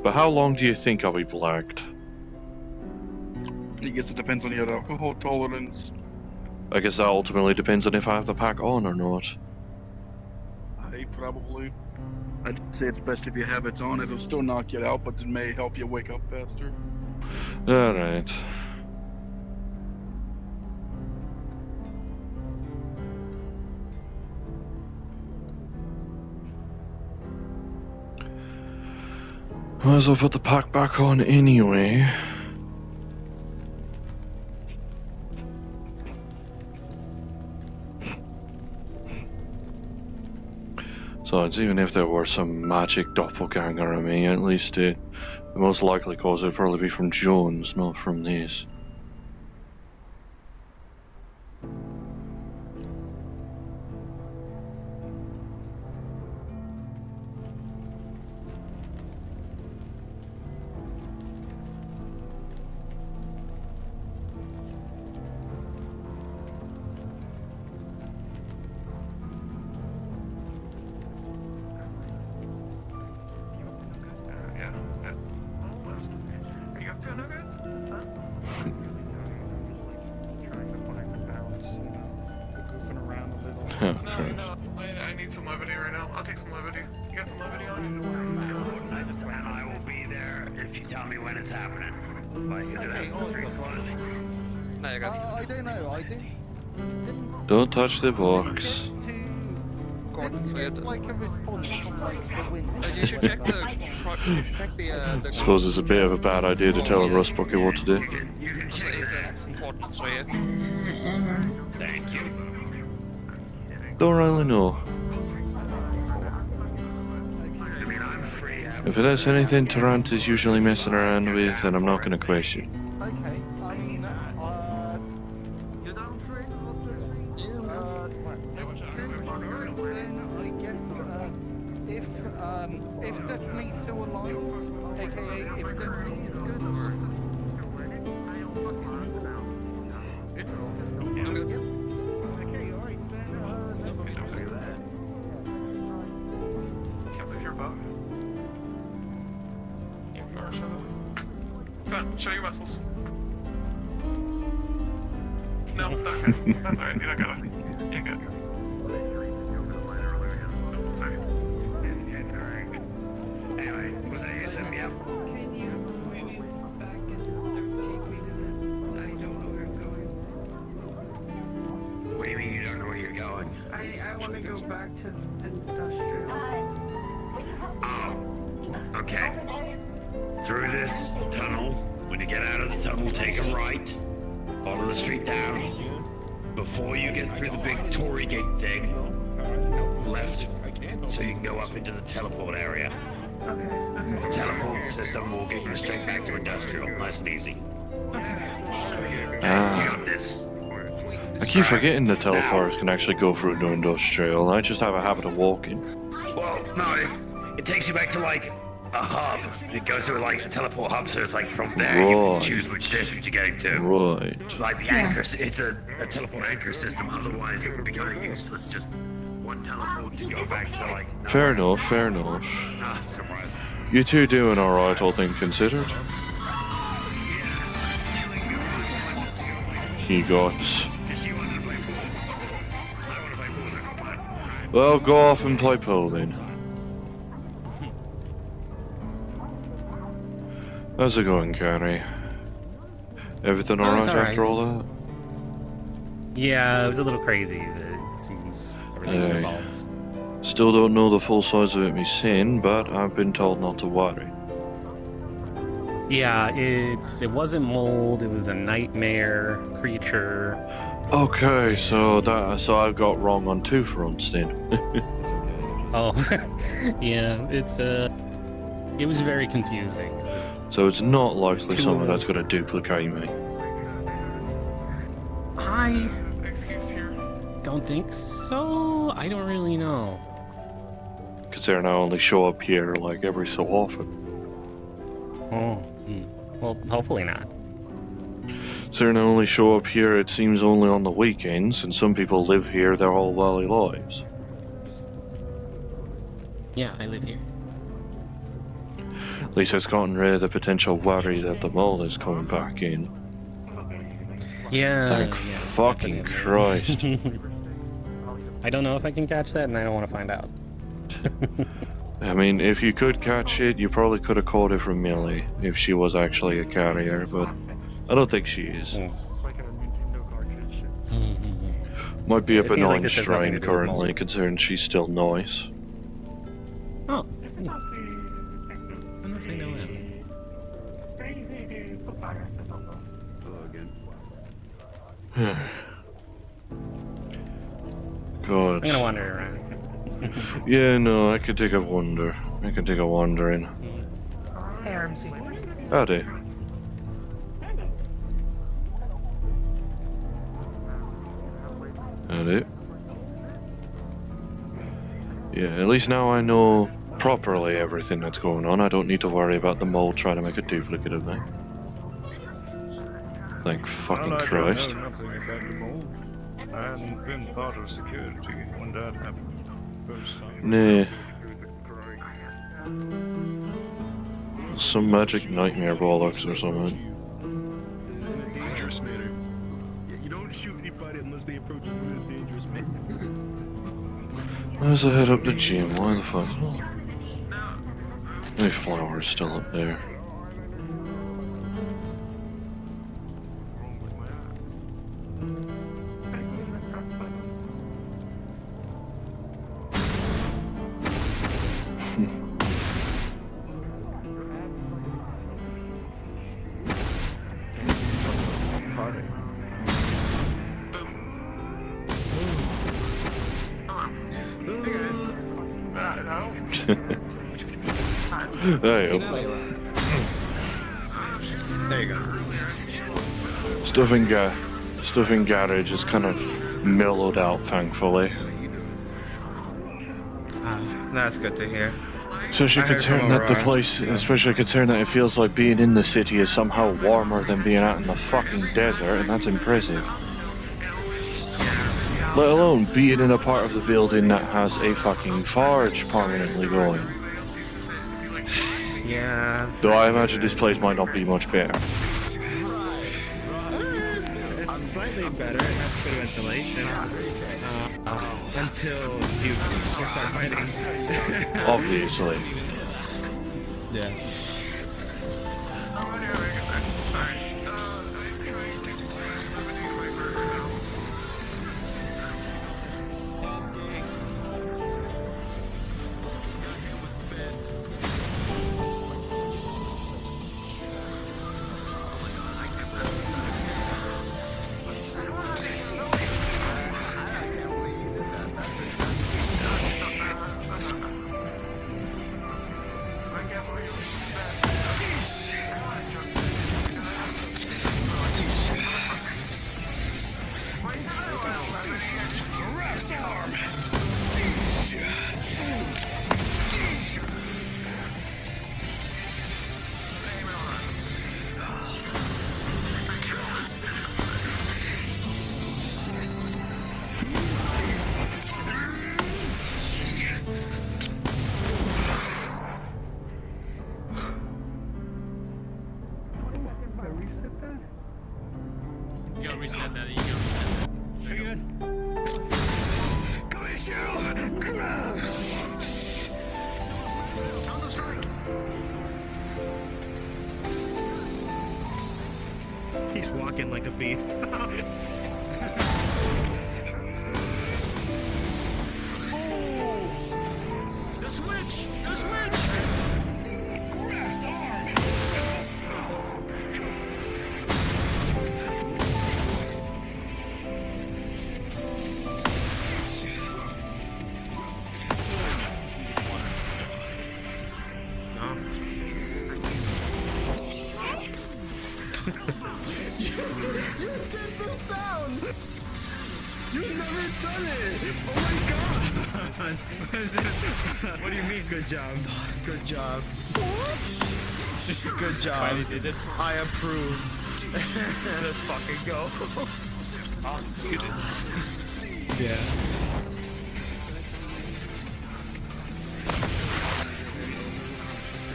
But how long do you think I'll be blacked? I guess it depends on your alcohol tolerance. I guess that ultimately depends on if I have the pack on or not. Probably. I'd say it's best if you have it on. It'll still knock you out, but it may help you wake up faster. Alright. Might as well put the pack back on anyway. Besides, even if there were some magic doppelganger in me, at least the most likely cause would probably be from Jones, not from these. I need some levity right now. I'll take some levity. You got some levity on you? I will be there if you tell me when it's happening. Like, is it closing? There you go. I don't know. I didn't. Don't touch the box. Like a response from like the wind. You should check the. I suppose it's a bit of a bad idea to tell a rust bucket what to do. Thank you. Don't really know. I mean, I'm free. If it has anything Tarrant is usually messing around with, then I'm not going to question. Okay, I mean, you're down for it off the street? Then I guess, if Destiny still aligns, aka if Destiny is good, okay, alright Can't believe you're above. You are Go on, show your muscles. No, okay. That's alright, you don't gotta. You're good. Sorry. Anyway, was that you set me up? What do you mean you don't know where you're going? I want to go back to industrial. Oh, okay. Through this tunnel, when you get out of the tunnel, take a right, follow the street down. Before you get through the big Tory Gate thing, left, so you can go up into the teleport area. Okay, okay. The teleport system will get you straight back to industrial, nice and easy. Ah. You got this. I keep forgetting the teleporters can actually go through to industrial. I just have a habit of walking. Well, no, it takes you back to like a hub. It goes to like a teleport hub, so it's like from there you can choose which district you're getting to. Right. Like the anchor, it's a teleport anchor system. Otherwise, it would be kind of useless. Just one teleport to go back to like. Fair enough, fair enough. Ah, surprising. You two doing alright, all things considered? He got. Well, go off and play pool then. How's it going, Carrie? Everything alright after all that? Yeah, it was a little crazy, but it seems everything was resolved. Still don't know the full size of it myself, but I've been told not to worry. Yeah, it wasn't mold, it was a nightmare creature. Okay, so I've got wrong on two fronts then. Oh, yeah, it was very confusing. So it's not likely someone that's going to duplicate me. I don't think so. I don't really know. Considering I only show up here like every so often. Oh, well, hopefully not. Considering I only show up here, it seems only on the weekends, and some people live here their whole valley lives. Yeah, I live here. At least it's gotten rid of the potential worry that the mole is coming back in. Yeah. Thank fucking Christ. I don't know if I can catch that, and I don't want to find out. I mean, if you could catch it, you probably could have caught it from Millie if she was actually a carrier, but I don't think she is. Might be a benign strain currently, considering she's still nice. Oh. I know him. God. I'm gonna wander around. Yeah, no, I could take a wander. I can take a wandering. Hey, RMC. Howdy. Howdy. Yeah, at least now I know properly everything that's going on. I don't need to worry about the mole trying to make a duplicate of me. Thank fucking Christ. I don't know nothing about the mold. I hadn't been part of security when that happened. First time. Nah. Some magic nightmare bollocks or something. In a dangerous manner. Yeah, you don't shoot anybody unless they approach you in a dangerous manner. As I head up the gym, why the fuck? My flower's still up there. There you go. There you go. Stuff in garage is kind of mellowed out, thankfully. That's good to hear. Especially considering that the place, especially considering that it feels like being in the city is somehow warmer than being out in the fucking desert, and that's impressive. Let alone being in a part of the building that has a fucking forge permanently going. Yeah. Though I imagine this place might not be much better. It's slightly better. It has good ventilation. Until you start fighting. Obviously. Yeah. like a beast. The switch! The switch! You did the sound! You've never done it! Oh my god! What do you mean? Good job. Good job. Good job. Finally did it. I approve. Let's fucking go. Yeah.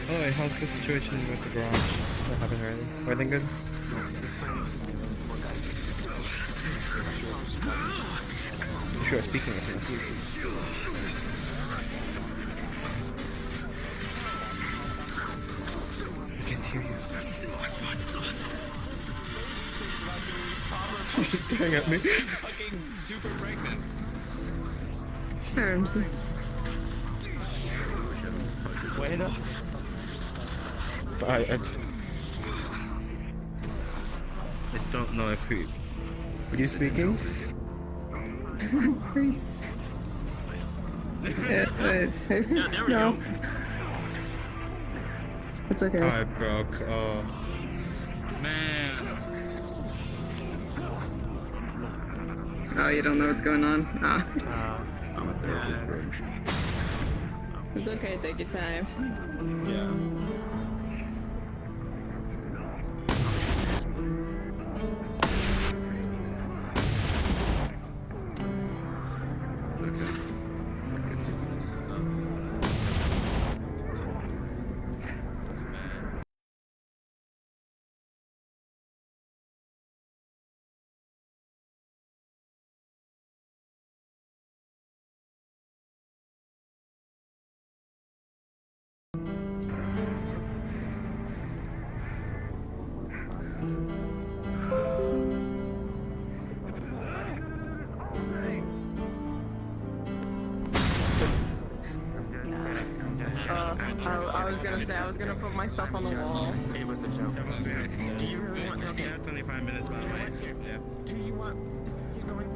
By the way, how's the situation with the garage? What happened already? Everything good? Sure, speaking of him. I can't hear you. She's staring at me. Fucking super pregnant. Arms. Wait up. I don't know if we... Were you speaking? Free. No. It's okay. I broke. Oh. Man. Oh, you don't know what's going on? Ah. I'm a therapist, bro. It's okay, take your time. Yeah. I was gonna put my stuff on the wall. It was a joke. Do you really want? Okay. Yeah, 25 minutes by the way. Yeah. Do you want? Keep going.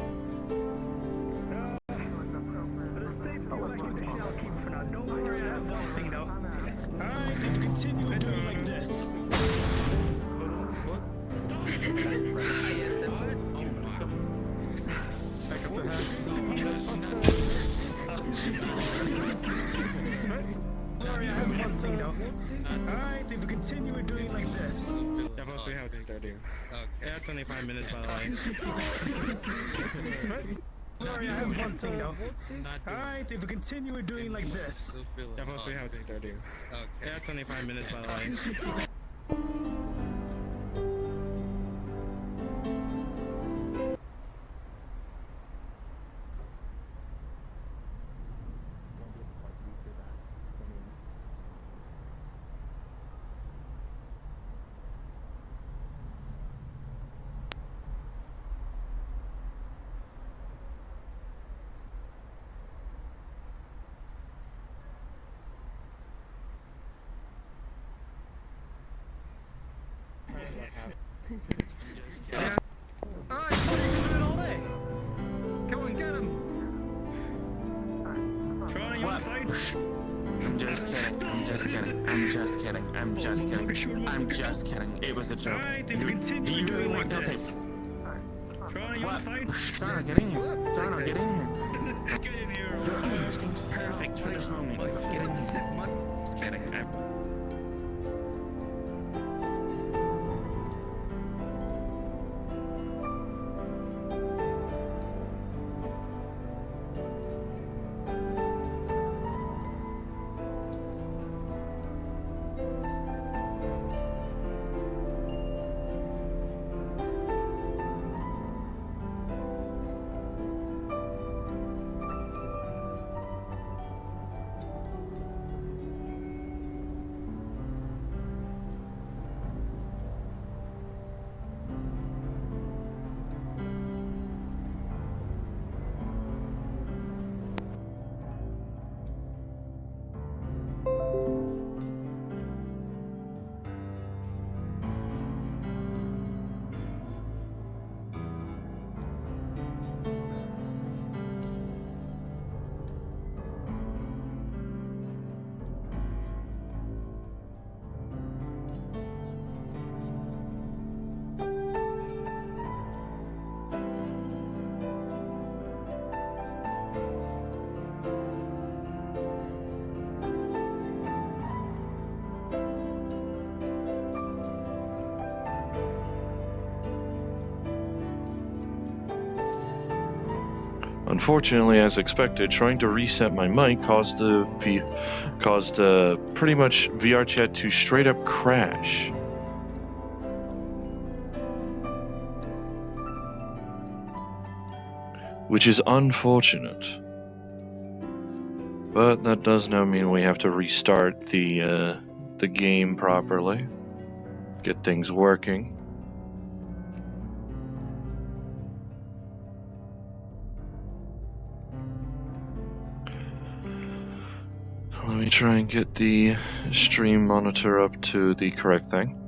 Alright, if you continue doing like this. Alright, if you continue doing like this. Yeah, plus we have 30. Yeah, 25 minutes by the way. Alright, if you continue doing like this. Yeah, plus we have 30. Yeah, 25 minutes by the way. Yeah. Alright, what are you doing all day? Come on, get him! Trying you want to fight? I'm just kidding. I'm just kidding. I'm just kidding. I'm just kidding. I'm just kidding. It was a joke. Alright, if you continue doing like this. Trying you want to fight? Donna, get in here. Donna, get in here. Get in here. Everything's perfect for this moment. Get in here. Just kidding. unfortunately, as expected, trying to reset my mic caused pretty much VR chat to straight up crash. Which is unfortunate. But that does now mean we have to restart the game properly. Get things working. Let me try and get the stream monitor up to the correct thing.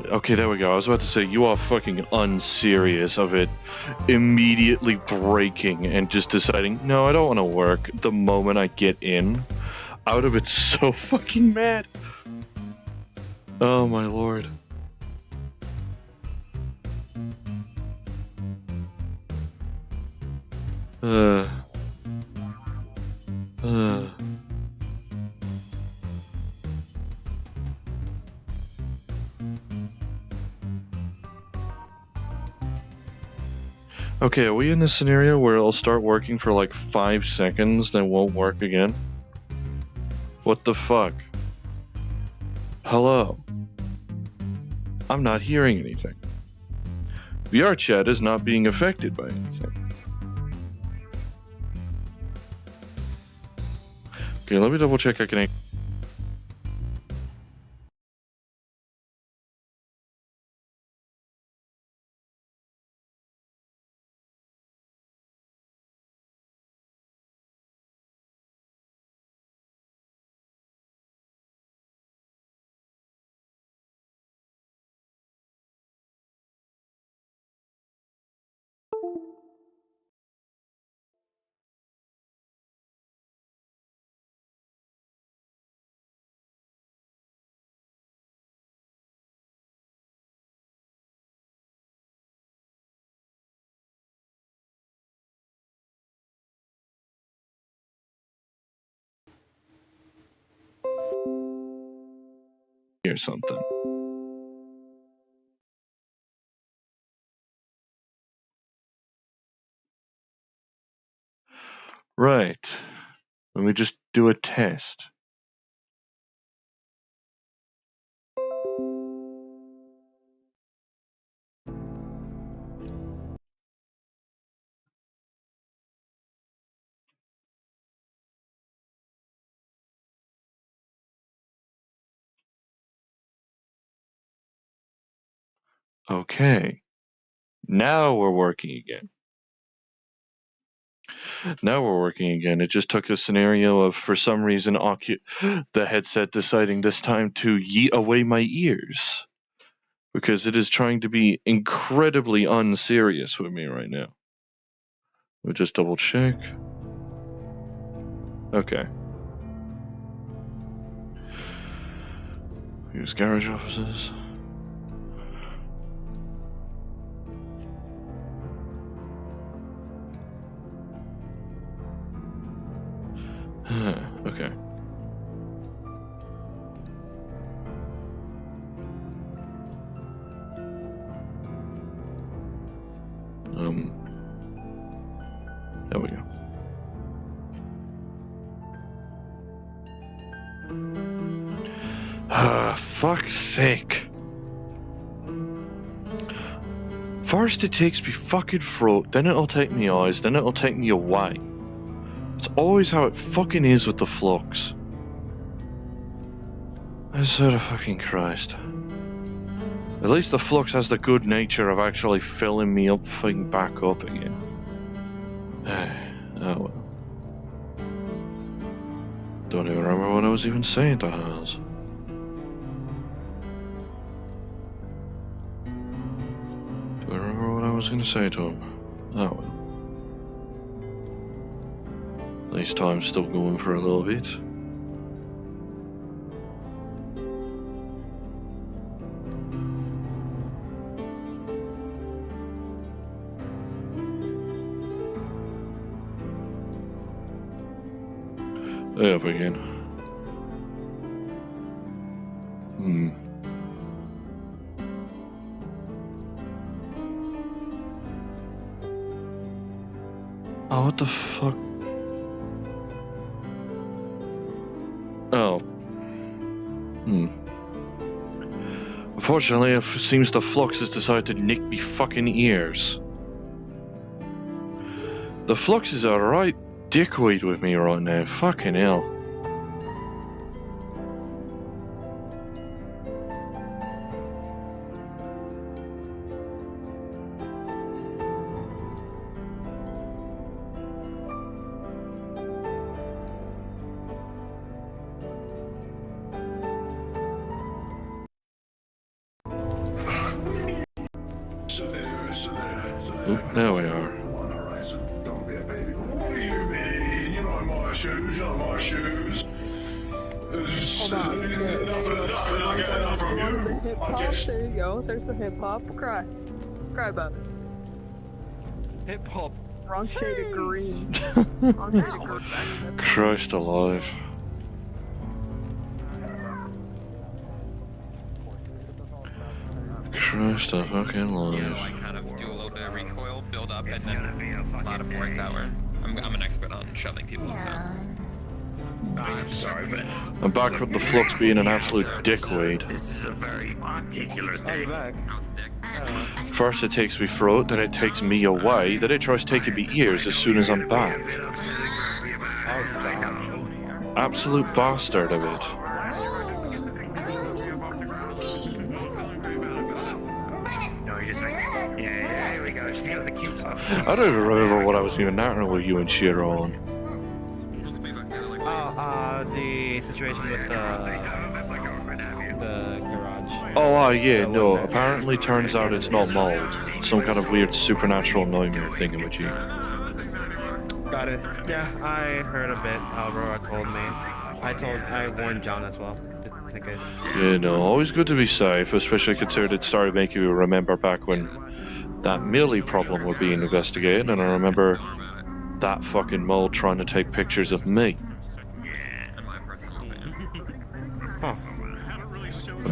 Okay, there we go. I was about to say, you are fucking unserious of it immediately breaking and just deciding, no, I don't want to work the moment I get in. I would have been so fucking mad. Oh my lord. Okay, are we in this scenario where it'll start working for like 5 seconds, then won't work again? What the fuck? Hello? I'm not hearing anything. VR chat is not being affected by anything. Okay, let me double check I can or something. Right. Let me just do a test. Okay. Now we're working again. Now we're working again. It just took a scenario of, for some reason, the headset deciding this time to yeet away my ears. Because it is trying to be incredibly unserious with me right now. We'll just double check. Okay. Use garage offices. Okay. There we go. Fuck's sake. First it takes me fucking throat, then it'll take me eyes, then it'll take me away. It's always how it fucking is with the flux. I swear to fucking Christ. At least the flux has the good nature of actually filling me up fucking back up again. Oh well. Don't even remember what I was even saying to Hans. Do I remember what I was going to say to him? Oh well. At least time's still going for a little bit. Up again. Oh, what the fuck? Oh. Unfortunately, it seems the flux has decided to nick me fucking ears. The flux is a right dickweed with me right now. Fucking hell. Oop, there we are. What do you mean? You're not in my shoes, you're not in my shoes. Nothing, I get enough from you. Hip hop, there you go. There's the hip hop. Cry. Cry about it. Hip hop. Wrong shade of green. Wrong shade of green. Christ alive. Christ a fucking alive. I kind of do a little bit of recoil, build up, and then a lot of force hour. I'm an expert on shoving people, so. I'm sorry, but I'm back with the flux being an absolute dickweed. This is a very particular thing. First it takes me throat, then it takes me away, then it tries taking me ears as soon as I'm back. Absolute bastard of it. Yeah, here we go. She's got the cute puff. I don't even remember what I was even nattering with you and shit on. The situation with the garage. Oh, yeah, no. Apparently turns out it's not mold. It's some kind of weird supernatural nightmare thingamajig. Got it. Yeah, I heard a bit. Aurora told me. I warned John as well. Didn't think it. Yeah, no, always good to be safe, especially considering it started making me remember back when that Millie problem was being investigated, and I remember that fucking mold trying to take pictures of me. Huh.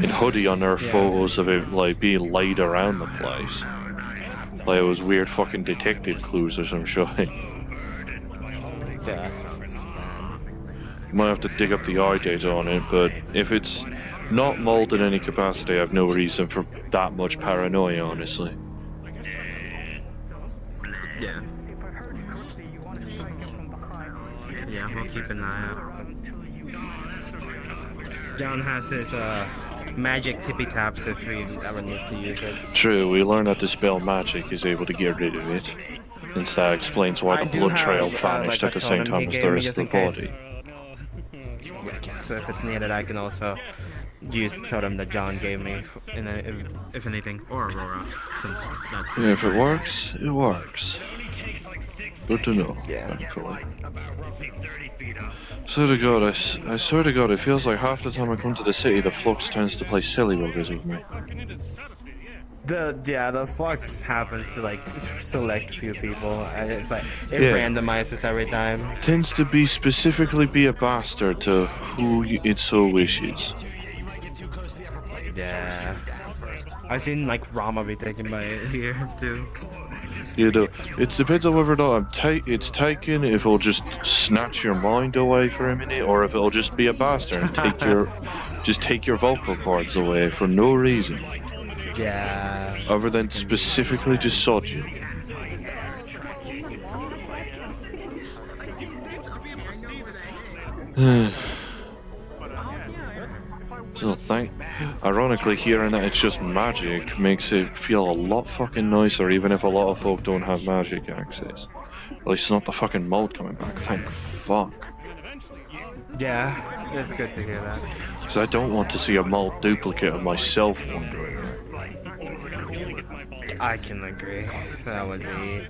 in hoodie on their photos of it like being laid around the place. Like it was weird fucking detective clues or some shit. Yeah. Might have to dig up the eye data on it, but if it's not mold in any capacity, I have no reason for that much paranoia, honestly. Yeah. Yeah, we'll keep an eye out. John has his magic tippy taps if he ever needs to use it. True, we learned that the spell magic is able to get rid of it. Since that explains why the blood trail vanished at the same time as the rest of the body. So if it's needed, I can also use totem that John gave me, if anything, or Aurora, since that's... Yeah, if it works, it works. Good to know, thankfully. Swear to God, I swear to God, it feels like half the time I come to the city, the Flux tends to play silly buggers with me. The Flux happens to like select few people, and it's like it randomizes every time. Tends to be specifically be a bastard to who it so wishes. Yeah, I've seen like Rama be taken by it here too. You know, it depends on whether or not it's taken, if it'll just snatch your mind away for a minute, or if it'll just be a bastard and take your vocal cords away for no reason. Yeah. Other than specifically just sod you. So ironically, hearing that it's just magic makes it feel a lot fucking nicer, even if a lot of folk don't have magic access. At least it's not the fucking mold coming back, thank fuck. Yeah, it's good to hear that. Because I don't want to see a mold duplicate of myself wandering. I can agree. That would be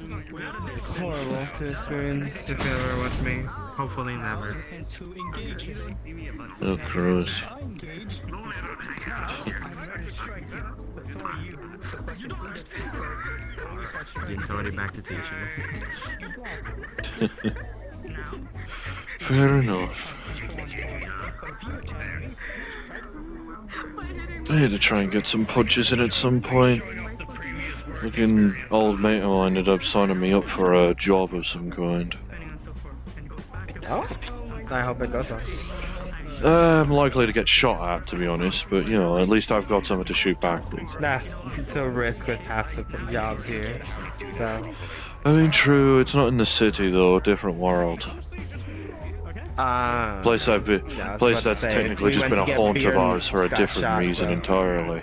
horrible to experience if it ever was me. Hopefully never. Oh, gross. It's already back to tissue. Fair enough. I had to try and get some punches in at some point. Looking old mate of mine ended up signing me up for a job of some kind. Oh, I hope it goes well. I'm likely to get shot at, to be honest, but you know, at least I've got something to shoot back with. That's the risk with half the jobs here. So. I mean, true, it's not in the city though, different world. Place that's technically just been a haunt of ours for a different reason entirely.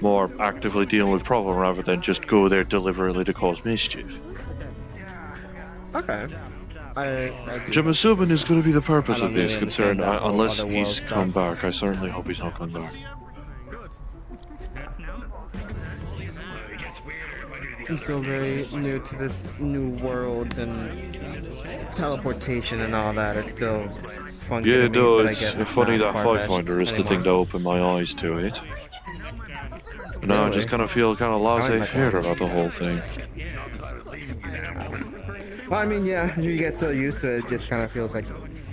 More actively dealing with problem rather than just go there deliberately to cause mischief. Okay. Which I'm assuming is going to be the purpose of this, considering unless he's come back, I certainly hope he's not come back. I'm still very new to this new world and teleportation and all that. It's still fun. Yeah, no, but it's funny that Fivefinder is the thing to open my eyes to it. But now I just kind of feel kind of laissez-faire about the whole thing. Well, I mean, yeah, you get so used to it, it just kind of feels like.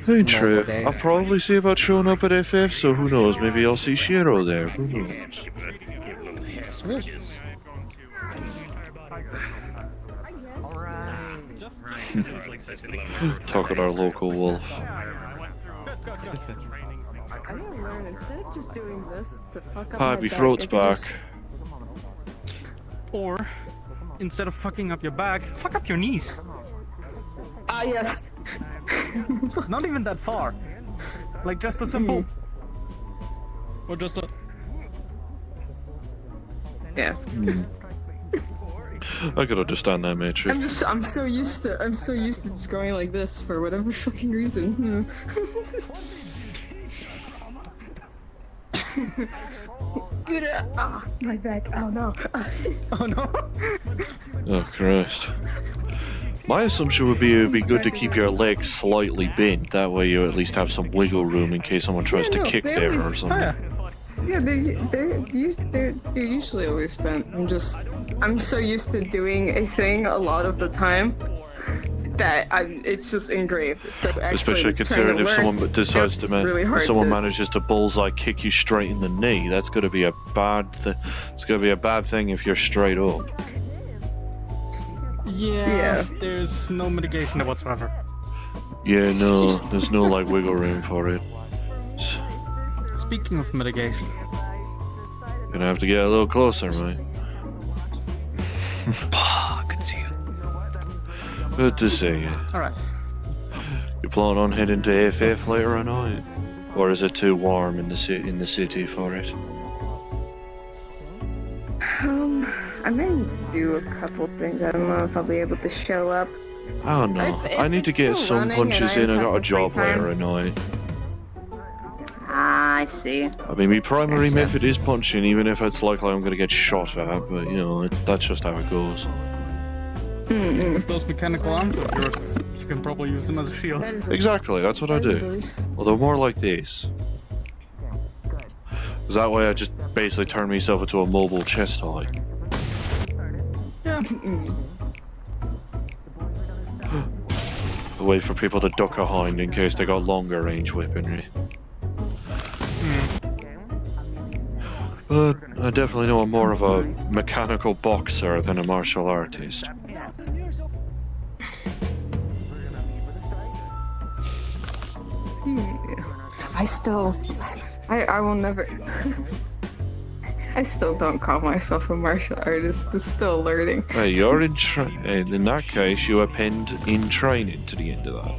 Ain't true. I'll probably see about showing up at FF, so who knows? Maybe I'll see Shiro there. Who knows? Talk at our local wolf. I didn't learn instead of just doing this to fuck up Pibby my throat's back. Or, instead of fucking up your back, fuck up your knees. Ah, yes. Not even that far. Like just a simple. Or just a. Yeah. I could understand that, Matrix. I'm so used to just going like this for whatever fucking reason. Ah, my back. Oh no. Oh no. Oh Christ. My assumption would be it would be good to keep your legs slightly bent. That way you at least have some wiggle room in case someone tries to kick there or something. Yeah, they're usually always bent. I'm so used to doing a thing a lot of the time that it's just engraved. So Especially considering if someone decides to if someone manages to bullseye kick you straight in the knee, that's going to be a bad. It's going to be a bad thing if you're straight up. Yeah, there's no mitigation whatsoever. Yeah, no, there's no like wiggle room for it. Speaking of mitigation, Gonna have to get a little closer, mate. Good to see you. Good to see you. Alright. You plan on heading to AFF later or night? Or is it too warm in the city for it? I may do a couple things. I don't know if I'll be able to show up. I don't know. I need to get some punches in. I got a job later at night. Ah, I see. I mean, my primary method is punching, even if it's likely I'm going to get shot at, but you know, that's just how it goes. With those mechanical arms of yours, you can probably use them as a shield. Exactly, that's what I do. Although more like this. Because that way I just basically turn myself into a mobile chest high. Yeah. A way for people to duck behind in case they got longer range weaponry. But I definitely know I'm more of a mechanical boxer than a martial artist. I will never. I still don't call myself a martial artist. I'm still learning. Hey, you're in that case, you append in training to the end of that.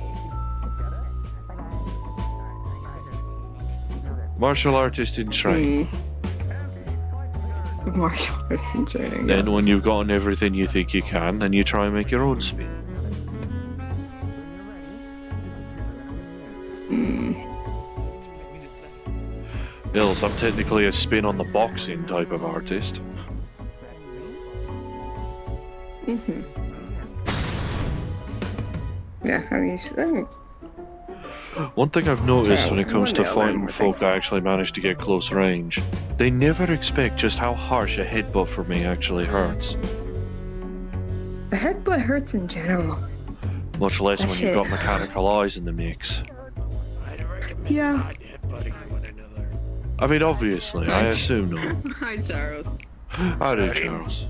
Martial artist in training. Martial artist in training. Then when you've gotten everything you think you can, then you try and make your own spin. Hills, I'm technically a spin on the boxing type of artist. Yeah, I mean, one thing I've noticed when it comes to fighting folk that actually manage to get close range, they never expect just how harsh a headbutt for me actually hurts. a headbutt hurts in general. Much less when you've got mechanical eyes in the mix. Yeah. I mean, obviously, I assume not. Hi, Charles. I do, Charles.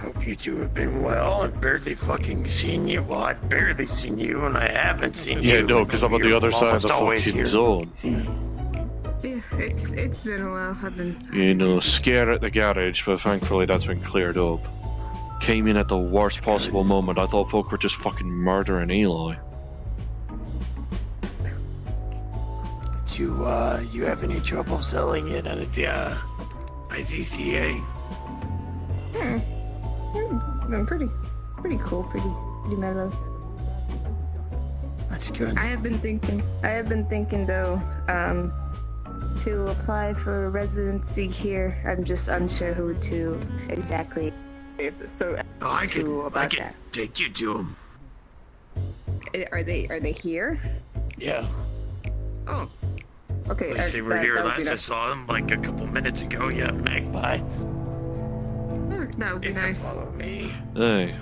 Hope you two have been well. I've barely fucking seen you. Well, I've barely seen you, and I haven't seen you. Yeah, no, because I'm on the other side of the always fucking here. zone. Yeah, it's been a while. I've been. You know, scare at the garage, but thankfully that's been cleared up. Came in at the worst possible moment. I thought folk were just fucking murdering Eli. Do you have any trouble selling it at the ICCA? Been pretty cool, pretty mellow. That's good. I have been thinking though, to apply for residency here. I'm just unsure who to exactly. So I can take you to them. Are they here? Yeah. Oh. Okay. At least they were here last. I saw them like a couple minutes ago. Yeah, Magpie. That would be nice. Follow me. Hey.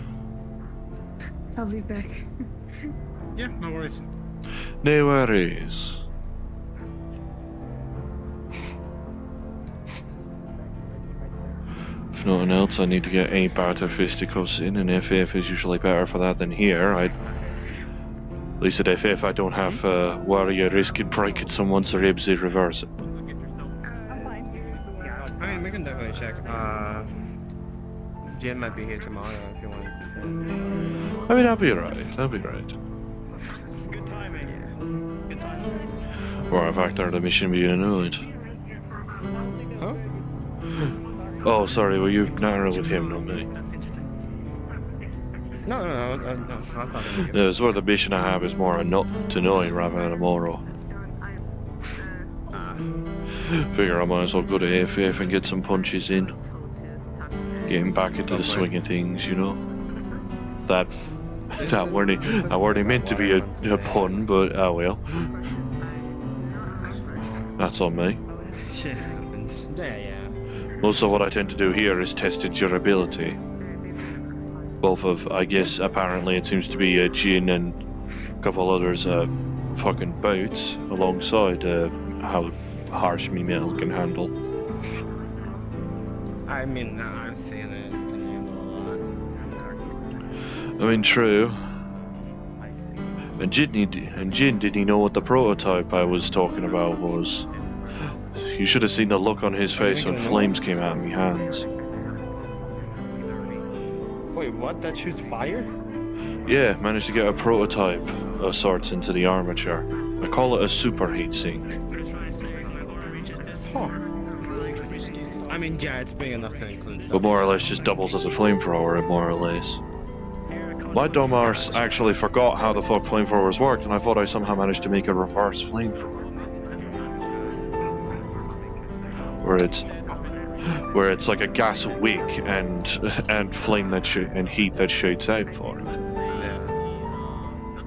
I'll be back. Yeah, no worries. No worries. If nothing else, I need to get 8 Barter Fisticuffs in, and FF is usually better for that than here. At least at FF I don't have to worry of risking breaking someone's ribs in reverse it. I mean, we can definitely check. Jim might be here tomorrow if you want. I mean, I'll be right. I'll be right. Or in fact, the mission be annoyed. Huh? Oh, sorry, were you narrowing with him, not me? No, that's not gonna No, it's where the mission I have is more a nut tonight rather than tomorrow. Figure I might as well go to AFF and get some punches in. Getting back into the swing of things, you know. That weren't meant to be a pun, but oh well. That's on me. Shit happens. Yeah. Most of what I tend to do here is test its durability. both of, I guess, apparently it seems to be Jin and a couple others fucking bouts alongside how harsh me metal can handle. I mean, I've seen it. It can handle a lot. I mean, true. And Jin, did he know what the prototype I was talking about was? You should have seen the look on his face when flames came out of my hands. Wait, what? That shoots fire? Yeah, managed to get a prototype of sorts into the armature. I call it a super heat sink. Huh. I mean, yeah, it's big enough to include. But more or less just doubles as a flamethrower, more or less. My dumb arse actually forgot how the fuck flamethrowers worked, and I thought I somehow managed to make a reverse flamethrower. Where it's like a gas wick and flame that and heat that shoots out for it. Yeah.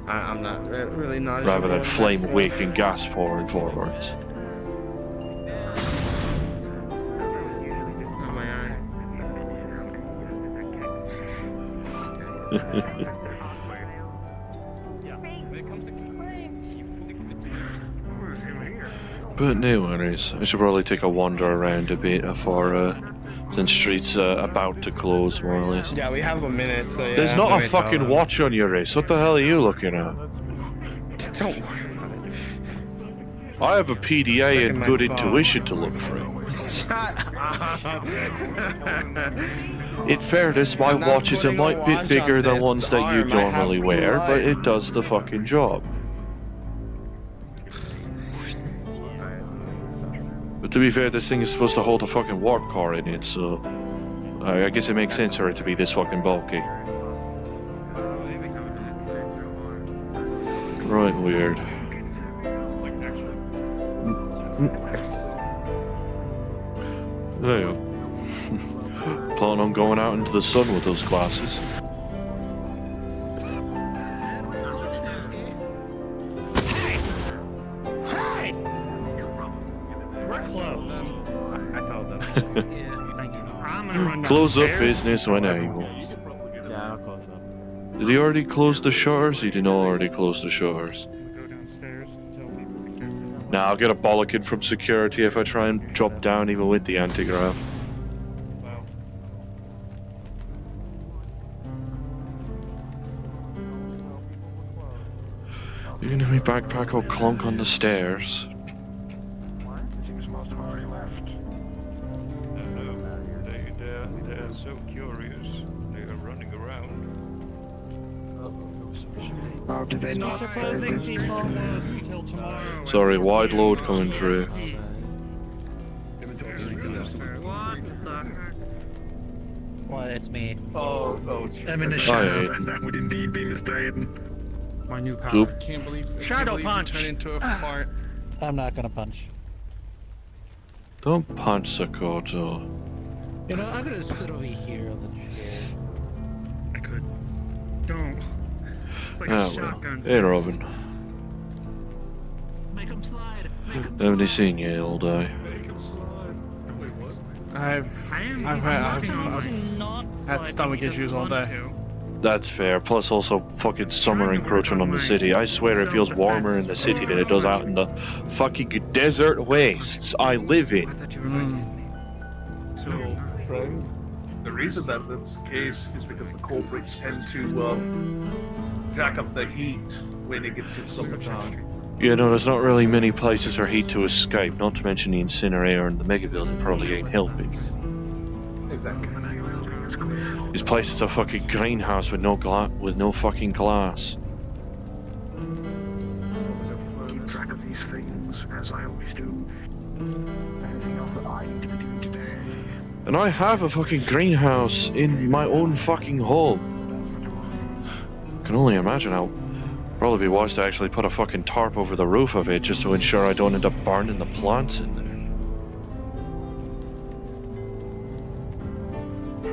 I'm not really not. Rather than flame wick and gas forwards. Oh, my eye. But anyways, I should probably take a wander around a bit before the street's about to close, more or less. Yeah, we have a minute, so yeah. There's not a fucking watch on your wrist. What the hell are you looking at? Don't worry about it. I have a PDA and good intuition to look through. Shut up. In fairness, my watch is a light bit bigger than ones that you normally wear, but it does the fucking job. But to be fair, this thing is supposed to hold a fucking warp core in it, so I guess it makes sense for it to be this fucking bulky. Right, weird. There you go. Plan on going out into the sun with those glasses. We're closed. I told them. I'm gonna run Close up downstairs. business when able. Yeah, I'll close up. Did he already close the shutters? He didn't already close the shutters. Nah, I'll get a bollocking from security if I try and drop down even with the anti-grav. You're gonna have my backpack all clunk on the stairs. They're so curious. They are running around. Oh, did they not? Closing people until tomorrow. Sorry, wide load coming through. What the heck? Well, it's me. Oh, I'm in the shadow, and that would indeed be Mr. Aiden. My new power. Oop. Can't believe Shadow Punch. Turn into a fart. I'm not gonna punch. Don't punch Sakoto. You know, I'm gonna sit over here on the chair. I could. Don't. It's like Ah, a well. shotgun. Hey, Robin. Make him slide. Haven't seen you all day. I've had stomach issues all day. That's fair. Plus, also fucking summer encroaching on the city. I swear it feels warmer in the city than it does out in the fucking desert wastes I live in. So, Frank, the reason that that's the case is because the culprits tend to jack up the heat when it gets to summertime. Yeah, no, there's not really many places for heat to escape. Not to mention the incinerator and the mega building probably ain't helping. Exactly. This place is a fucking greenhouse with no fucking glass. Keep track of these things, as I always do. Anything else that I need to be doing today? And I have a fucking greenhouse in my own fucking home. Can only imagine how probably be wise to actually put a fucking tarp over the roof of it just to ensure I don't end up burning the plants in there.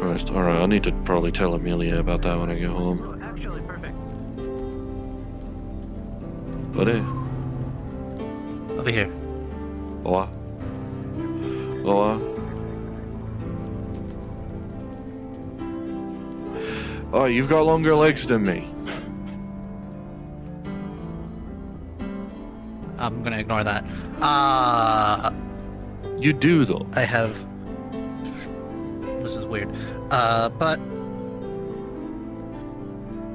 Christ, alright, I need to probably tell Amelia about that when I get home. Actually, perfect. Buddy? Over here. What? What? Oh, you've got longer legs than me. I'm gonna ignore that. You do, though. I have... This is weird. But...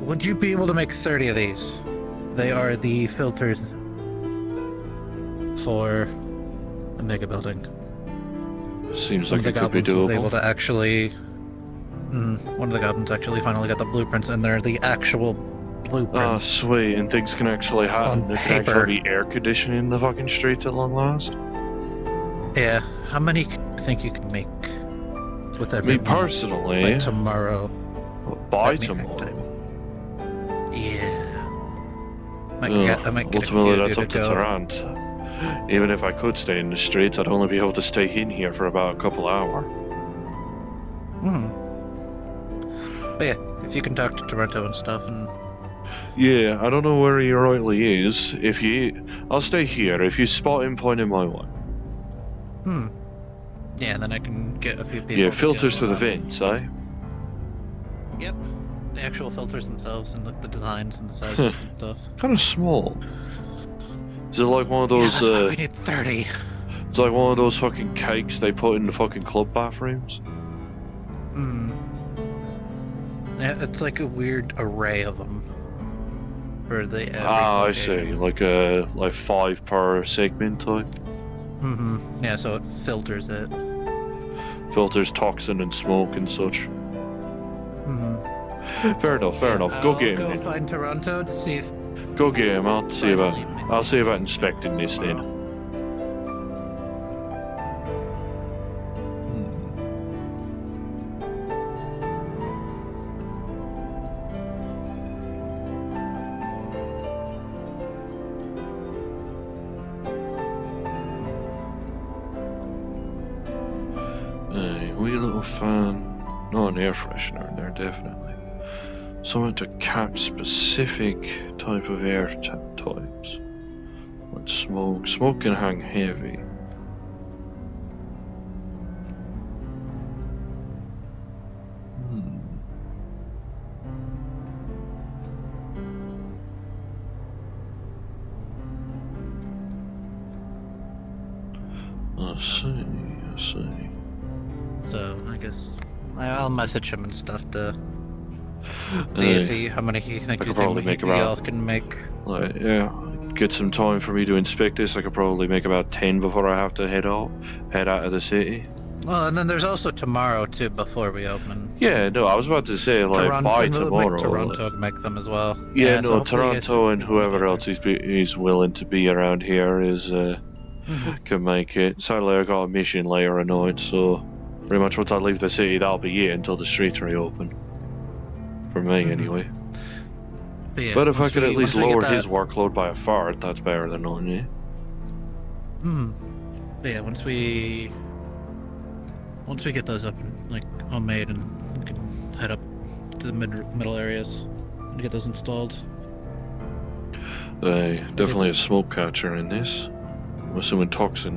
Would you be able to make 30 of these? They are the filters for the mega building. Seems One like of the it could be goblins was able doable. to actually... one of the goblins actually finally got the blueprints, and they're the actual blueprints. Oh, sweet, and things can actually happen. On There can paper. actually be air conditioning in the fucking streets at long last. Yeah, how many do you think you can make with every Me personally, by tomorrow? by At midnight tomorrow. time? Yeah. I might get a Ultimately, few that's to up to go. Tarant. Even if I could stay in the streets, I'd only be able to stay in here for about a couple hours. But yeah, if you can talk to Toronto and stuff, and Yeah, I don't know where he rightly is. I'll stay here. If you spot him, point him my way. yeah, then I can get a few people. Yeah, to filters go. for the vents, eh? Yep, the actual filters themselves and the designs and the sizes and stuff. Kind of small. Is it like one of those? Yeah, that's why we need 30. It's like one of those fucking cakes they put in the fucking club bathrooms. Yeah, it's like a weird array of them. For the Ah, I see. Like 5 per segment type. Yeah, so it filters it. Filters toxin and smoke and such. Fair enough. Fair enough. Go get him. Go Then. find Toronto to see if. Go get him. I'll see about inspecting this then. A wee little fan. No, an air freshener in there, definitely. Something to catch specific type of air types. Like smoke. Smoke can hang heavy. I see. So I guess I'll message him and stuff to see if how many he thinks I could probably make y'all about can make. like, yeah, get some time for me to inspect this. I could probably make about 10 before I have to head out of the city. Well, and then there's also tomorrow too before we open. Yeah, no, I was about to say like by tomorrow. Toronto can make them as well. Yeah, so no, hopefully Toronto and whoever else he's willing to be around here is can make it. Sadly, I got a mission later tonight, so pretty much once I leave the city, that'll be it until the streets reopen. For me, anyway. yeah, But if I once could we- at least once we get lower that- his workload by a fart, that's better than none, yeah. But yeah, once we get those up and like all made, and we can head up to the middle areas and get those installed. Definitely a smoke catcher in this. I'm assuming toxic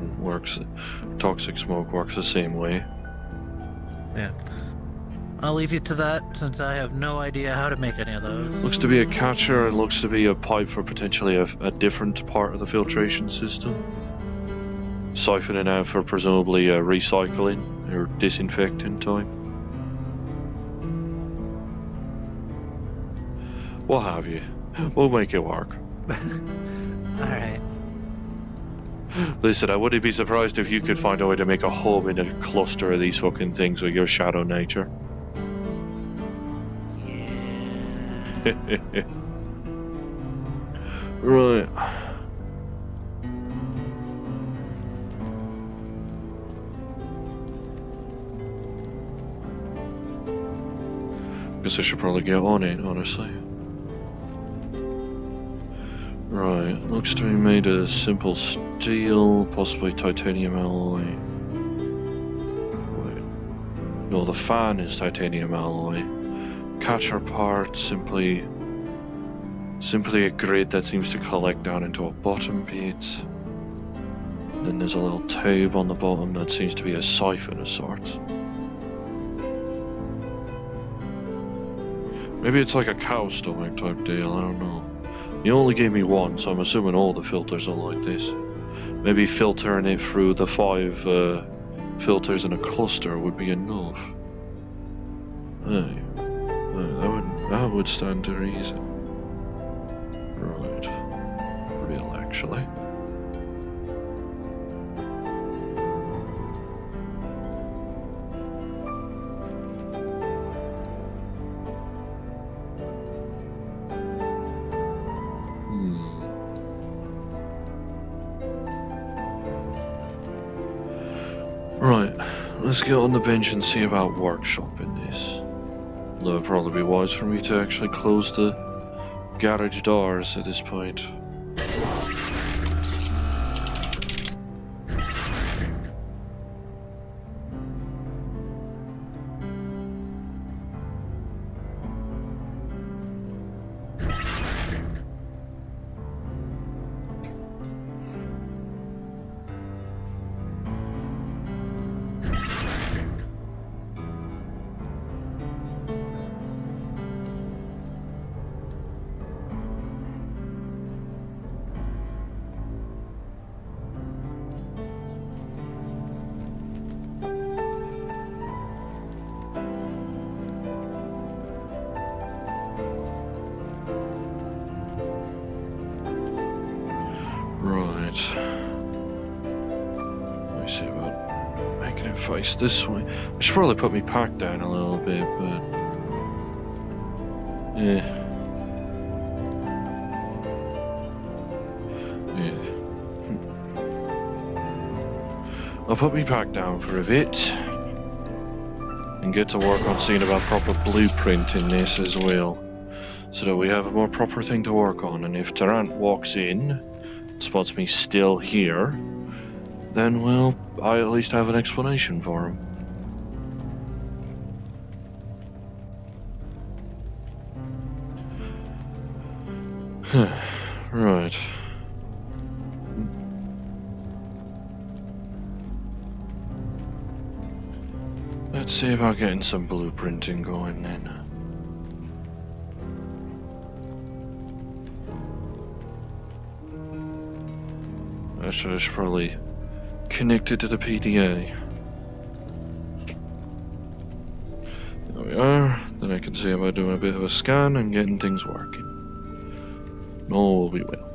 smoke works the same way. Yeah. I'll leave you to that since I have no idea how to make any of those. Looks to be a catcher and looks to be a pipe for potentially a different part of the filtration system. Siphoning out for presumably recycling or disinfecting type. What have you. We'll make it work. Alright. Listen, I wouldn't be surprised if you could find a way to make a home in a cluster of these fucking things with your shadow nature. Right. Guess I should probably get on it, honestly. Right, looks to be made of simple steel, possibly titanium alloy. Wait. No, the fan is titanium alloy. Catcher part, simply a grid that seems to collect down into a bottom bit. Then there's a little tube on the bottom that seems to be a siphon of sorts. Maybe it's like a cow stomach type deal, I don't know. You only gave me one, so I'm assuming all the filters are like this. Maybe filtering it through the 5 filters in a cluster would be enough. Hey, that would stand to reason. Right. Real, actually. Right, let's get on the bench and see about workshopping this. Though it'd probably be wise for me to actually close the garage doors at this point. Let me see about making it face this way. I should probably put my pack down a little bit, but yeah. I'll put my pack down for a bit and get to work on seeing about proper blueprinting this as well, so that we have a more proper thing to work on. And if Tarrant walks in, spots me still here, then, well, I at least have an explanation for him. Right. Let's see about getting some blueprinting going then. I should probably connect it to the PDA. There we are. Then I can see about doing a bit of a scan and getting things working. All will be well.